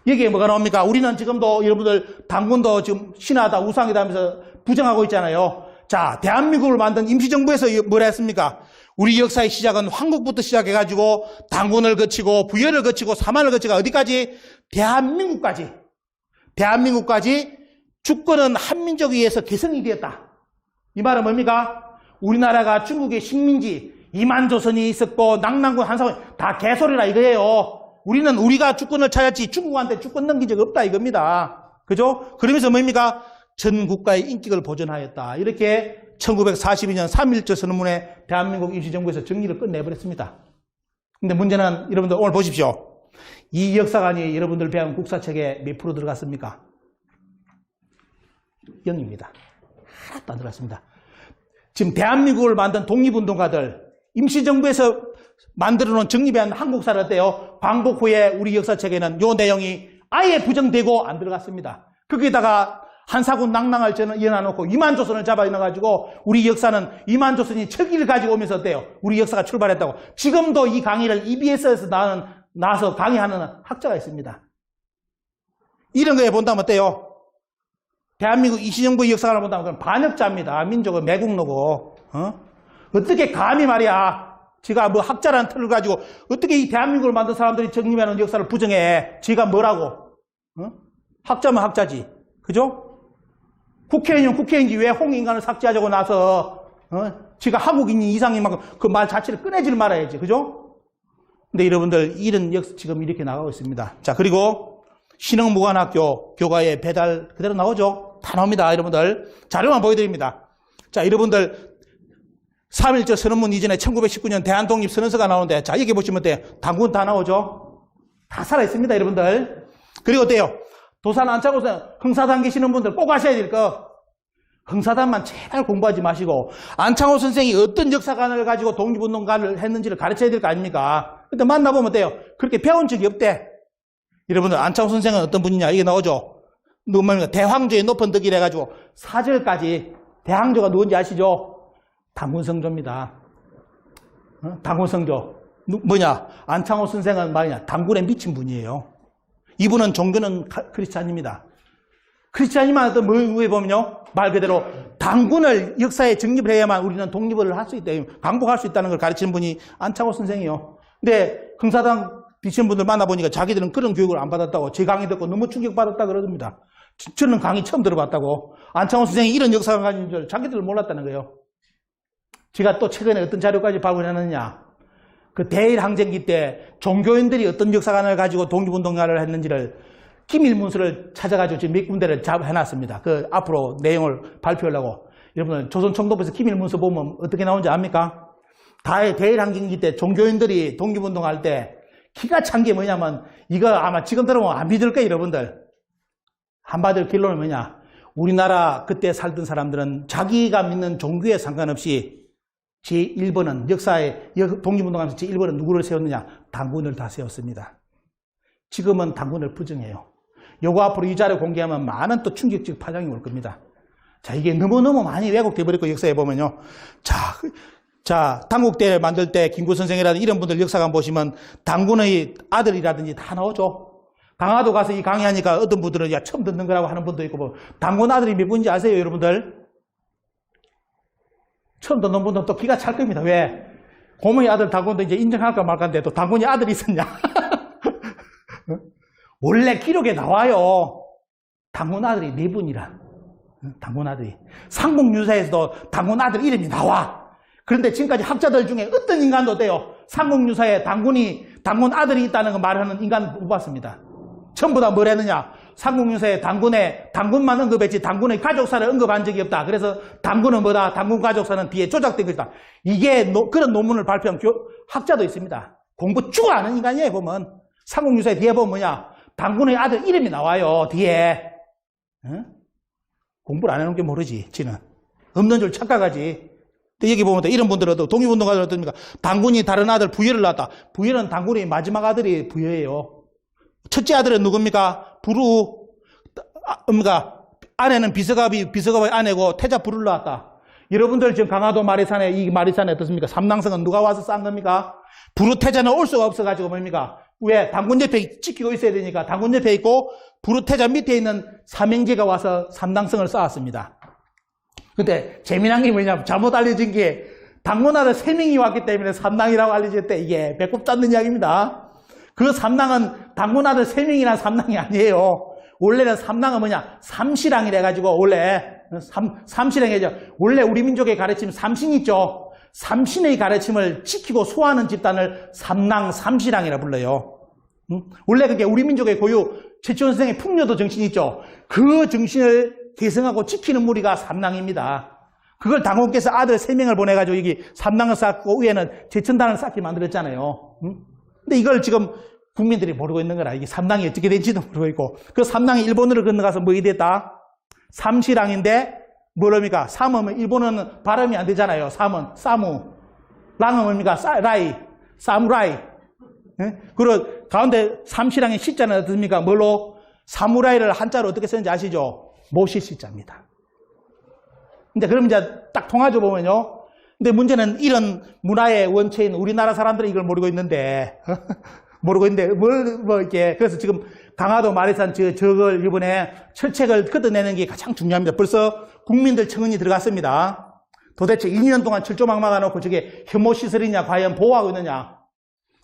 여기에 뭐가 나옵니까? 우리는 지금도 여러분들 당군도 지금 신하다, 우상이다 하면서 부정하고 있잖아요. 자, 대한민국을 만든 임시정부에서 뭐라 했습니까? 우리 역사의 시작은 황국부터 시작해가지고 당군을 거치고 부여를 거치고 사만을 거치고 어디까지? 대한민국까지 주권은 한민족에 의해서 개성이 되었다. 이 말은 뭡니까? 우리나라가 중국의 식민지, 이만조선이 있었고 낙랑군 한사원 다 개소리라 이거예요. 우리는 우리가 주권을 찾았지 중국한테 주권 넘긴 적 없다 이겁니다. 그죠? 그러면서 뭡니까? 전 국가의 인격을 보존하였다. 이렇게 1942년 3.1절 선언문에 대한민국 임시정부에서 정리를 끝내버렸습니다. 근데 문제는 여러분들 오늘 보십시오. 이 역사관이 여러분들 배운 국사책에 몇 프로 들어갔습니까? 0입니다. 하나도 안 들어갔습니다. 지금 대한민국을 만든 독립운동가들, 임시정부에서 만들어놓은 정립한 한국사를 어때요? 광복 후에 우리 역사책에는 이 내용이 아예 부정되고 안 들어갔습니다. 거기다가 한사군 낙랑을 연해놓고 이만조선을 잡아넣어가지고 우리 역사는 이만조선이 척기를 가지고 오면서 어때요? 우리 역사가 출발했다고. 지금도 이 강의를 EBS에서 나와서 강의하는 학자가 있습니다. 이런 거에 본다면 어때요? 대한민국 임시정부의 역사관을 본다면 그건 반역자입니다. 민족은 매국노고. 어떻게 감히 말이야. 지가 뭐 학자라는 틀을 가지고 어떻게 이 대한민국을 만든 사람들이 정립하는 역사를 부정해. 지가 뭐라고. 학자면 학자지. 그죠? 국회의원 국회의원인지 왜 홍익인간을 삭제하자고 나서 지가 한국인이 이상인 만큼 그 말 자체를 꺼내질 말아야지. 그죠? 근데 여러분들 이런 지금 이렇게 나가고 있습니다. 자, 그리고 신흥무관학교 교과에 배달 그대로 나오죠? 다 나옵니다. 여러분들 자료만 보여드립니다. 자, 여러분들 3.1절 선언문 이전에 1919년 대한독립선언서가 나오는데 자, 여기 보시면 어때요? 당군 다 나오죠? 다 살아있습니다. 여러분들. 그리고 어때요? 도산 안창호선 흥사단 계시는 분들 꼭 아셔야 될 거. 흥사단만 제발 공부하지 마시고 안창호 선생이 어떤 역사관을 가지고 독립운동가를 했는지를 가르쳐야 될 거 아닙니까? 근데 만나보면 어때요? 그렇게 배운 적이 없대. 여러분들 안창호 선생은 어떤 분이냐? 이게 나오죠? 누굽니까? 대황조의 높은 덕이라 해가지고 4절까지 대황조가 누군지 아시죠? 당군성조입니다. 당군성조. 뭐냐? 안창호 선생은 말이냐? 당군에 미친 분이에요. 이분은 종교는 크리스찬입니다. 크리스찬이만 어떤 뭐에 보면요. 말 그대로 당군을 역사에 정립을 해야만 우리는 독립을 할 수 있다. 강복할 수 있다는 걸 가르치는 분이 안창호 선생이에요. 근데 흥사당 비치는 분들 만나보니까 자기들은 그런 교육을 안 받았다고 제 강의 듣고 너무 충격받았다 그러답니다. 저는 강의 처음 들어봤다고. 안창호 선생이 이런 역사가 가진 줄 자기들은 몰랐다는 거예요. 제가 또 최근에 어떤 자료까지 발굴했느냐. 그 대일항쟁기 때 종교인들이 어떤 역사관을 가지고 독립운동가를 했는지를 기밀문서를 찾아가지고 지금 몇 군데를 해놨습니다. 그 앞으로 내용을 발표하려고. 여러분 조선총독부에서 기밀문서 보면 어떻게 나오는지 압니까? 대일항쟁기 때 종교인들이 독립운동할 때 기가 찬 게 뭐냐면 이거 아마 지금 들어보면 안 믿을 거예요. 여러분들. 한마디로 결론은 뭐냐. 우리나라 그때 살던 사람들은 자기가 믿는 종교에 상관없이 제1번은 역사에 독립운동하면서 제1번은 누구를 세웠느냐? 당군을 다 세웠습니다. 지금은 당군을 부정해요. 요거 앞으로 이 자료 공개하면 많은 또 충격적 파장이 올 겁니다. 자, 이게 너무너무 많이 왜곡돼 버렸고 역사에 보면요. 자, 당국대 만들 때 김구 선생이라든지 이런 분들 역사관 보시면 당군의 아들이라든지 다 나오죠. 강화도 가서 이 강의하니까 어떤 분들은 야 처음 듣는 거라고 하는 분도 있고 뭐 당군 아들이 몇 분인지 아세요, 여러분들? 처음 듣는 분들은 또 기가 찰 겁니다. 왜? 고모의 아들 당군도 이제 인정할까 말까인데 또 당군이 아들이 있었냐? 원래 기록에 나와요. 당군 아들이 4분이라. 당군 아들이. 삼국유사에서도 당군 아들 이름이 나와. 그런데 지금까지 학자들 중에 어떤 인간도 어때요? 삼국유사에 당군 아들이 있다는 거 말하는 인간 못 봤습니다. 전부 다 뭘 했느냐? 삼국유사에 당군만 언급했지 당군의 가족사를 언급한 적이 없다. 그래서 당군은 뭐다? 당군 가족사는 뒤에 조작된 것이다. 이게 그런 논문을 발표한 학자도 있습니다. 공부 쭉 아는 인간이에요, 보면. 삼국유사에 뒤에 보면 뭐냐? 당군의 아들 이름이 나와요, 뒤에. 공부를 안 해놓은 게 모르지, 지는. 없는 줄 착각하지. 근데 여기 보면 이런 분들은 독립운동가들 어떻습니까? 당군이 다른 아들 부여를 낳았다. 부여는 당군이 마지막 아들이 부여예요. 첫째 아들은 누굽니까? 부루, 아내는 비서갑이 아내고 태자 부루를 낳았다. 여러분들 지금 강화도 마리산에, 이 마리산에 어떻습니까? 삼낭성은 누가 와서 쌓은 겁니까? 부루 태자는 올 수가 없어가지고 뭡니까? 왜? 당군 옆에 지키고 있어야 되니까 당군 옆에 있고 부루 태자 밑에 있는 삼형제가 와서 삼낭성을 쌓았습니다. 근데 재미난 게 뭐냐면 잘못 알려진 게 당군 아들 3명이 왔기 때문에 삼낭이라고 알려졌대. 이게 배꼽 잡는 이야기입니다. 그 삼낭은 당군 아들 3명이란 삼낭이 아니에요. 원래는 삼낭은 뭐냐? 삼시랑이라 해가지고 원래 삼시랑이죠. 원래 우리 민족의 가르침 삼신 있죠. 삼신의 가르침을 지키고 소화하는 집단을 삼낭, 삼시랑이라 불러요. 원래 그게 우리 민족의 고유 최초선생의 풍요도 정신이 있죠. 그 정신을 계승하고 지키는 무리가 삼낭입니다. 그걸 당군께서 아들 3명을 보내가지고 여기 삼낭을 쌓고 위에는 제천단을 쌓게 만들었잖아요. 근데 이걸 지금 국민들이 모르고 있는 거라. 이게 삼낭이 어떻게 된지도 모르고 있고. 그 삼낭이 일본으로 건너가서 뭐 됐다? 삼시랑인데 뭐랍니까? 삼은 일본어는 발음이 안 되잖아요. 삼은 사무. 랑은 뭡니까? 라이. 사무라이. 예? 그리고 가운데 삼시랑의 시자는 어떻습니까? 뭘로? 사무라이를 한자로 어떻게 쓰는지 아시죠? 모시 시자입니다. 근데 그럼 이제 딱 통하죠 보면요. 근데 문제는 이런 문화의 원체인 우리나라 사람들은 이걸 모르고 있는데 이렇게 그래서 지금 강화도 마리산 저걸 이번에 철책을 걷어내는 게 가장 중요합니다. 벌써 국민들 청원이 들어갔습니다. 도대체 2년 동안 철조망 막아놓고 저게 혐오시설이냐 과연 보호하고 있느냐.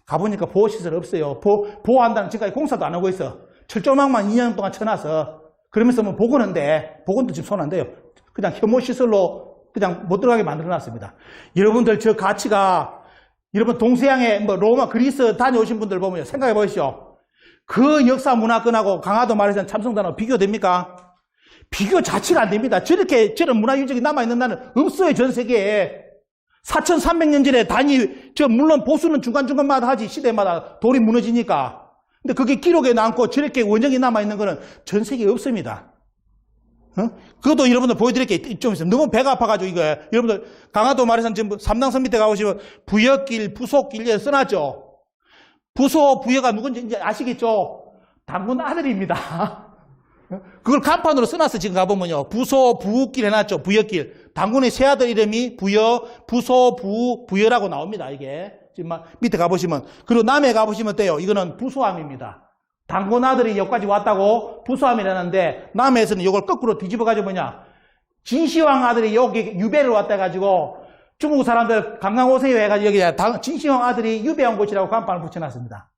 가보니까 보호시설 없어요. 보호한다는 지금까지 공사도 안 하고 있어. 철조망만 2년 동안 쳐놔서 그러면서 뭐 복원도 지금 손 안 대요. 그냥 혐오시설로 그냥 못 들어가게 만들어놨습니다. 여러분들 저 가치가 여러분 동서양의 로마, 그리스 다녀오신 분들 보면 생각해 보십시오. 그 역사 문화권하고 강화도 마리산 참성단하고 비교됩니까? 비교 자체가 안 됩니다. 저런 문화 유적이 남아있는 나라는 없어요, 전 세계에. 4,300년 전에 물론 보수는 중간중간마다 하지, 시대마다 돌이 무너지니까. 근데 그게 기록에 남고 저렇게 원형이 남아있는 거는 전 세계에 없습니다. 그것도 여러분들 보여드릴게요. 좀 있으면. 너무 배가 아파가지고 이거. 여러분들 강화도 마리산 지금 삼당선 밑에 가보시면 부여길, 부소길 이렇게 써놨죠. 부소, 부여가 누군지 이제 아시겠죠? 당군 아들입니다. 그걸 간판으로 써놨어 지금 가보면요. 부소, 부길 해놨죠. 부여길. 당군의 세 아들 이름이 부여, 부소, 부여라고 나옵니다. 이게. 지금 밑에 가보시면. 그리고 남해 가보시면 돼요. 이거는 부소함입니다. 당군 아들이 여기까지 왔다고 부소함이라는데 남해에서는 이걸 거꾸로 뒤집어가지고 뭐냐. 진시황 아들이 여기 유배를 왔다 해가지고 중국 사람들 관광 오세요 해가지고 여기 진시황 아들이 유배 온 곳이라고 간판을 붙여놨습니다.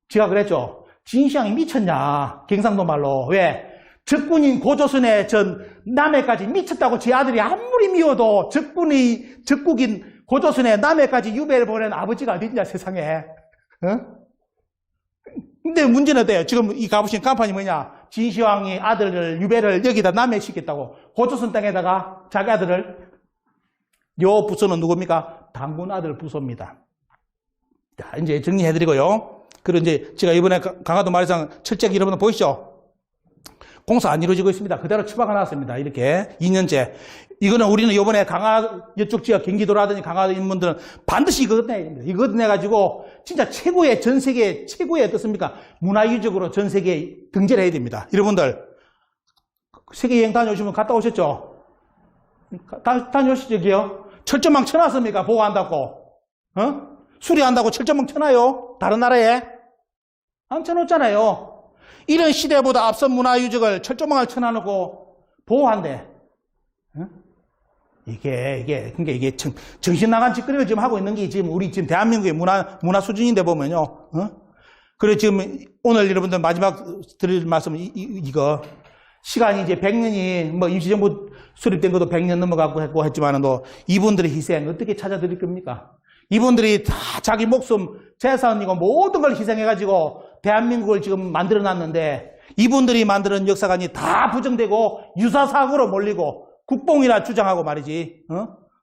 제가 그랬죠. 진시황이 미쳤냐. 경상도 말로. 왜? 적군인 고조선의 전 남해까지 미쳤다고 제 아들이 아무리 미워도 적국인 고조선의 남해까지 유배를 보낸 아버지가 어딨냐 세상에. 근데 문제는 어때요? 지금 이 가보신 간판이 뭐냐? 진시황이 아들을 유배를 여기다 남해 시켰다고. 고조선 땅에다가 자기 아들을. 요 부서는 누굽니까? 당군 아들 부서입니다. 자, 이제 정리해드리고요. 그리고 이제 제가 이번에 강화도 마리산 철책 여러분들 보이시죠? 공사 안 이루어지고 있습니다. 그대로 추가가 나왔습니다. 이렇게 2년째. 이거는 우리는 이번에 이쪽 지역 경기도라든지 강화도 인문들은 반드시 이거 걷어내야 됩니다. 이거 걷어내가지고 진짜 최고의 전 세계 최고의 어떻습니까? 문화유적으로 전 세계에 등재를 해야 됩니다. 여러분들 세계 여행 다녀오시면 갔다 오셨죠? 다녀오시죠, 여기요? 철조망 쳐놨습니까? 보호한다고. 수리한다고 철조망 쳐놔요? 다른 나라에? 안 쳐놓잖아요. 이런 시대보다 앞선 문화유적을 철조망을 쳐놔놓고 보호한대. 이게 정신 나간 짓거리를 지금 하고 있는 게 지금 우리 지금 대한민국의 문화 수준인데 보면요. 그리고 지금 오늘 여러분들 마지막 드릴 말씀은 이거. 시간이 이제 100년이 뭐 임시정부 수립된 것도 100년 넘어가고 했지만은 이분들의 희생 어떻게 찾아드릴 겁니까? 이분들이 다 자기 목숨, 재산이고 모든 걸 희생해가지고 대한민국을 지금 만들어놨는데 이분들이 만드는 역사관이 다 부정되고 유사사학으로 몰리고 국뽕이라 주장하고 말이지.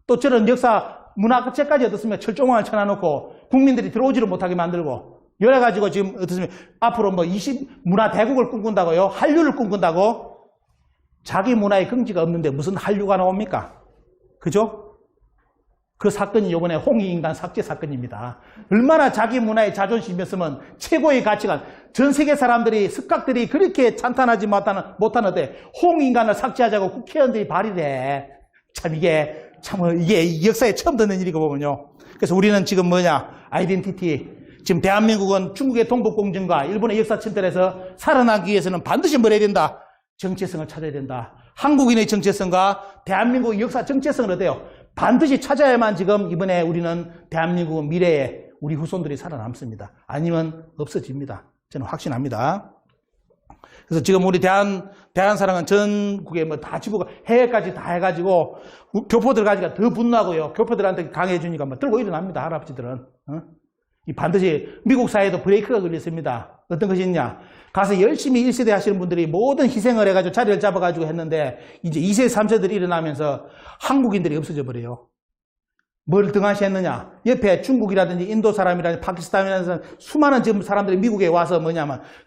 또 저런 역사 문화책까지 어떻습니까? 철조망을 쳐놔놓고 국민들이 들어오지를 못하게 만들고 여러 가지고 지금 어떻습니까? 앞으로 뭐 문화 대국을 꿈꾼다고요? 한류를 꿈꾼다고? 자기 문화에 긍지가 없는데 무슨 한류가 나옵니까? 그죠? 그 사건이 이번에 홍익인간 삭제 사건입니다. 얼마나 자기 문화의 자존심이었으면 최고의 가치관, 전 세계 사람들이, 석각들이 그렇게 찬탄하지 못하는데 홍익인간을 삭제하자고 국회의원들이 발의를 해. 이게 역사에 처음 듣는 일이고 보면요. 그래서 우리는 지금 아이덴티티. 지금 대한민국은 중국의 동북공정과 일본의 역사 침탈에서 살아나기 위해서는 반드시 뭘 해야 된다? 정체성을 찾아야 된다. 한국인의 정체성과 대한민국의 역사 정체성을 어때요? 반드시 찾아야만 지금 이번에 우리는 대한민국 미래에 우리 후손들이 살아남습니다. 아니면 없어집니다. 저는 확신합니다. 그래서 지금 우리 대한사랑은 전국에 다 지부가 해외까지 다 해가지고 교포들 가지고 더 분노하고요. 교포들한테 강해주니까 들고 일어납니다. 할아버지들은. 이 반드시 미국 사회에도 브레이크가 걸렸습니다. 어떤 것이 있냐? 가서 열심히 1세대 하시는 분들이 모든 희생을 해가지고 자리를 잡아가지고 했는데 이제 2세, 3세들이 일어나면서 한국인들이 없어져 버려요. 뭘 등한시했느냐? 옆에 중국이라든지 인도 사람이라든지 파키스탄이라든지 수많은 지금 사람들이 미국에 와서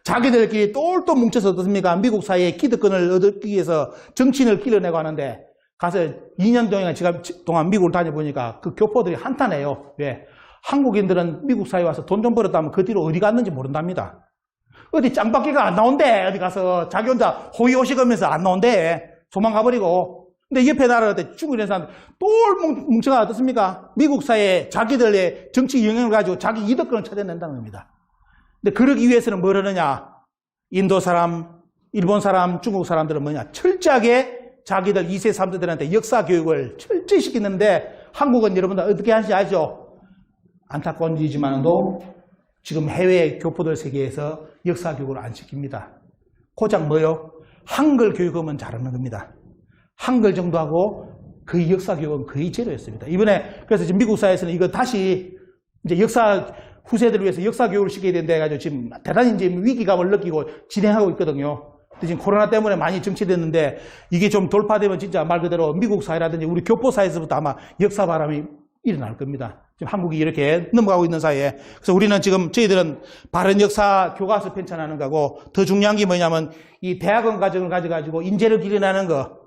자기들끼리 똘똘 뭉쳐서 어떻습니까? 미국 사회의 기득권을 얻기 위해서 정치인을 길러내고 하는데 가서 2년 동안 미국을 다녀보니까 그 교포들이 한탄해요. 왜? 한국인들은 미국 사회에 와서 돈 좀 벌었다면 그 뒤로 어디 갔는지 모른답니다. 어디 짱박기가 안 나온대. 어디 가서 자기 혼자 호의호식하면서 안 나온대. 도망가버리고. 근데 옆에 나라한테 중국인 사람들 똘 뭉쳐가 어떻습니까? 미국 사회에 자기들의 정치 영향을 가지고 자기 이득권을 찾아낸다는 겁니다. 근데 그러기 위해서는 뭘 하느냐? 인도 사람, 일본 사람, 중국 사람들은 철저하게 자기들 2세, 3세들한테 역사 교육을 철저히 시키는데 한국은 여러분들 어떻게 하는지 알죠? 안타까운 일이지만도 지금 해외 교포들 세계에서 역사 교육을 안 시킵니다. 고작 한글 교육하면 잘하는 겁니다. 한글 정도 하고 거의 역사 교육은 거의 제로였습니다. 이번에 그래서 지금 미국 사회에서는 이거 다시 이제 역사 후세들을 위해서 역사 교육을 시켜야 된다 해가지고 지금 대단히 이제 위기감을 느끼고 진행하고 있거든요. 근데 지금 코로나 때문에 많이 정체됐는데 이게 좀 돌파되면 진짜 말 그대로 미국 사회라든지 우리 교포 사회에서부터 아마 역사 바람이 일어날 겁니다. 지금 한국이 이렇게 넘어가고 있는 사이에. 그래서 우리는 지금 저희들은 바른 역사 교과서 편찬하는 거고 더 중요한 게 뭐냐면 이 대학원 과정을 가져가지고 인재를 길러내는 거,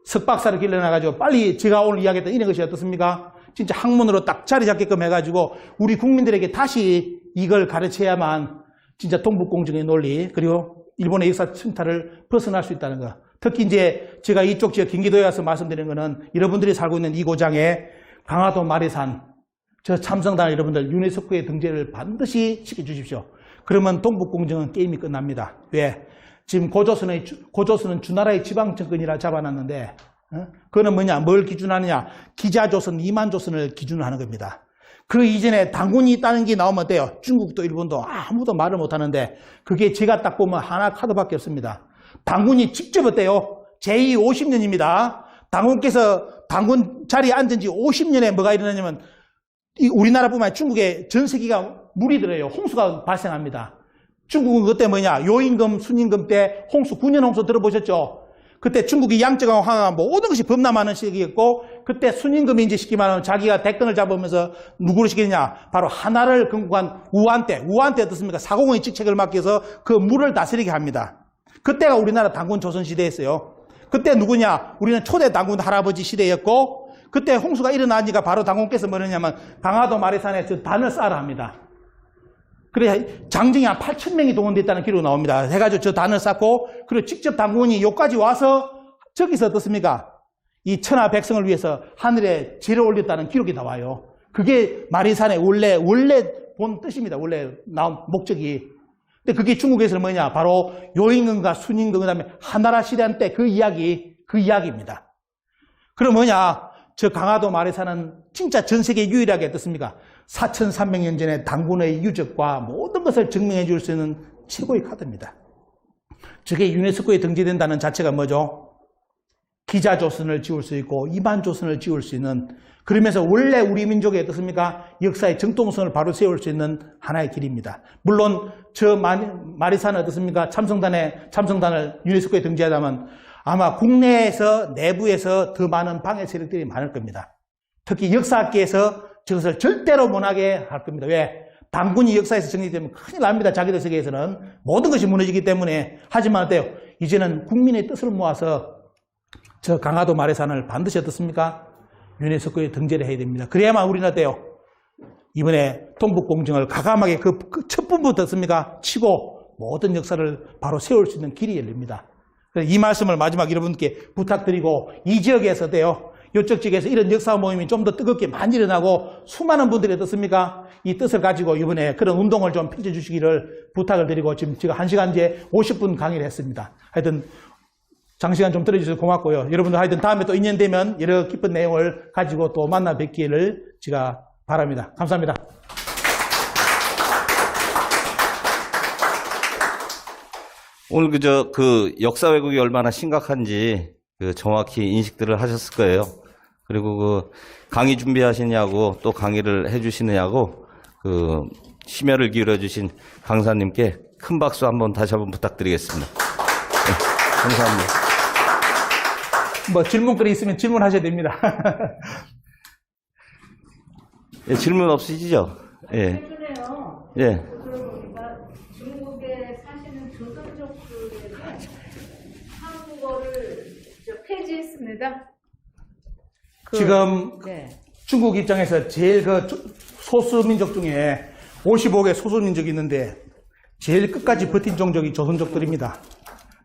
석박사를 길러내가지고 빨리 제가 오늘 이야기했던 이런 것이 어떻습니까? 진짜 학문으로 딱 자리 잡게끔 해가지고 우리 국민들에게 다시 이걸 가르쳐야만 진짜 동북공정의 논리 그리고 일본의 역사 침탈을 벗어날 수 있다는 거. 특히 이제 제가 이쪽 지역 경기도에 와서 말씀드리는 거는 여러분들이 살고 있는 이 고장에 강화도 마리산, 저 참성당 여러분들 유네스코의 등재를 반드시 시켜주십시오. 그러면 동북공정은 게임이 끝납니다. 왜? 지금 고조선은 주나라의 지방정권이라 잡아놨는데 그거는 뭘 기준하느냐? 기자조선, 이만조선을 기준으로 하는 겁니다. 그 이전에 당군이 있다는 게 나오면 어때요? 중국도 일본도 아무도 말을 못하는데 그게 제가 딱 보면 하나 카드밖에 없습니다. 당군이 직접 어때요? 제2 50년입니다. 당군께서 당군 자리에 앉은 지 50년에 뭐가 일어나냐면 우리나라뿐만 아니라 중국에 전 세계가 물이 들어요. 홍수가 발생합니다. 중국은 그때 요임금, 순임금 때 홍수, 9년 홍수 들어보셨죠? 그때 중국이 양적하고 황하가 모든 것이 범람하는 시기였고 그때 순임금 인지시키면 자기가 대권을 잡으면서 누구를 시키느냐? 바로 하나를 건국한 우한때 어떻습니까? 사공의 직책을 맡겨서 그 물을 다스리게 합니다. 그때가 우리나라 당군 조선시대였어요. 그때 누구냐? 우리는 초대 당군 할아버지 시대였고 그때 홍수가 일어나니까 바로 당군께서 뭐냐면 강화도 마리산에 저 단을 쌓으라 합니다. 그래 장정이 한 8,000명이 동원됐다는 기록이 나옵니다. 해가지고 저 단을 쌓고 그리고 직접 당군이 여기까지 와서 저기서 어떻습니까? 이 천하 백성을 위해서 하늘에 재를 올렸다는 기록이 나와요. 그게 마리산의 원래 본 뜻입니다. 원래 나온 목적이. 근데 그게 중국에서는 뭐냐? 바로 요임금과 순임금 그다음에 한나라 시대한 때 그 이야기입니다. 그럼 저 강화도 마리산은 진짜 전 세계 유일하게 어떻습니까? 4,300년 전에 당군의 유적과 모든 것을 증명해 줄 수 있는 최고의 카드입니다. 저게 유네스코에 등재된다는 자체가 뭐죠? 기자조선을 지울 수 있고 이만조선을 지울 수 있는 그러면서 원래 우리 민족의 어떻습니까? 역사의 정통성을 바로 세울 수 있는 하나의 길입니다. 물론 저 마리산은 어떻습니까? 참성단을 유네스코에 등재하자면 아마 국내에서 내부에서 더 많은 방해 세력들이 많을 겁니다. 특히 역사학계에서 저것을 절대로 못하게 할 겁니다. 왜? 당군이 역사에서 정리되면 큰일 납니다. 자기들 세계에서는 모든 것이 무너지기 때문에. 하지만 어때요? 이제는 국민의 뜻을 모아서 저 강화도 마리산을 반드시 어떻습니까? 유네스코에 등재를 해야 됩니다. 그래야만 우리는 어때요? 이번에 동북공정을 과감하게 그 첫 분부터 습니까 치고 모든 역사를 바로 세울 수 있는 길이 열립니다. 그래서 이 말씀을 마지막 여러분께 부탁드리고 이 지역에서 어때요? 이쪽 지역에서 이런 역사 모임이 좀 더 뜨겁게 많이 일어나고 수많은 분들이 어떻습니까? 이 뜻을 가지고 이번에 그런 운동을 좀 펼쳐주시기를 부탁을 드리고 지금 제가 1시간 이제 50분 강의를 했습니다. 하여튼 장시간 좀 들어주셔서 고맙고요. 여러분들 하여튼 다음에 또 인연되면 여러 깊은 내용을 가지고 또 만나 뵙기를 제가 바랍니다. 감사합니다. 오늘 그 역사 왜곡이 얼마나 심각한지 정확히 인식들을 하셨을 거예요. 그리고 그 강의 준비하시냐고 또 강의를 해주시느냐고 그 심혈을 기울여주신 강사님께 큰 박수 한번 다시 한번 부탁드리겠습니다. 네, 감사합니다. 뭐 질문거리 있으면 질문하셔야 됩니다. 예, 질문 없으시죠? 예. 최근에요. 예. 들어보니까 중국에 사시는 조선족들에게 한국어를 폐지했습니다. 지금 네. 중국 입장에서 제일 그 소수민족 중에 55개 소수민족이 있는데 제일 끝까지 버틴 종족이 조선족들입니다.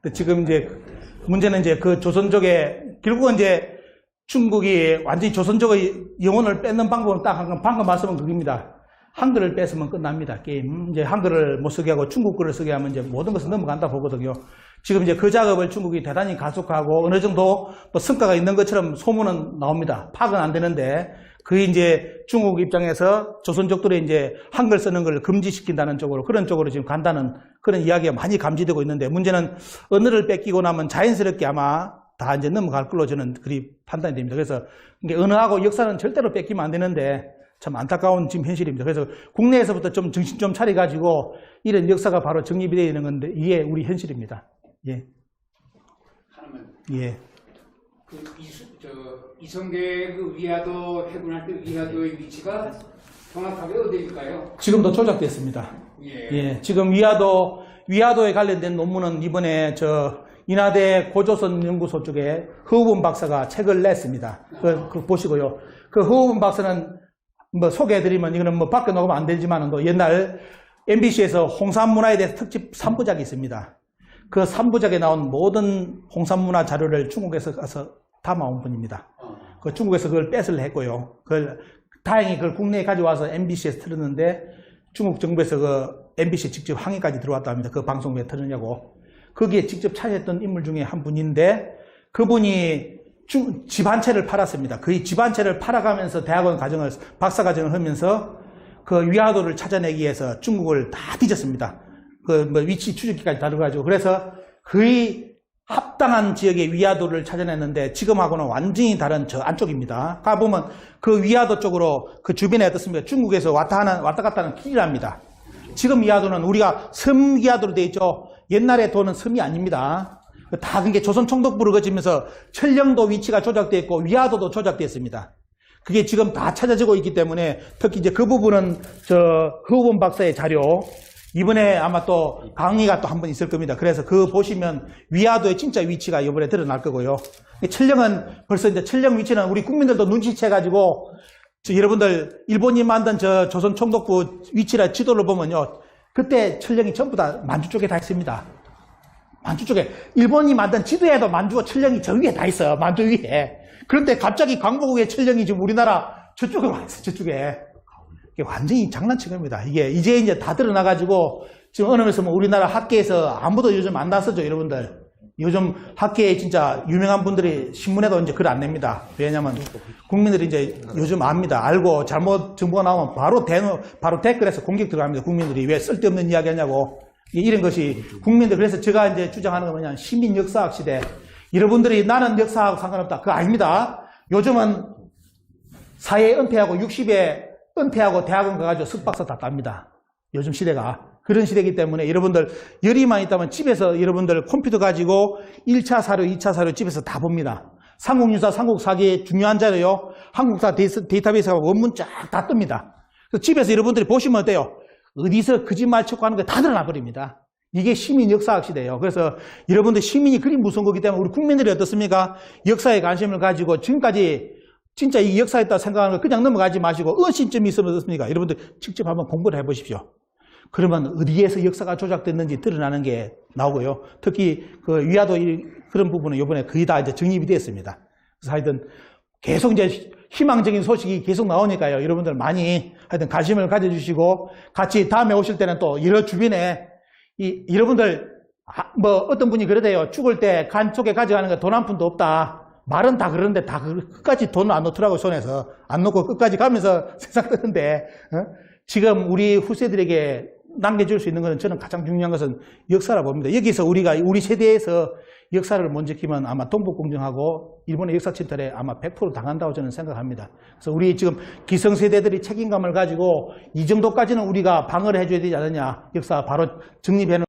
근데 지금 이제 문제는 이제 그 조선족의 결국은 이제 중국이 완전히 조선족의 영혼을 뺏는 방법은 딱 방금 말씀은 그겁니다. 한글을 뺏으면 끝납니다. 게임. 이제 한글을 못 쓰게 하고 중국글을 쓰게 하면 이제 모든 것은 넘어간다 보거든요. 지금 이제 그 작업을 중국이 대단히 가속하고 어느 정도 또 성과가 있는 것처럼 소문은 나옵니다. 파악은 안 되는데 그게 이제 중국 입장에서 조선족들의 이제 한글 쓰는 걸 금지시킨다는 쪽으로 그런 쪽으로 지금 간다는 그런 이야기가 많이 감지되고 있는데 문제는 언어를 뺏기고 나면 자연스럽게 아마 다 이제 넘어갈 걸로 저는 그리 판단이 됩니다. 그래서 이게 언어하고 역사는 절대로 뺏기면 안 되는데 참 안타까운 지금 현실입니다. 그래서 국내에서부터 좀 정신 좀 차려가지고 이런 역사가 바로 정립이 되어 있는 건데 이게 우리 현실입니다. 예. 하나만. 예. 이성계 그 위화도 해군할 때 위화도의 위치가 정확하게 어디일까요? 지금도 조작됐습니다. 예. 예. 지금 위화도에 관련된 논문은 이번에 인하대 고조선 연구소 쪽에 허우범 박사가 책을 냈습니다. 그거 보시고요. 그 허우범 박사는 뭐 소개해드리면 이거는 뭐 밖에 나가면 안 되지만은 또 옛날 MBC에서 홍산문화에 대해서 특집 3부작이 있습니다. 그 3부작에 나온 모든 홍산문화 자료를 중국에서 가서 담아온 분입니다. 그 중국에서 그걸 뺏으려 했고요. 다행히 그걸 국내에 가져와서 MBC에서 틀었는데 중국 정부에서 그 MBC 직접 항의까지 들어왔다 합니다. 그 방송 왜 틀느냐고. 거기에 직접 참여했던 인물 중에 한 분인데 그분이 집 한 채를 팔았습니다. 그 집 한 채를 팔아가면서 대학원 과정을 박사과정을 하면서 그 위화도를 찾아내기 위해서 중국을 다 뒤졌습니다. 그 뭐 위치 추적기까지 다뤄가지고 그래서 거의 합당한 지역의 위화도를 찾아냈는데 지금하고는 완전히 다른 저 안쪽입니다. 가보면 그 위화도 쪽으로 그 주변에 어떻습니까? 중국에서 왔다 갔다 하는 길이랍니다. 지금 위화도는 우리가 섬 위화도로 되어 있죠. 옛날에 도는 섬이 아닙니다. 다 그게 조선 총독부를 거치면서 천령도 위치가 조작되어 있고 위화도도 조작되어 있습니다. 그게 지금 다 찾아지고 있기 때문에 특히 이제 그 부분은 허우범 박사의 자료 이번에 아마 또 강의가 또 한 번 있을 겁니다. 그래서 그거 보시면 위화도의 진짜 위치가 이번에 드러날 거고요. 천령은 벌써 이제 천령 위치는 우리 국민들도 눈치채가지고 여러분들 일본이 만든 조선 총독부 위치라 지도를 보면요. 그때 천령이 전부 다 만주 쪽에 다 있습니다. 만주 쪽에 일본이 만든 지도에도 만주와 천령이 저 위에 다 있어요. 만주 위에. 그런데 갑자기 광복의 천령이 지금 우리나라 저쪽에 와 있어요. 저쪽에. 이게 완전히 장난친 겁니다. 이게 이제 다 드러나가지고 지금 어느 면에서 뭐 우리나라 학계에서 아무도 요즘 안 나서죠, 여러분들. 요즘 학계에 진짜 유명한 분들이 신문에도 이제 글 안 냅니다. 왜냐면 국민들이 이제 요즘 압니다. 알고 잘못 정보가 나오면 바로 댓글에서 공격 들어갑니다. 국민들이 왜 쓸데없는 이야기 하냐고. 이런 것이 국민들, 그래서 제가 이제 주장하는 건 뭐냐, 시민 역사학 시대. 여러분들이 나는 역사하고 상관없다. 그거 아닙니다. 요즘은 사회 은퇴하고 60에 은퇴하고 대학원 가가지고 석박사 다 땁니다. 요즘 시대가. 그런 시대이기 때문에 여러분들 열의만 있다면 집에서 여러분들 컴퓨터 가지고 1차 사료, 2차 사료 집에서 다 봅니다. 삼국유사, 삼국사기의 중요한 자료요. 한국사 데이터베이스하고 원문 쫙 다 뜹니다. 그래서 집에서 여러분들이 보시면 어때요? 어디서 거짓말 쳤고 하는 거 다 드러나 버립니다. 이게 시민 역사학 시대예요. 그래서 여러분들 시민이 그리 무서운 거기 때문에 우리 국민들이 어떻습니까? 역사에 관심을 가지고 지금까지 진짜 이 역사였다 생각하는 거 그냥 넘어가지 마시고 은신점이 있으면 어떻습니까? 여러분들 직접 한번 공부를 해보십시오. 그러면 어디에서 역사가 조작됐는지 드러나는 게 나오고요. 특히 그 위화도 그런 부분은 이번에 거의 다 이제 정립이 되었습니다. 그래서 하여튼 계속 이제 희망적인 소식이 계속 나오니까요. 여러분들 많이 하여튼 관심을 가져주시고 같이 다음에 오실 때는 또 여러 주변에 여러분들 뭐 어떤 분이 그러대요. 죽을 때 간 속에 가져가는 거 돈 한 푼도 없다. 말은 다 그러는데 다 끝까지 돈 안 넣더라고 손에서. 안 넣고 끝까지 가면서 세상 뜨는데 지금 우리 후세들에게 남겨줄 수 있는 것은 저는 가장 중요한 것은 역사라 봅니다. 여기서 우리 세대에서 역사를 못 지키면 아마 동북공정하고 일본의 역사 침탈에 아마 100% 당한다고 저는 생각합니다. 그래서 우리 지금 기성세대들이 책임감을 가지고 이 정도까지는 우리가 방어를 해줘야 되지 않느냐. 역사 바로 정립해 놓은